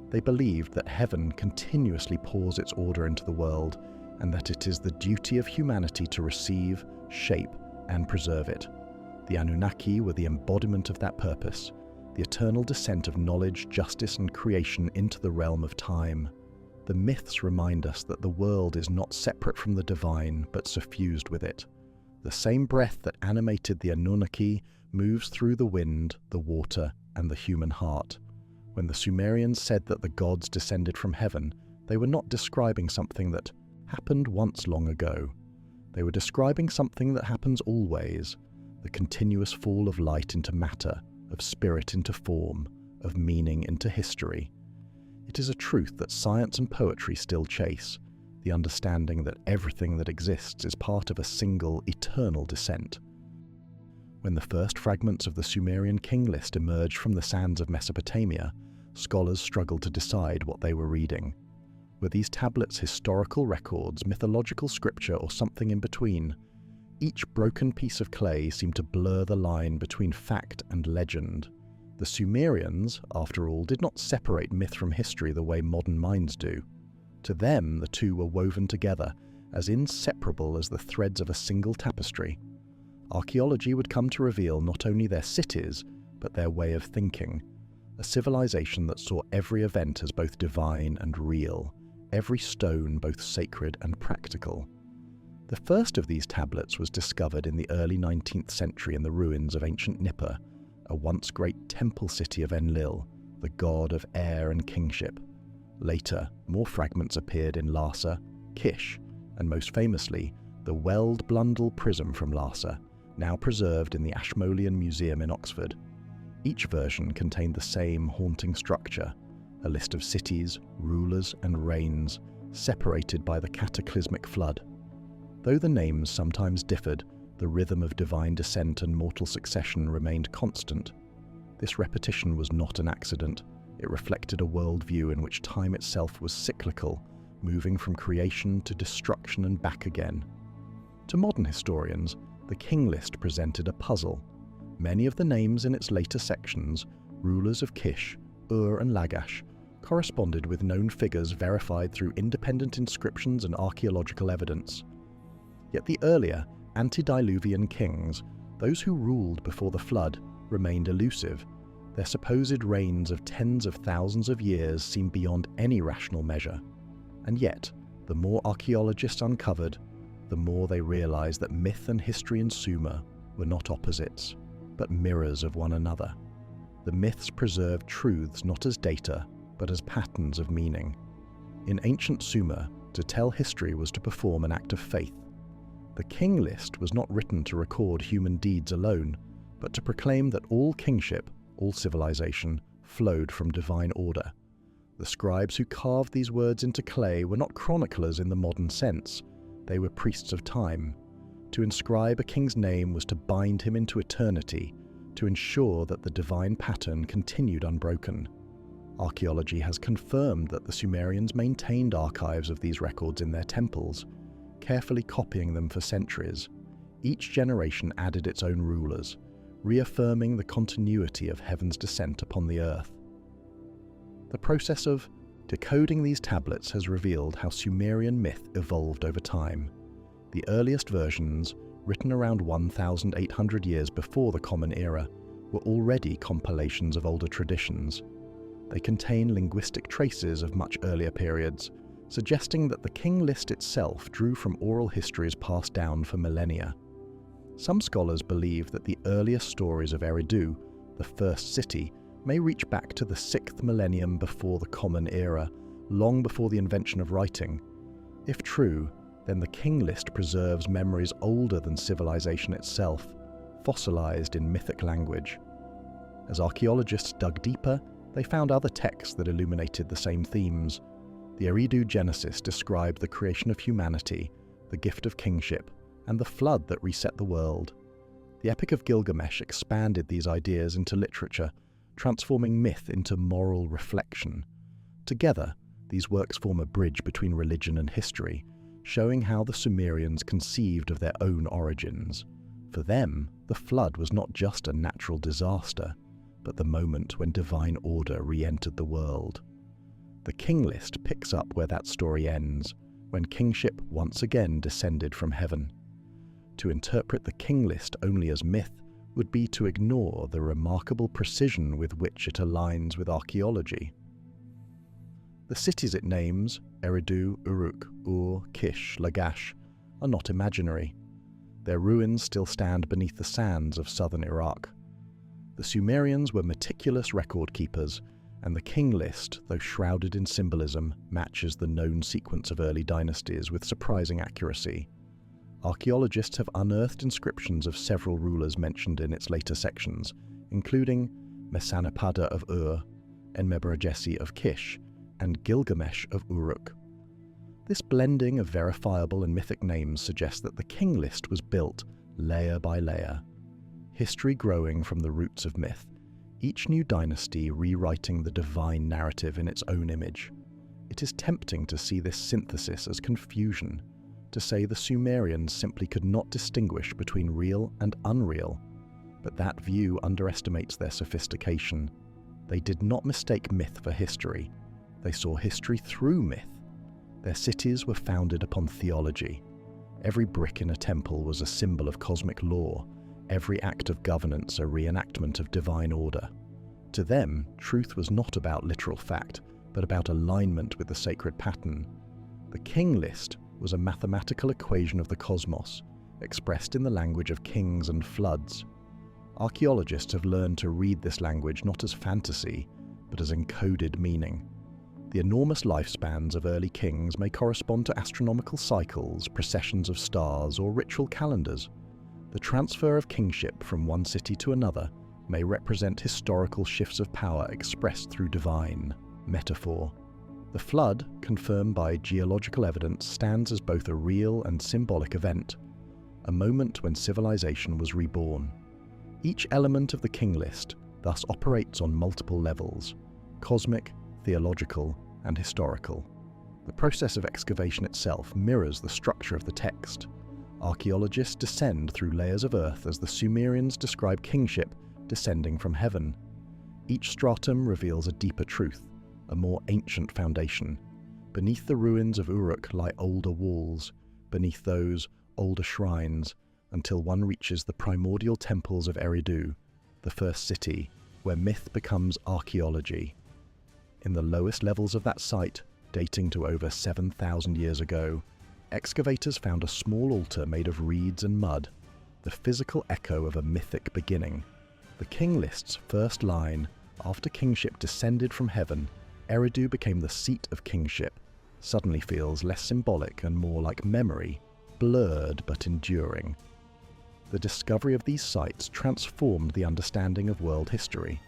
They believed that heaven continuously pours its order into the world, and that it is the duty of humanity to receive, shape, and preserve it. The Anunnaki were the embodiment of that purpose, the eternal descent of knowledge, justice, and creation into the realm of time. The myths remind us that the world is not separate from the divine, but suffused with it. The same breath that animated the Anunnaki moves through the wind, the water, and the human heart. When the Sumerians said that the gods descended from heaven, they were not describing something that happened once long ago. They were describing something that happens always, the continuous fall of light into matter, of spirit into form, of meaning into history. It is a truth that science and poetry still chase, the understanding that everything that exists is part of a single, eternal descent. When the first fragments of the Sumerian King List emerged from the sands of Mesopotamia, scholars struggled to decide what they were reading. Were these tablets historical records, mythological scripture, or something in between? Each broken piece of clay seemed to blur the line between fact and legend. The Sumerians, after all, did not separate myth from history the way modern minds do. To them, the two were woven together, as inseparable as the threads of a single tapestry. Archaeology would come to reveal not only their cities, but their way of thinking, a civilization that saw every event as both divine and real, every stone both sacred and practical. The first of these tablets was discovered in the early 19th century in the ruins of ancient Nippur, a once great temple city of Enlil, the god of air and kingship. Later, more fragments appeared in Lhasa, Kish, and most famously, the Weld-Blundell prism from Lhasa, now preserved in the Ashmolean Museum in Oxford. Each version contained the same haunting structure, a list of cities, rulers, and reigns, separated by the cataclysmic flood. Though the names sometimes differed, the rhythm of divine descent and mortal succession remained constant. This repetition was not an accident. It reflected a worldview in which time itself was cyclical, moving from creation to destruction and back again. To modern historians, the King List presented a puzzle. Many of the names in its later sections, rulers of Kish, Ur and Lagash, corresponded with known figures verified through independent inscriptions and archaeological evidence. Yet the earlier, antediluvian kings, those who ruled before the flood, remained elusive. Their supposed reigns of tens of thousands of years seem beyond any rational measure, and yet, the more archaeologists uncovered, the more they realized that myth and history in Sumer were not opposites, but mirrors of one another. The myths preserved truths not as data, but as patterns of meaning. In ancient Sumer, to tell history was to perform an act of faith. The King List was not written to record human deeds alone, but to proclaim that all kingship, all civilization, flowed from divine order. The scribes who carved these words into clay were not chroniclers in the modern sense. They were priests of time. To inscribe a king's name was to bind him into eternity, to ensure that the divine pattern continued unbroken. Archaeology has confirmed that the Sumerians maintained archives of these records in their temples, carefully copying them for centuries. Each generation added its own rulers, reaffirming the continuity of heaven's descent upon the earth. The process of decoding these tablets has revealed how Sumerian myth evolved over time. The earliest versions, written around 1,800 years before the Common Era, were already compilations of older traditions. They contain linguistic traces of much earlier periods, suggesting that the King List itself drew from oral histories passed down for millennia. Some scholars believe that the earliest stories of Eridu, the first city, may reach back to the 6th millennium before the Common Era, long before the invention of writing. If true, then the King List preserves memories older than civilization itself, fossilized in mythic language. As archaeologists dug deeper, they found other texts that illuminated the same themes. The Eridu Genesis described the creation of humanity, the gift of kingship, and the flood that reset the world. The Epic of Gilgamesh expanded these ideas into literature, transforming myth into moral reflection. Together, these works form a bridge between religion and history, showing how the Sumerians conceived of their own origins. For them, the flood was not just a natural disaster, but the moment when divine order re-entered the world. The King List picks up where that story ends, when kingship once again descended from heaven. To interpret the King List only as myth would be to ignore the remarkable precision with which it aligns with archaeology. The cities it names, Eridu, Uruk, Ur, Kish, Lagash, are not imaginary. Their ruins still stand beneath the sands of southern Iraq. The Sumerians were meticulous record keepers, and the King List, though shrouded in symbolism, matches the known sequence of early dynasties with surprising accuracy. Archaeologists have unearthed inscriptions of several rulers mentioned in its later sections, including Mesanapada of Ur, Enmebaragesi of Kish, and Gilgamesh of Uruk. This blending of verifiable and mythic names suggests that the King List was built layer by layer, history growing from the roots of myth, each new dynasty rewriting the divine narrative in its own image. It is tempting to see this synthesis as confusion, to say the Sumerians simply could not distinguish between real and unreal, but that view underestimates their sophistication. They did not mistake myth for history. They saw history through myth. Their cities were founded upon theology. Every brick in a temple was a symbol of cosmic law, every act of governance a reenactment of divine order. To them, truth was not about literal fact, but about alignment with the sacred pattern. The King List was a mathematical equation of the cosmos, expressed in the language of kings and floods. Archaeologists have learned to read this language not as fantasy, but as encoded meaning. The enormous lifespans of early kings may correspond to astronomical cycles, processions of stars, or ritual calendars. The transfer of kingship from one city to another may represent historical shifts of power expressed through divine metaphor. The flood, confirmed by geological evidence, stands as both a real and symbolic event, a moment when civilization was reborn. Each element of the King List thus operates on multiple levels: cosmic, theological, and historical. The process of excavation itself mirrors the structure of the text. Archaeologists descend through layers of earth as the Sumerians describe kingship descending from heaven. Each stratum reveals a deeper truth, a more ancient foundation. Beneath the ruins of Uruk lie older walls, beneath those, older shrines, until one reaches the primordial temples of Eridu, the first city, where myth becomes archaeology. In the lowest levels of that site, dating to over 7,000 years ago, excavators found a small altar made of reeds and mud, the physical echo of a mythic beginning. The King List's first line, "After kingship descended from heaven, Eridu became the seat of kingship," suddenly feels less symbolic and more like memory, blurred but enduring. The discovery of these sites transformed the understanding of world history.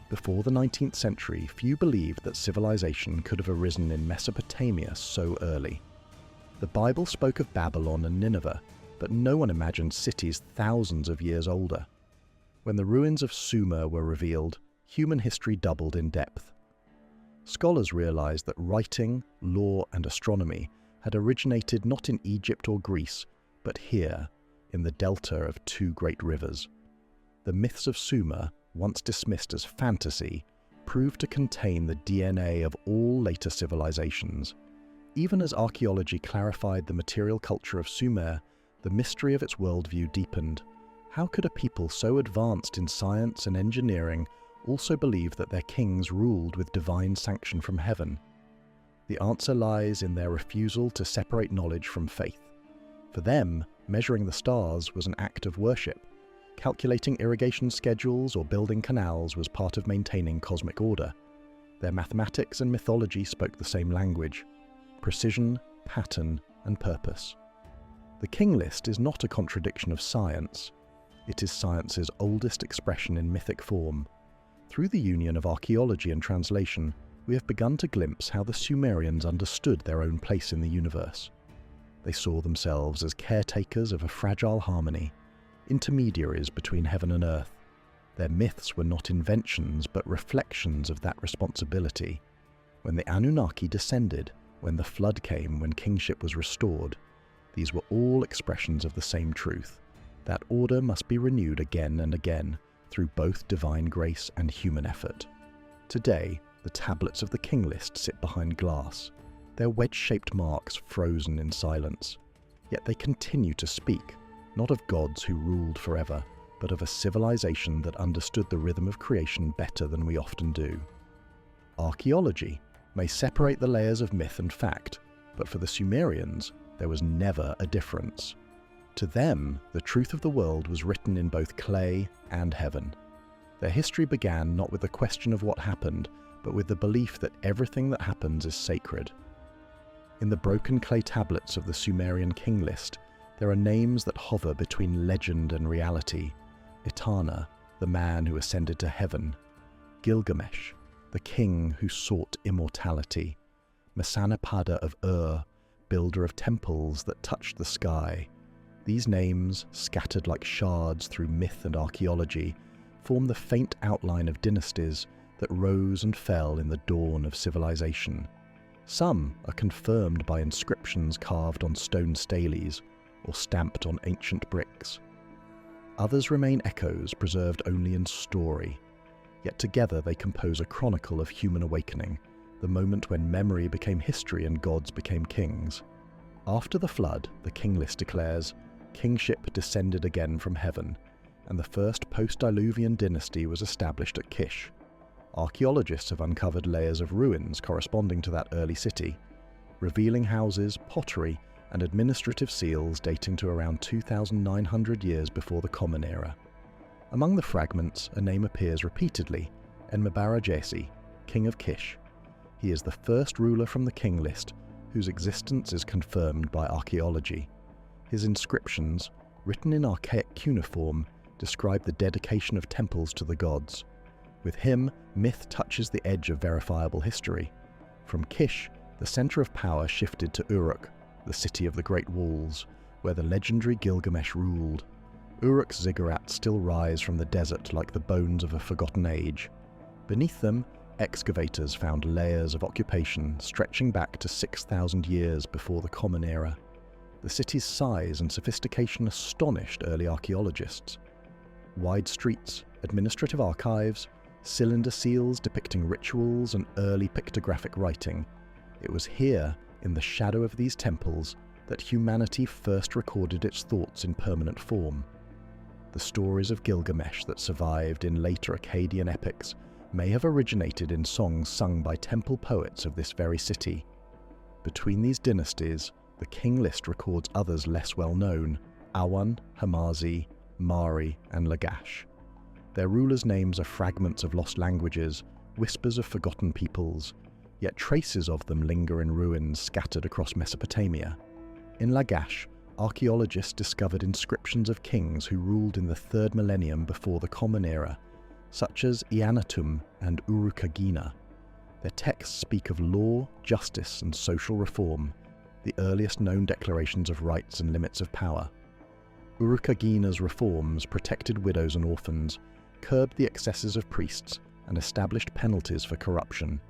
Before the 19th century, few believed that civilization could have arisen in Mesopotamia so early. The Bible spoke of Babylon and Nineveh, but no one imagined cities thousands of years older. When the ruins of Sumer were revealed, human history doubled in depth. Scholars realized that writing, law, and astronomy had originated not in Egypt or Greece, but here, in the delta of two great rivers. The myths of Sumer, once dismissed as fantasy, proved to contain the DNA of all later civilizations. Even as archaeology clarified the material culture of Sumer, the mystery of its worldview deepened. How could a people so advanced in science and engineering also believe that their kings ruled with divine sanction from heaven? The answer lies in their refusal to separate knowledge from faith. For them, measuring the stars was an act of worship. Calculating irrigation schedules or building canals was part of maintaining cosmic order. Their mathematics and mythology spoke the same language: precision, pattern, and purpose. The King List is not a contradiction of science. It is science's oldest expression in mythic form. Through the union of archaeology and translation, we have begun to glimpse how the Sumerians understood their own place in the universe. They saw themselves as caretakers of a fragile harmony, intermediaries between heaven and earth. Their myths were not inventions, but reflections of that responsibility. When the Anunnaki descended, when the flood came, when kingship was restored, these were all expressions of the same truth. That order must be renewed again and again, through both divine grace and human effort. Today, the tablets of the King List sit behind glass, their wedge-shaped marks frozen in silence. Yet they continue to speak, not of gods who ruled forever, but of a civilization that understood the rhythm of creation better than we often do. Archaeology may separate the layers of myth and fact, but for the Sumerians, there was never a difference. To them, the truth of the world was written in both clay and heaven. Their history began not with the question of what happened, but with the belief that everything that happens is sacred. In the broken clay tablets of the Sumerian King List, there are names that hover between legend and reality. Etana, the man who ascended to heaven; Gilgamesh, the king who sought immortality; Masanapada of Ur, builder of temples that touched the sky. These names, scattered like shards through myth and archaeology, form the faint outline of dynasties that rose and fell in the dawn of civilization. Some are confirmed by inscriptions carved on stone stelaes or stamped on ancient bricks. Others remain echoes preserved only in story, yet together they compose a chronicle of human awakening, the moment when memory became history and gods became kings. After the flood, the King List declares, kingship descended again from heaven, and the first post-diluvian dynasty was established at Kish. Archaeologists have uncovered layers of ruins corresponding to that early city, revealing houses, pottery, and administrative seals dating to around 2,900 years before the Common Era. Among the fragments, a name appears repeatedly: Enmebarajesi, king of Kish. He is the first ruler from the King List, whose existence is confirmed by archaeology. His inscriptions, written in archaic cuneiform, describe the dedication of temples to the gods. With him, myth touches the edge of verifiable history. From Kish, the center of power shifted to Uruk, the city of the Great Walls, where the legendary Gilgamesh ruled. Uruk's ziggurats still rise from the desert like the bones of a forgotten age. Beneath them, excavators found layers of occupation stretching back to 6,000 years before the Common Era. The city's size and sophistication astonished early archaeologists. Wide streets, administrative archives, cylinder seals depicting rituals and early pictographic writing. It was here, in the shadow of these temples, that humanity first recorded its thoughts in permanent form. the stories of Gilgamesh that survived in later Akkadian epics may have originated in songs sung by temple poets of this very city. Between these dynasties, the King List records others less well known: Awan, Hamazi, Mari, and Lagash. Their rulers' names are fragments of lost languages, whispers of forgotten peoples, yet traces of them linger in ruins scattered across Mesopotamia. In Lagash, archaeologists discovered inscriptions of kings who ruled in the 3rd millennium before the Common Era, such as Eannatum and Urukagina. Their texts speak of law, justice, and social reform, the earliest known declarations of rights and limits of power. Urukagina's reforms protected widows and orphans, curbed the excesses of priests, and established penalties for corruption.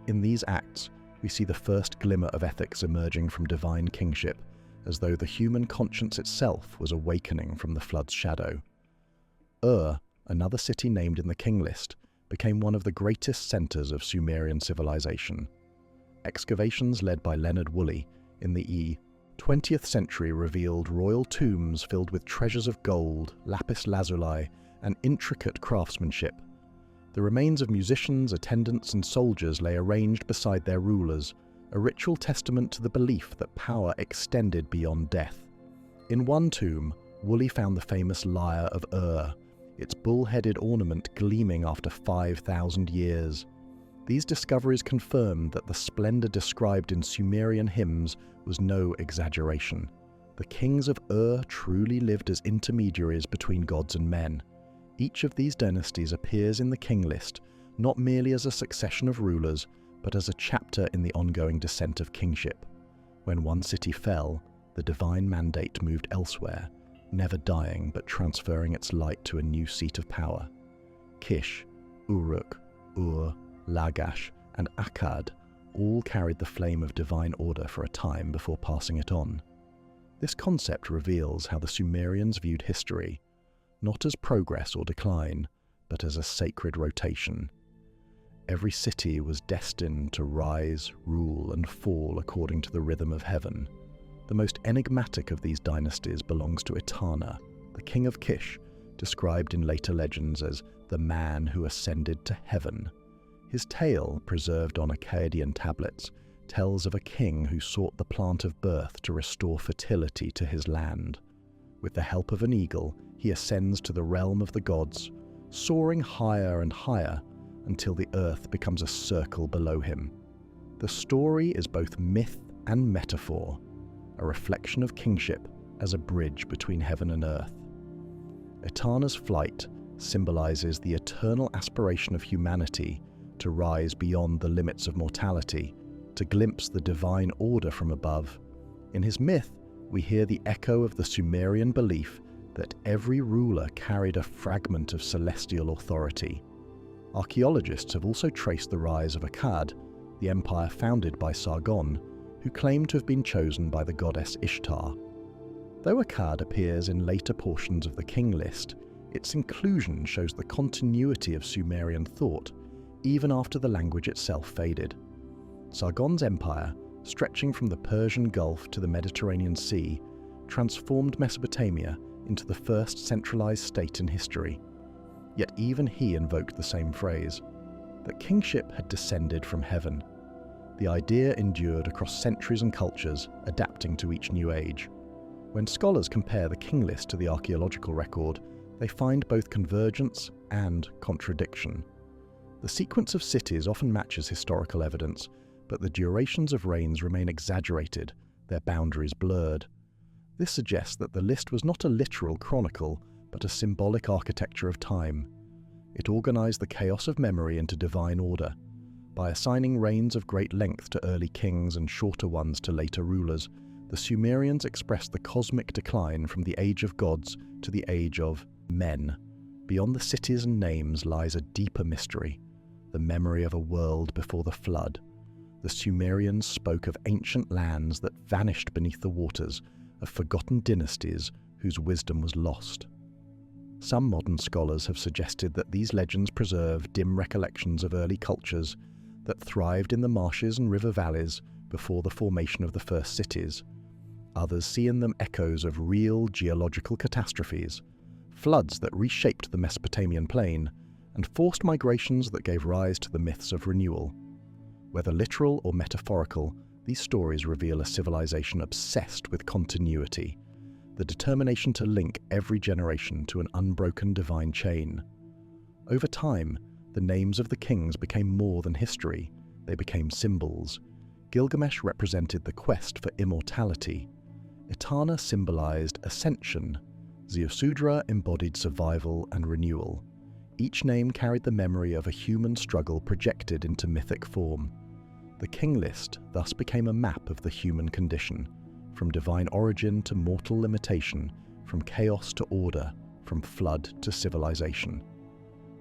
In these acts, we see the first glimmer of ethics emerging from divine kingship, as though the human conscience itself was awakening from the flood's shadow. Another city named in the King List, became one of the greatest centres of Sumerian civilization. Excavations led by Leonard Woolley in the 20th century revealed royal tombs filled with treasures of gold, lapis lazuli, and intricate craftsmanship. The remains of musicians, attendants, and soldiers lay arranged beside their rulers, a ritual testament to the belief that power extended beyond death. In one tomb, Woolley found the famous lyre of its bull-headed ornament gleaming after 5,000 years. These discoveries confirmed that the splendor described in Sumerian hymns was no exaggeration. The kings of truly lived as intermediaries between gods and men. Each of these dynasties appears in the King List not merely as a succession of rulers, but as a chapter in the ongoing descent of kingship. When one city fell, the divine mandate moved elsewhere, never dying but transferring its light to a new seat of power. Kish, Uruk, Ur, Lagash, and Akkad all carried the flame of divine order for a time before passing it on. This concept reveals how the Sumerians viewed history, not as progress or decline, but as a sacred rotation. Every city was destined to rise, rule, and fall according to the rhythm of heaven. The most enigmatic of these dynasties belongs to Etana, the king of Kish, described in later legends as the man who ascended to heaven. His tale, preserved on Akkadian tablets, tells of a king who sought the plant of birth to restore fertility to his land. With the help of an eagle, he ascends to the realm of the gods, soaring higher and higher until the earth becomes a circle below him. The story is both myth and metaphor, a reflection of kingship as a bridge between heaven and earth. Etana's flight symbolizes the eternal aspiration of humanity to rise beyond the limits of mortality, to glimpse the divine order from above. In his myth, we hear the echo of the Sumerian belief that every ruler carried a fragment of celestial authority. Archaeologists have also traced the rise of Akkad, the empire founded by Sargon, who claimed to have been chosen by the goddess Ishtar. Though Akkad appears in later portions of the King List, its inclusion shows the continuity of Sumerian thought, even after the language itself faded. Sargon's empire, stretching from the Persian Gulf to the Mediterranean Sea, transformed Mesopotamia into the first centralized state in history. Yet even he invoked the same phrase, that kingship had descended from heaven. The idea endured across centuries and cultures, adapting to each new age. When scholars compare the King List to the archaeological record, they find both convergence and contradiction. The sequence of cities often matches historical evidence, but the durations of reigns remain exaggerated, their boundaries blurred. This suggests that the list was not a literal chronicle, but a symbolic architecture of time. It organized the chaos of memory into divine order. By assigning reigns of great length to early kings and shorter ones to later rulers, the Sumerians expressed the cosmic decline from the age of gods to the age of men. Beyond the cities and names lies a deeper mystery, the memory of a world before the flood. The Sumerians spoke of ancient lands that vanished beneath the waters, of forgotten dynasties whose wisdom was lost. Some modern scholars have suggested that these legends preserve dim recollections of early cultures that thrived in the marshes and river valleys before the formation of the first cities. Others see in them echoes of real geological catastrophes, floods that reshaped the Mesopotamian plain, and forced migrations that gave rise to the myths of renewal. Whether literal or metaphorical, these stories reveal a civilization obsessed with continuity, the determination to link every generation to an unbroken divine chain. Over time, the names of the kings became more than history, they became symbols. Gilgamesh represented the quest for immortality. Etana symbolized ascension. Ziusudra embodied survival and renewal. Each name carried the memory of a human struggle projected into mythic form. The King List thus became a map of the human condition, from divine origin to mortal limitation, from chaos to order, from flood to civilization.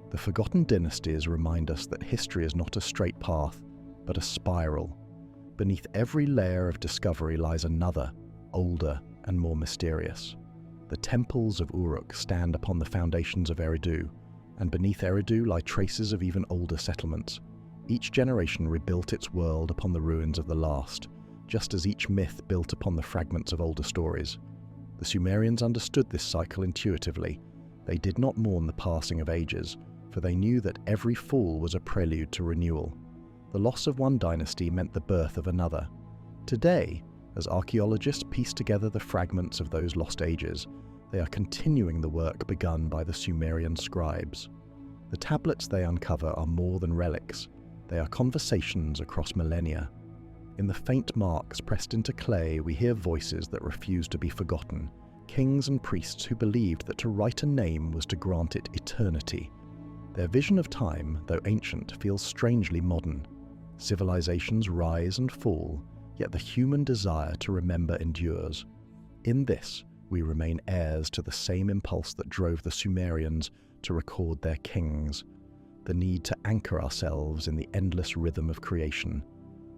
The forgotten dynasties remind us that history is not a straight path, but a spiral. Beneath every layer of discovery lies another, older and more mysterious. The temples of Uruk stand upon the foundations of Eridu, and beneath Eridu lie traces of even older settlements. Each generation rebuilt its world upon the ruins of the last, just as each myth built upon the fragments of older stories. The Sumerians understood this cycle intuitively. They did not mourn the passing of ages, for they knew that every fall was a prelude to renewal. The loss of one dynasty meant the birth of another. Today, as archaeologists piece together the fragments of those lost ages, they are continuing the work begun by the Sumerian scribes. The tablets they uncover are more than relics. They are conversations across millennia. In the faint marks pressed into clay, we hear voices that refuse to be forgotten, kings and priests who believed that to write a name was to grant it eternity. Their vision of time, though ancient, feels strangely modern. Civilizations rise and fall, yet the human desire to remember endures. In this, we remain heirs to the same impulse that drove the Sumerians to record their kings, the need to anchor ourselves in the endless rhythm of creation.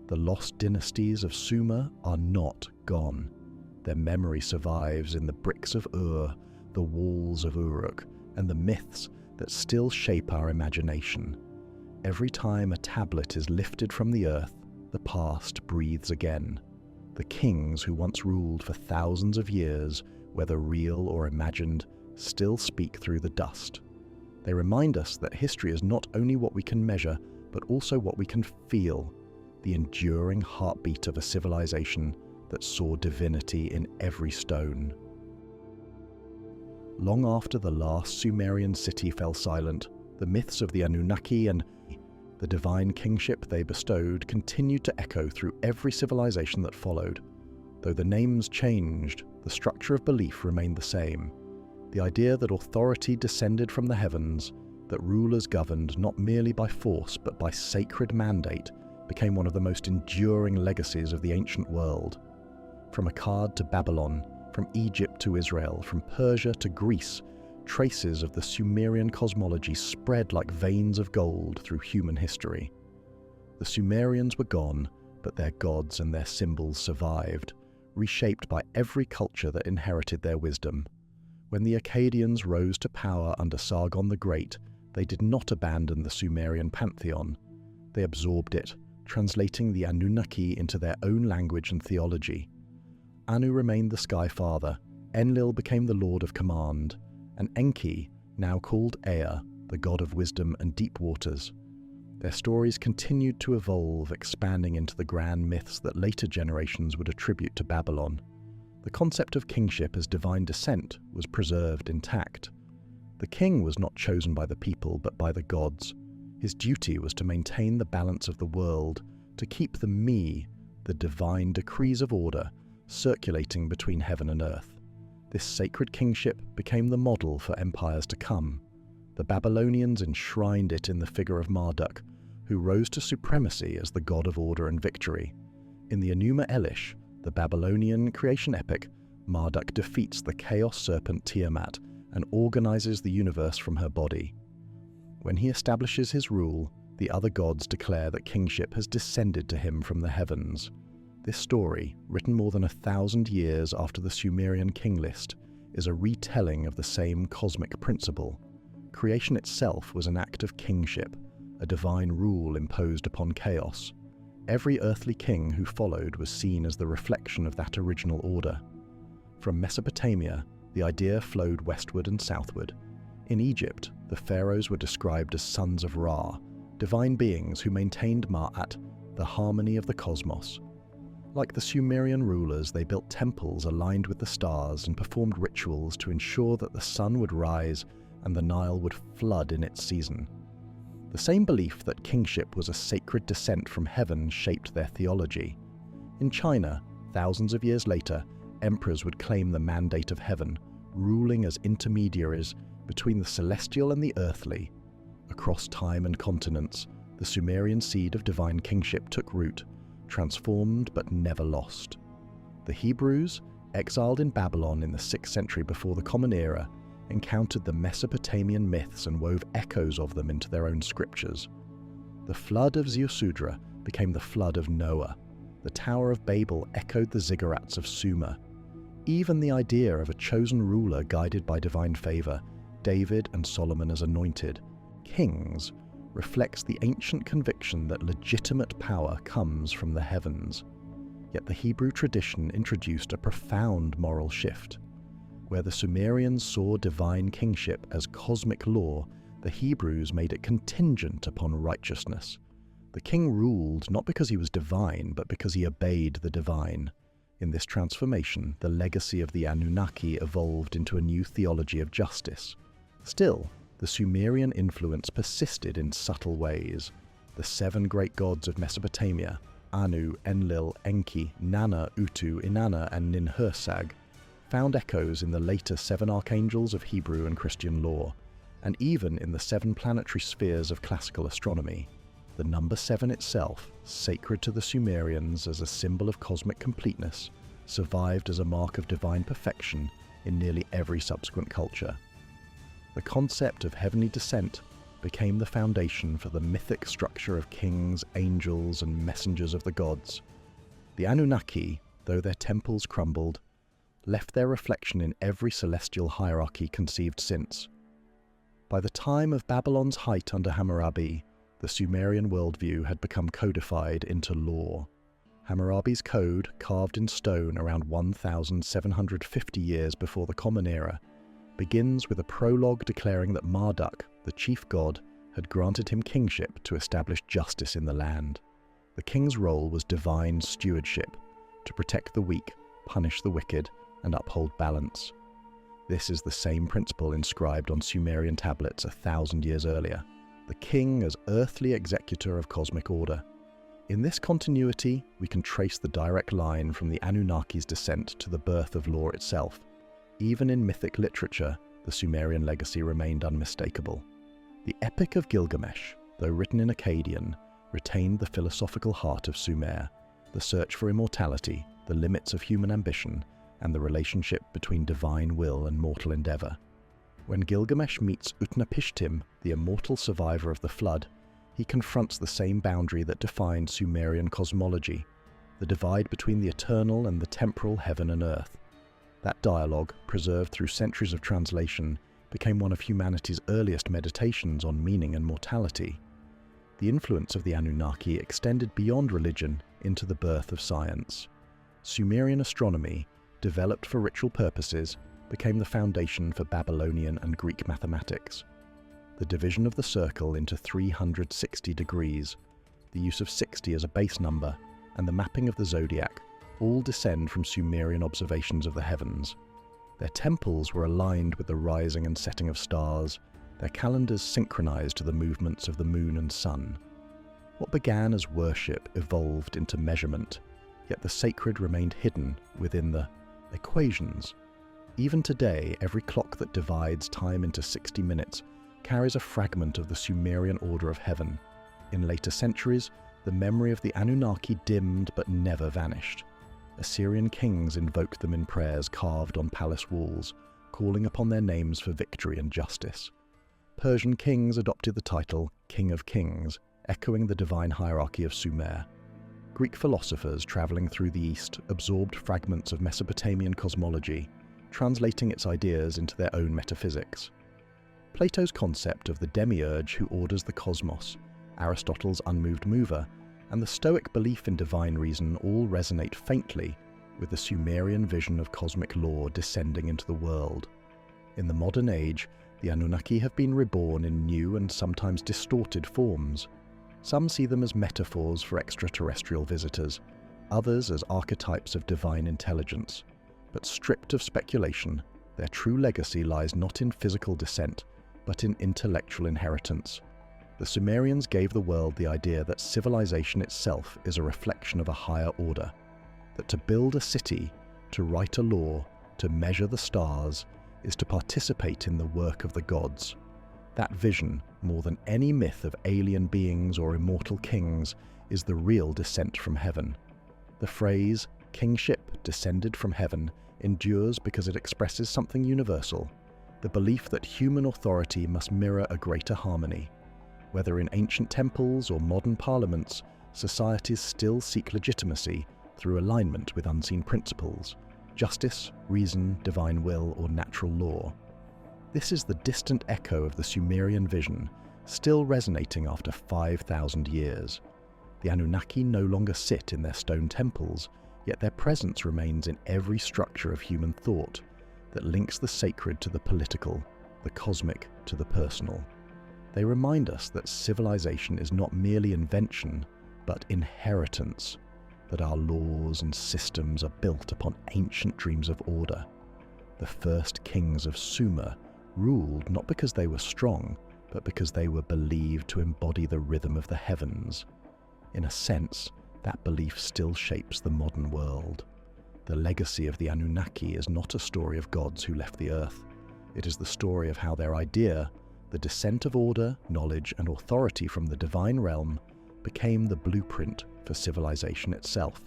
The lost dynasties of Sumer are not gone. Their memory survives in the bricks of Ur, the walls of Uruk, and the myths that still shape our imagination. Every time a tablet is lifted from the earth, the past breathes again. The kings who once ruled for thousands of years, whether real or imagined, still speak through the dust. They remind us that history is not only what we can measure, but also what we can feel, the enduring heartbeat of a civilization that saw divinity in every stone. Long after the last Sumerian city fell silent, the myths of the Anunnaki and the divine kingship they bestowed continued to echo through every civilization that followed. Though the names changed, the structure of belief remained the same. The idea that authority descended from the heavens, that rulers governed not merely by force but by sacred mandate, became one of the most enduring legacies of the ancient world. From Akkad to Babylon, from Egypt to Israel, from Persia to Greece, traces of the Sumerian cosmology spread like veins of gold through human history. The Sumerians were gone, but their gods and their symbols survived, reshaped by every culture that inherited their wisdom. When the Akkadians rose to power under Sargon the Great, they did not abandon the Sumerian pantheon. They absorbed it, translating the Anunnaki into their own language and theology. Anu remained the Sky Father, Enlil became the Lord of Command, and Enki, now called Ea, the god of wisdom and deep waters. Their stories continued to evolve, expanding into the grand myths that later generations would attribute to Babylon. The concept of kingship as divine descent was preserved intact. The king was not chosen by the people but by the gods. His duty was to maintain the balance of the world, to keep the me, the divine decrees of order, circulating between heaven and earth. This sacred kingship became the model for empires to come. The Babylonians enshrined it in the figure of Marduk, who rose to supremacy as the god of order and victory. In the Enuma Elish, the Babylonian creation epic, Marduk defeats the chaos serpent Tiamat and organizes the universe from her body. When he establishes his rule, the other gods declare that kingship has descended to him from the heavens. This story, written more than 1,000 years after the Sumerian King List, is a retelling of the same cosmic principle. Creation itself was an act of kingship, a divine rule imposed upon chaos. Every earthly king who followed was seen as the reflection of that original order. From Mesopotamia, the idea flowed westward and southward. In Egypt, the pharaohs were described as sons of Ra, divine beings who maintained Ma'at, the harmony of the cosmos. Like the Sumerian rulers, they built temples aligned with the stars and performed rituals to ensure that the sun would rise and the Nile would flood in its season. The same belief that kingship was a sacred descent from heaven shaped their theology. In China, thousands of years later, emperors would claim the mandate of heaven, ruling as intermediaries between the celestial and the earthly. Across time and continents, the Sumerian seed of divine kingship took root, transformed but never lost. The Hebrews, exiled in Babylon in the 6th century before the Common Era, encountered the Mesopotamian myths and wove echoes of them into their own scriptures. The flood of Ziusudra became the flood of Noah. The Tower of Babel echoed the ziggurats of Sumer. Even the idea of a chosen ruler guided by divine favor, David and Solomon as anointed kings, reflects the ancient conviction that legitimate power comes from the heavens. Yet the Hebrew tradition introduced a profound moral shift. Where the Sumerians saw divine kingship as cosmic law, the Hebrews made it contingent upon righteousness. The king ruled not because he was divine, but because he obeyed the divine. In this transformation, the legacy of the Anunnaki evolved into a new theology of justice. Still, the Sumerian influence persisted in subtle ways. The 7 great gods of Mesopotamia, Anu, Enlil, Enki, Nana, Utu, Inanna, and Ninhursag, found echoes in the later 7 archangels of Hebrew and Christian lore, and even in the 7 planetary spheres of classical astronomy. The number 7 itself, sacred to the Sumerians as a symbol of cosmic completeness, survived as a mark of divine perfection in nearly every subsequent culture. The concept of heavenly descent became the foundation for the mythic structure of kings, angels, and messengers of the gods. The Anunnaki, though their temples crumbled, left their reflection in every celestial hierarchy conceived since. By the time of Babylon's height under Hammurabi, the Sumerian worldview had become codified into law. Hammurabi's code, carved in stone around 1,750 years before the Common Era, begins with a prologue declaring that Marduk, the chief god, had granted him kingship to establish justice in the land. The king's role was divine stewardship, to protect the weak, punish the wicked, and uphold balance. This is the same principle inscribed on Sumerian tablets 1,000 years earlier. The king as earthly executor of cosmic order. In this continuity, we can trace the direct line from the Anunnaki's descent to the birth of law itself. Even in mythic literature, the Sumerian legacy remained unmistakable. The Epic of Gilgamesh, though written in Akkadian, retained the philosophical heart of Sumer, the search for immortality, the limits of human ambition, and the relationship between divine will and mortal endeavor. When Gilgamesh meets Utnapishtim, the immortal survivor of the flood, he confronts the same boundary that defined Sumerian cosmology, the divide between the eternal and the temporal heaven and earth. That dialogue, preserved through centuries of translation, became one of humanity's earliest meditations on meaning and mortality. The influence of the Anunnaki extended beyond religion into the birth of science. Sumerian astronomy, developed for ritual purposes, became the foundation for Babylonian and Greek mathematics. The division of the circle into 360 degrees, the use of 60 as a base number, and the mapping of the zodiac all descend from Sumerian observations of the heavens. Their temples were aligned with the rising and setting of stars, their calendars synchronized to the movements of the moon and sun. What began as worship evolved into measurement, yet the sacred remained hidden within the equations. Even today, every clock that divides time into 60 minutes carries a fragment of the Sumerian order of heaven. In later centuries, the memory of the Anunnaki dimmed but never vanished. Assyrian kings invoked them in prayers carved on palace walls, calling upon their names for victory and justice. Persian kings adopted the title King of Kings, echoing the divine hierarchy of Sumer. Greek philosophers traveling through the East absorbed fragments of Mesopotamian cosmology, translating its ideas into their own metaphysics. Plato's concept of the demiurge who orders the cosmos, Aristotle's unmoved mover, and the Stoic belief in divine reason all resonate faintly, with the Sumerian vision of cosmic law descending into the world. In the modern age, the Anunnaki have been reborn in new and sometimes distorted forms. Some see them as metaphors for extraterrestrial visitors, others as archetypes of divine intelligence. But stripped of speculation, their true legacy lies not in physical descent, but in intellectual inheritance. The Sumerians gave the world the idea that civilization itself is a reflection of a higher order, that to build a city, to write a law, to measure the stars, is to participate in the work of the gods. That vision, more than any myth of alien beings or immortal kings, is the real descent from heaven. The phrase, kingship descended from heaven, endures because it expresses something universal, the belief that human authority must mirror a greater harmony. Whether in ancient temples or modern parliaments, societies still seek legitimacy through alignment with unseen principles, justice, reason, divine will, or natural law. This is the distant echo of the Sumerian vision, still resonating after 5,000 years. The Anunnaki no longer sit in their stone temples, yet their presence remains in every structure of human thought that links the sacred to the political, the cosmic to the personal. They remind us that civilization is not merely invention, but inheritance, that our laws and systems are built upon ancient dreams of order. The first kings of Sumer ruled not because they were strong, but because they were believed to embody the rhythm of the heavens. In a sense, that belief still shapes the modern world. The legacy of the Anunnaki is not a story of gods who left the earth. It is the story of how their idea, the descent of order, knowledge, and authority from the divine realm, became the blueprint for civilization itself.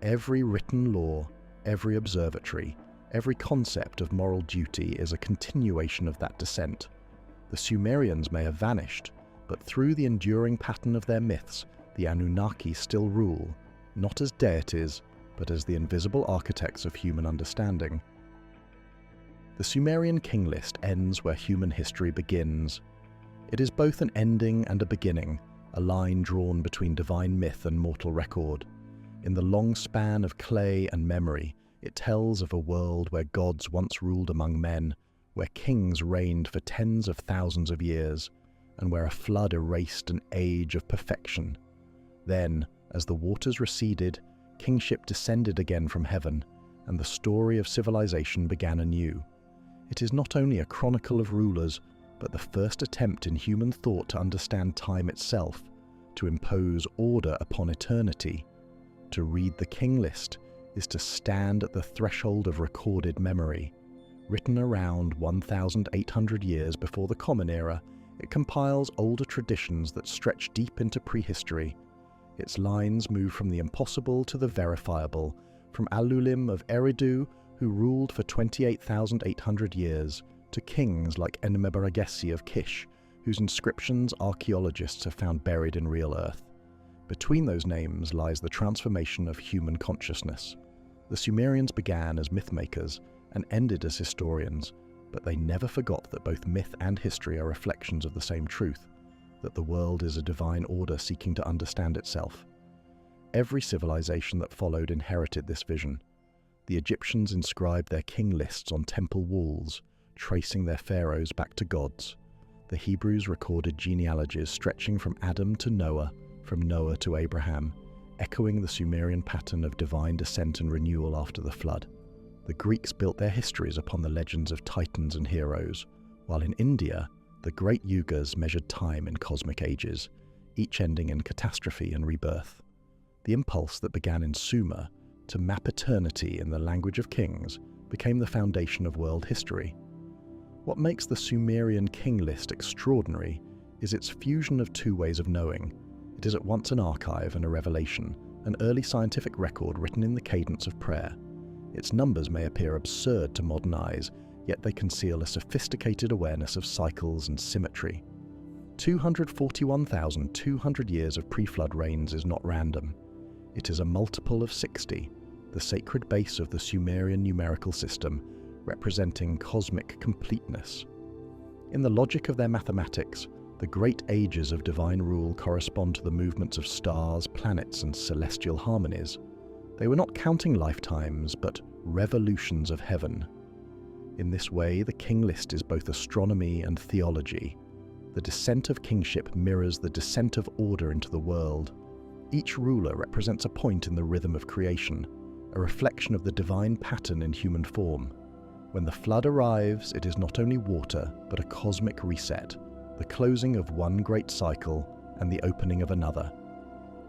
Every written law, every observatory, every concept of moral duty is a continuation of that descent. The Sumerians may have vanished, but through the enduring pattern of their myths, the Anunnaki still rule, not as deities, but as the invisible architects of human understanding. The Sumerian King List ends where human history begins. It is both an ending and a beginning, a line drawn between divine myth and mortal record. In the long span of clay and memory, it tells of a world where gods once ruled among men, where kings reigned for tens of thousands of years, and where a flood erased an age of perfection. Then, as the waters receded, kingship descended again from heaven, and the story of civilization began anew. It is not only a chronicle of rulers, but the first attempt in human thought to understand time itself, to impose order upon eternity. To read the King List is to stand at the threshold of recorded memory. Written around 1,800 years before the Common Era, it compiles older traditions that stretch deep into prehistory. Its lines move from the impossible to the verifiable, from Alulim of Eridu, who ruled for 28,800 years, to kings like Enmebaragesi of Kish, whose inscriptions archaeologists have found buried in real earth. Between those names lies the transformation of human consciousness. The Sumerians began as mythmakers and ended as historians, but they never forgot that both myth and history are reflections of the same truth, that the world is a divine order seeking to understand itself. Every civilization that followed inherited this vision. The Egyptians inscribed their king lists on temple walls, tracing their pharaohs back to gods. The Hebrews recorded genealogies stretching from Adam to Noah, from Noah to Abraham, echoing the Sumerian pattern of divine descent and renewal after the flood. The Greeks built their histories upon the legends of titans and heroes, while in India, the great yugas measured time in cosmic ages, each ending in catastrophe and rebirth. The impulse that began in Sumer to map eternity in the language of kings became the foundation of world history. What makes the Sumerian King List extraordinary is its fusion of two ways of knowing. It is at once an archive and a revelation, an early scientific record written in the cadence of prayer. Its numbers may appear absurd to modern eyes, yet they conceal a sophisticated awareness of cycles and symmetry. 241,200 years of pre-flood reigns is not random. It is a multiple of 60, the sacred base of the Sumerian numerical system, representing cosmic completeness. In the logic of their mathematics, the great ages of divine rule correspond to the movements of stars, planets, and celestial harmonies. They were not counting lifetimes, but revolutions of heaven. In this way, the King List is both astronomy and theology. The descent of kingship mirrors the descent of order into the world. Each ruler represents a point in the rhythm of creation, a reflection of the divine pattern in human form. When the flood arrives, it is not only water, but a cosmic reset, the closing of one great cycle and the opening of another.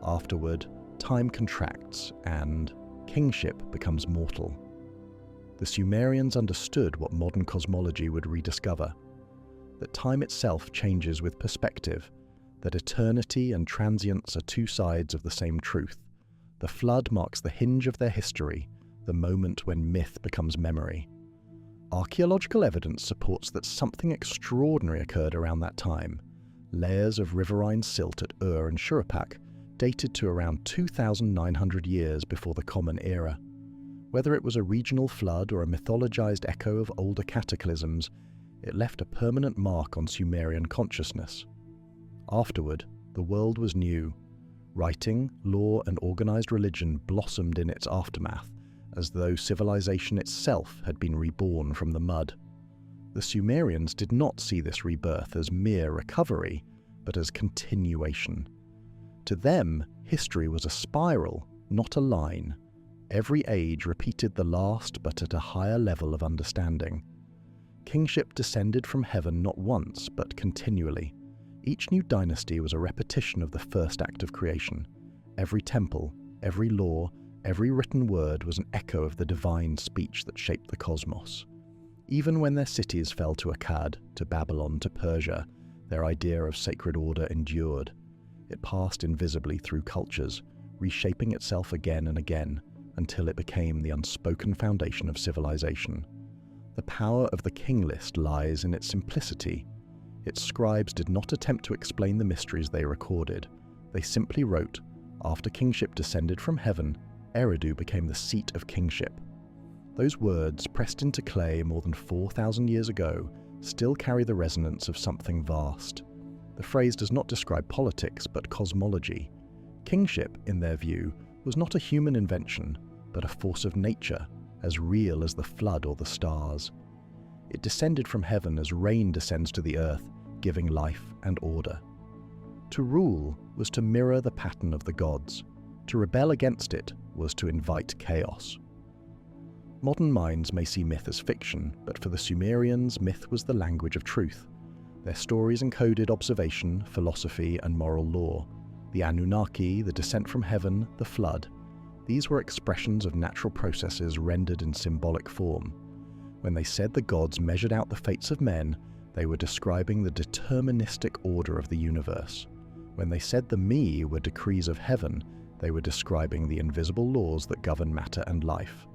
Afterward, time contracts and kingship becomes mortal. The Sumerians understood what modern cosmology would rediscover, that time itself changes with perspective, that eternity and transience are two sides of the same truth. The flood marks the hinge of their history, the moment when myth becomes memory. Archaeological evidence supports that something extraordinary occurred around that time. Layers of riverine silt at Ur and Shuruppak dated to around 2,900 years before the Common Era. Whether it was a regional flood or a mythologized echo of older cataclysms, it left a permanent mark on Sumerian consciousness. Afterward, the world was new. Writing, law, and organized religion blossomed in its aftermath, as though civilization itself had been reborn from the mud. The Sumerians did not see this rebirth as mere recovery, but as continuation. To them, history was a spiral, not a line. Every age repeated the last, but at a higher level of understanding. Kingship descended from heaven not once, but continually. Each new dynasty was a repetition of the first act of creation. Every temple, every law, every written word was an echo of the divine speech that shaped the cosmos. Even when their cities fell to Akkad, to Babylon, to Persia, their idea of sacred order endured. It passed invisibly through cultures, reshaping itself again and again, until it became the unspoken foundation of civilization. The power of the King List lies in its simplicity. Its scribes did not attempt to explain the mysteries they recorded. They simply wrote, "After kingship descended from heaven, Eridu became the seat of kingship." Those words, pressed into clay more than 4,000 years ago, still carry the resonance of something vast. The phrase does not describe politics, but cosmology. Kingship, in their view, was not a human invention, but a force of nature, as real as the flood or the stars. It descended from heaven as rain descends to the earth, giving life and order. To rule was to mirror the pattern of the gods. To rebel against it was to invite chaos. Modern minds may see myth as fiction, but for the Sumerians, myth was the language of truth. Their stories encoded observation, philosophy, and moral law. The Anunnaki, the descent from heaven, the flood. These were expressions of natural processes rendered in symbolic form. When they said the gods measured out the fates of men, they were describing the deterministic order of the universe. When they said the me were decrees of heaven, they were describing the invisible laws that govern matter and life.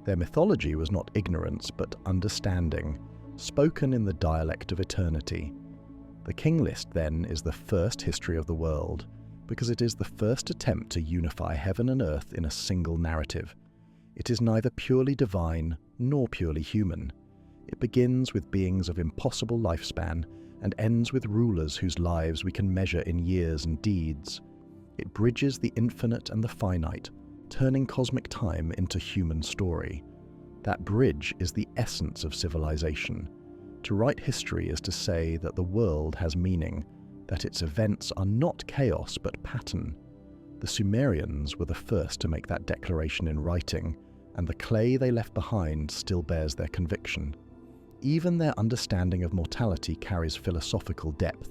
Their mythology was not ignorance, but understanding, spoken in the dialect of eternity. The King List, then, is the first history of the world, because it is the first attempt to unify heaven and earth in a single narrative. It is neither purely divine nor purely human. It begins with beings of impossible lifespan and ends with rulers whose lives we can measure in years and deeds. It bridges the infinite and the finite, turning cosmic time into human story. That bridge is the essence of civilization. To write history is to say that the world has meaning, that its events are not chaos but pattern. The Sumerians were the first to make that declaration in writing, and the clay they left behind still bears their conviction. Even their understanding of mortality carries philosophical depth.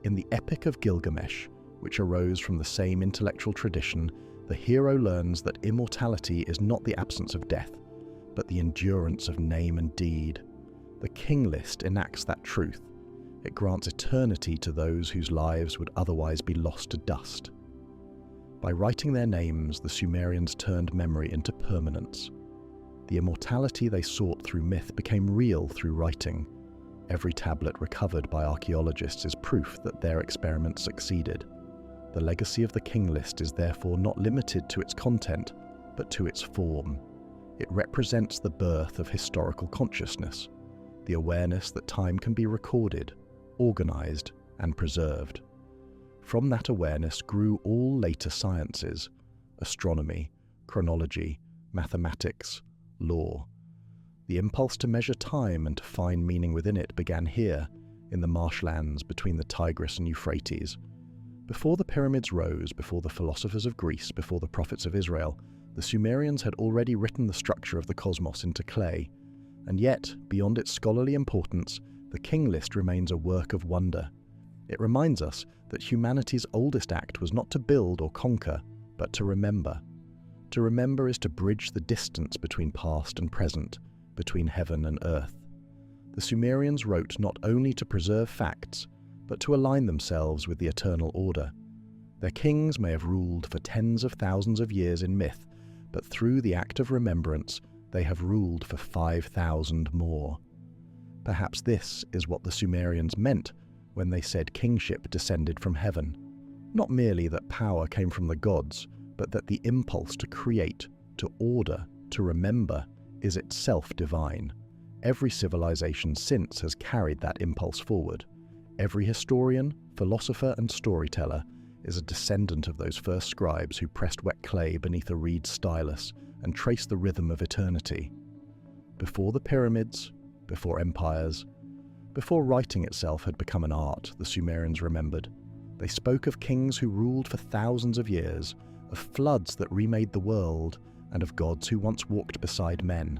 In the Epic of Gilgamesh, which arose from the same intellectual tradition, the hero learns that immortality is not the absence of death, but the endurance of name and deed. The King List enacts that truth. It grants eternity to those whose lives would otherwise be lost to dust. By writing their names, the Sumerians turned memory into permanence. The immortality they sought through myth became real through writing. Every tablet recovered by archaeologists is proof that their experiment succeeded. The legacy of the King List is therefore not limited to its content, but to its form. It represents the birth of historical consciousness, the awareness that time can be recorded, organized, and preserved. From that awareness grew all later sciences: astronomy, chronology, mathematics, law. The impulse to measure time and to find meaning within it began here, in the marshlands between the Tigris and Euphrates. Before the pyramids rose, before the philosophers of Greece, before the prophets of Israel, the Sumerians had already written the structure of the cosmos into clay. And yet, beyond its scholarly importance, the King List remains a work of wonder. It reminds us that humanity's oldest act was not to build or conquer, but to remember. To remember is to bridge the distance between past and present, between heaven and earth. The Sumerians wrote not only to preserve facts, but to align themselves with the eternal order. Their kings may have ruled for tens of thousands of years in myth, but through the act of remembrance, they have ruled for 5,000 more. Perhaps this is what the Sumerians meant when they said kingship descended from heaven. Not merely that power came from the gods, but that the impulse to create, to order, to remember, is itself divine. Every civilization since has carried that impulse forward. Every historian, philosopher, and storyteller is a descendant of those first scribes who pressed wet clay beneath a reed stylus and traced the rhythm of eternity. Before the pyramids, before empires, before writing itself had become an art, the Sumerians remembered. They spoke of kings who ruled for thousands of years, of floods that remade the world, and of gods who once walked beside men.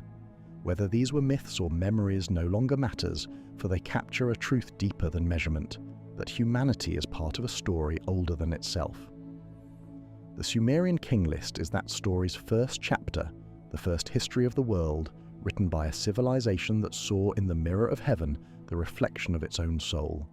Whether these were myths or memories no longer matters, for they capture a truth deeper than measurement, that humanity is part of a story older than itself. The Sumerian King List is that story's first chapter, the first history of the world, written by a civilization that saw in the mirror of heaven the reflection of its own soul.